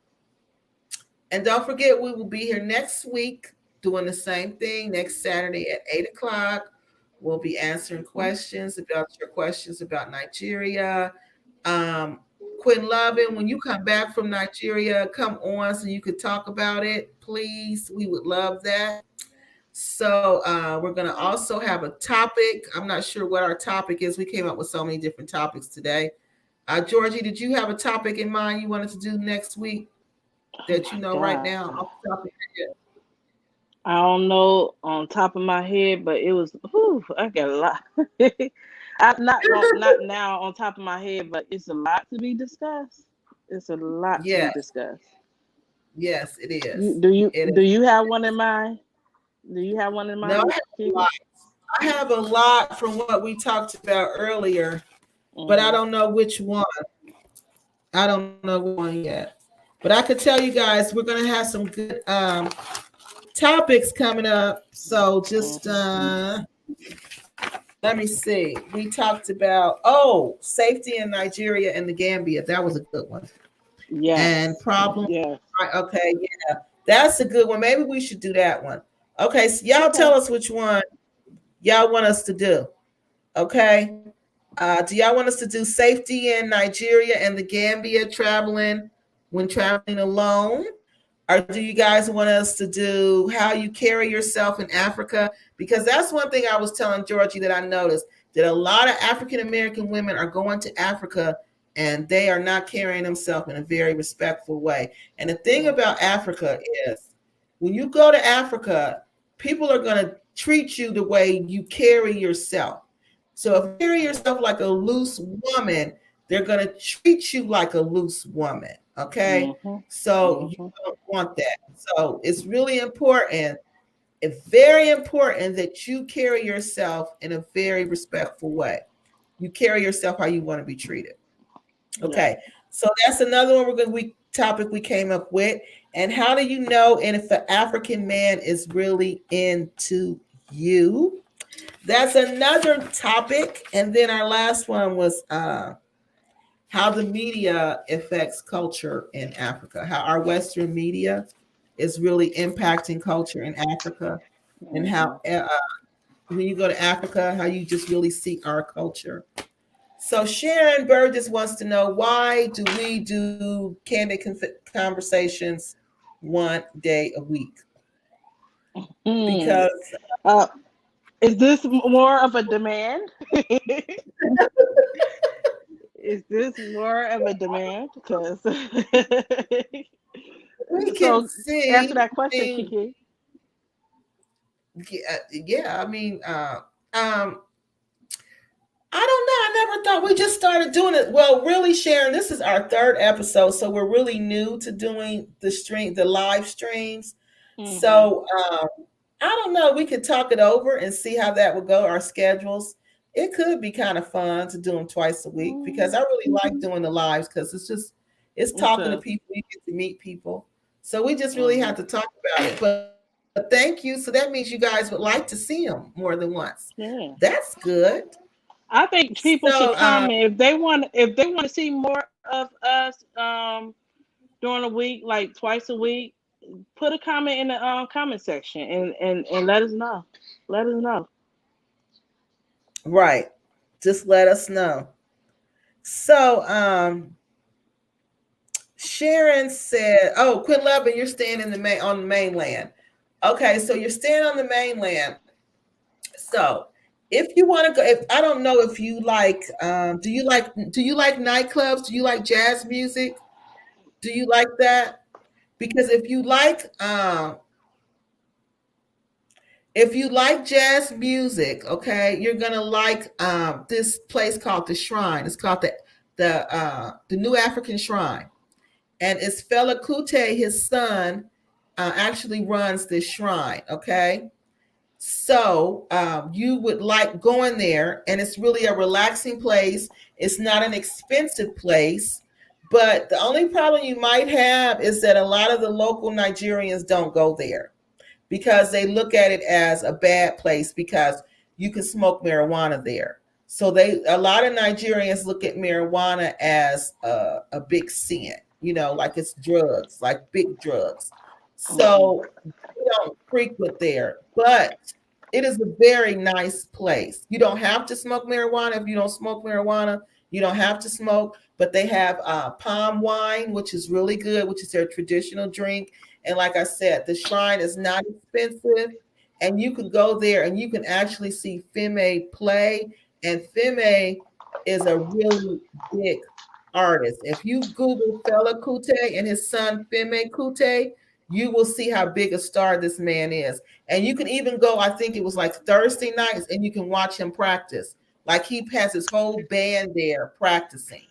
And don't forget, we will be here next week doing the same thing next Saturday at 8:00. We'll be answering questions about Nigeria. Quinn Lovin, when you come back from Nigeria, come on so you could talk about it, please. We would love that. So we're going to also have a topic. I'm not sure what our topic is. We came up with so many different topics today. Georgie, did you have a topic in mind you wanted to do next week that right now? I don't know on top of my head, but it was. I got a lot. I'm not now on top of my head, but it's a lot to be discussed. It's a lot to be discussed. Yes, it is. Do you have one in mind? Do you have one in mind? No, I have a lot from what we talked about earlier, but I don't know which one. I don't know one yet. But I could tell you guys we're going to have some good topics coming up. So just let me see. We talked about safety in Nigeria and the Gambia. That was a good one. Yeah. And problems. Yeah. Okay. Yeah, that's a good one. Maybe we should do that one. Okay. So y'all tell us which one y'all want us to do. Okay. Do y'all want us to do safety in Nigeria and the Gambia when traveling alone? Or do you guys want us to do how you carry yourself in Africa? Because that's one thing I was telling Georgie that I noticed, that a lot of African American women are going to Africa and they are not carrying themselves in a very respectful way. And the thing about Africa is, when you go to Africa, people are going to treat you the way you carry yourself. So if you carry yourself like a loose woman, they're going to treat you like a loose woman. Okay. So you don't want that. So it's really important. It's very important that you carry yourself in a very respectful way. You carry yourself how you want to be treated. Okay. So that's another one topic we came up with. And how do you know and if an African man is really into you? That's another topic. And then our last one was how the media affects culture in Africa, how our Western media is really impacting culture in Africa, and how when you go to Africa, how you just really see our culture. So Sharon Burgess wants to know, why do we do candid conversations one day a week? Because is this more of a demand? Is this more of a demand? Because we can see, answer that question, Kiki. Yeah, I mean, I don't know. I never thought, we just started doing it. Well, really, Sharon, this is our third episode, so we're really new to doing the live streams. So I don't know. We could talk it over and see how that would go. Our schedules. It could be kind of fun to do them twice a week, because I really like doing the lives, because it's talking to people. You get to meet people. So we just really have to talk about it. But thank you. So that means you guys would like to see them more than once. Yeah, that's good. I think people should comment if they want to see more of us during the week, like twice a week. Put a comment in the comment section and let us know. Let us know. Right. Just let us know. So Sharon said, "Oh, Quinn Levin, you're staying on the mainland." Okay, so you're staying on the mainland. So if you want to go, if I don't know if you like, do you like nightclubs? Do you like jazz music? Do you like that? Because if you like jazz music, okay, you're gonna like this place called the Shrine. It's called the New African Shrine, and it's Fela Kuti, his son, actually runs this shrine. Okay. So you would like going there, and it's really a relaxing place. It's not an expensive place, but the only problem you might have is that a lot of the local Nigerians don't go there, because they look at it as a bad place, because you can smoke marijuana there. So a lot of Nigerians look at marijuana as a big sin, like it's drugs, like big drugs. So we don't frequent there, but it is a very nice place. You don't have to smoke marijuana. If you don't smoke marijuana, you don't have to smoke, but they have palm wine, which is really good, which is their traditional drink. And like I said, the shrine is not expensive, and you can go there and you can actually see Femi play. And Femi is a really big artist. If you Google Fela Kuti and his son Femi Kuti, you will see how big a star this man is. And you can even go, I think it was like Thursday nights, and you can watch him practice. Like, he has his whole band there practicing.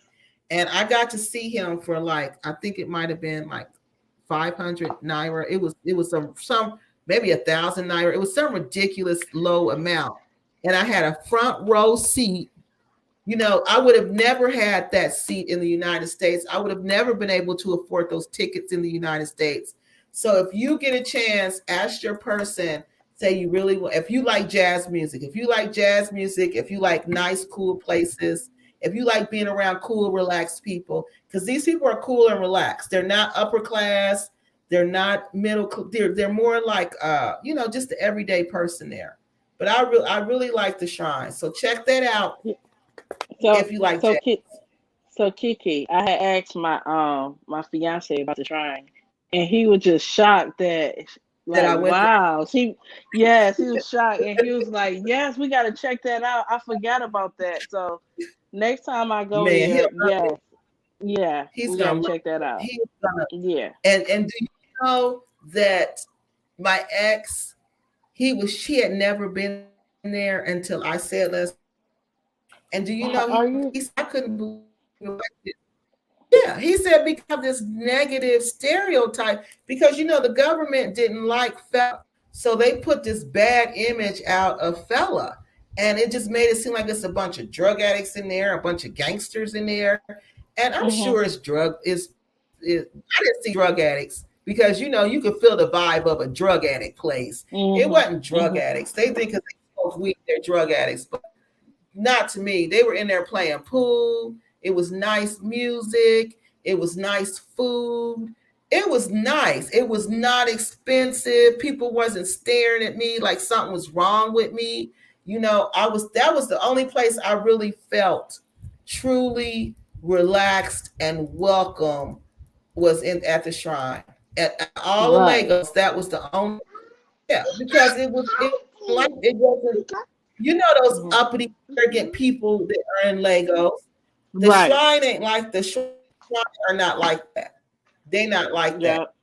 And I got to see him for I think it might have been like 500 naira. It was some maybe 1,000 naira. It was some ridiculous low amount. And I had a front row seat. I would have never had that seat in the United States. I would have never been able to afford those tickets in the United States. So if you get a chance, ask your person, say you really want, if you like jazz music, if you like nice, cool places, if you like being around cool, relaxed people, because these people are cool and relaxed. They're not upper class. They're not middle. They're more like, just the everyday person there. But I really like the Shrine. So check that out if you like jazz. So Kiki, I had asked my fiance about the Shrine, and he was just shocked that wow. He was shocked, and he was like, yes, we got to check that out. I forgot about that. So next time I go there, yes, Yeah, He's we gonna gotta love check that it. out. He's gonna Yeah. and do you know that my ex, she had never been there until I said let's go. And do you know Are he you? said I couldn't believe it. Yeah, he said because this negative stereotype, because the government didn't like fella, so they put this bad image out of fella, and it just made it seem like it's a bunch of drug addicts in there, a bunch of gangsters in there, and I'm Mhm. sure I didn't see drug addicts because you could feel the vibe of a drug addict place. It Mhm. wasn't drug Mhm. addicts. They think because they smoke weed they're drug addicts, but not to me. They were in there playing pool. It was nice music. It was nice food. It was nice. It was not expensive. People wasn't staring at me like something was wrong with me. That was the only place I really felt truly relaxed and welcome was in at the shrine. At all the Right. Legos, that was the only, yeah, because it wasn't like it wasn't, those Mhm. uppity, arrogant people that are in Legos. The Right. shrine ain't like the shrine are not like that. They not like that. Yep.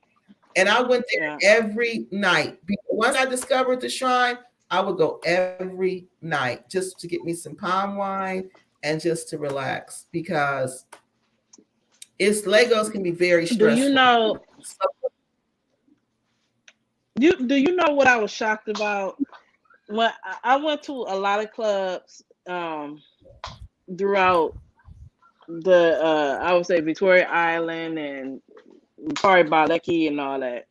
And I went Yeah. there every night. Once I discovered the shrine, I would go every night just to get me some palm wine and just to relax because it's Legos can be very Do you stressful. know? So, Do you know what I was shocked about? When I went to a lot of clubs throughout the I would say Victoria Island and probably Baleki and all that.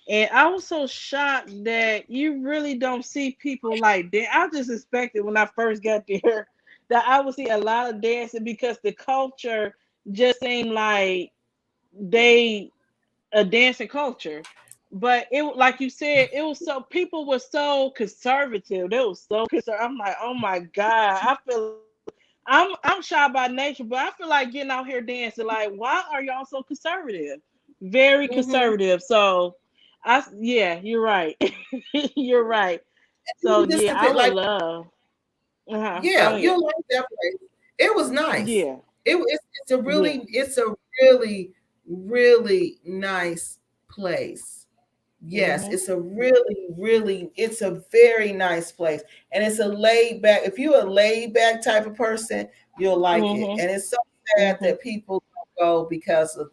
And I was so shocked that you really don't see people like that. I just expected when I first got there that I would see a lot of dancing because the culture just seemed like they a dancing culture. But it like you said, it was so people were so conservative. They were so conservative. I'm like, oh my God. I feel I'm shy by nature, but I feel like getting out here dancing. Like, why are y'all so conservative? Very mhm. conservative. So yeah, you're right. You're right. So It just yeah, I depends. would Like, love. Go yeah, ahead. you'll like that place. It was nice. Yeah. Yeah. It's a really, really nice place. Yes, Mhm. it's a really, really, it's a very nice place. And it's a laid back, if you're a laid back type of person, you'll like it. Mhm. And it's so sad Mhm. that people don't go because of,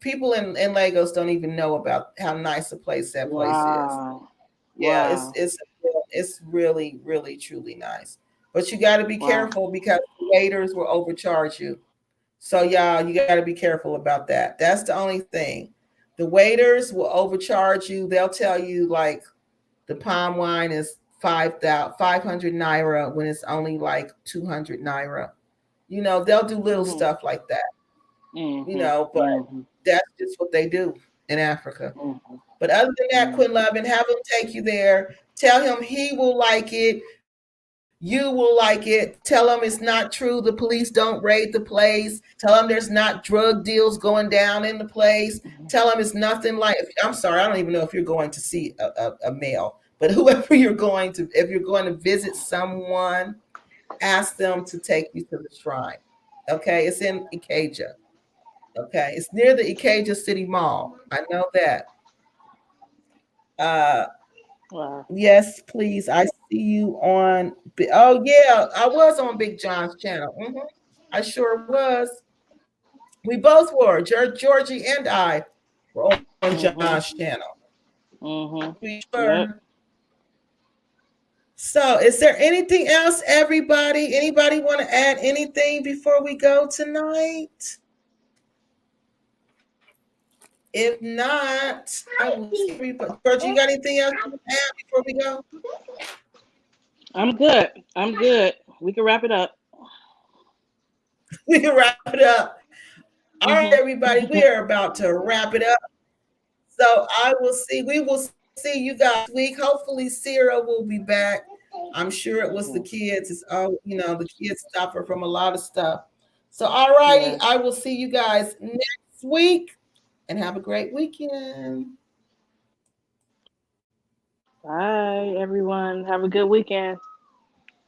people in Lagos don't even know about how nice a place that place is. Wow. Yeah, Wow. it's really, really, truly nice. But you got to be Wow. careful because the waiters will overcharge you. So y'all, you got to be careful about that. That's the only thing. The waiters will overcharge you. They'll tell you like the palm wine is 500 naira when it's only like 200 naira. They'll do little Mhm. stuff like that. Mhm. But Mhm. that's just what they do in Africa. Mhm. But other than that, Mhm. Quinn Love, and have him take you there. Tell him he will like it. You will like it. Tell him it's not true. The police don't raid the place. Tell him there's not drug deals going down in the place. Tell him it's nothing like. I'm sorry, I don't even know if you're going to see a male, but whoever you're going to, if you're going to visit someone, ask them to take you to the shrine. Okay, it's in Ikeja. Okay, it's near the Ikeja City Mall. I know that. Uh, Wow. yes, please. I see you on. Oh yeah, I was on Big John's channel. I sure was. We both were. Georgie and I were on John's Mhm. channel. Mhm. We Yep. were. So, is there anything else, everybody? Anybody want to add anything before we go tonight? If not, I will see everybody. Georgie, you got anything else you want to add before we go? I'm good. I'm good. We can wrap it up. We can wrap it up. All right, Mhm. everybody, we are about to wrap it up. So we will see you guys next week. Hopefully, Sarah will be back. I'm sure it was the Mhm. kids. The kids suffer from a lot of stuff. So, all righty, Yes. I will see you guys next week and have a great weekend. Bye, everyone. Have a good weekend.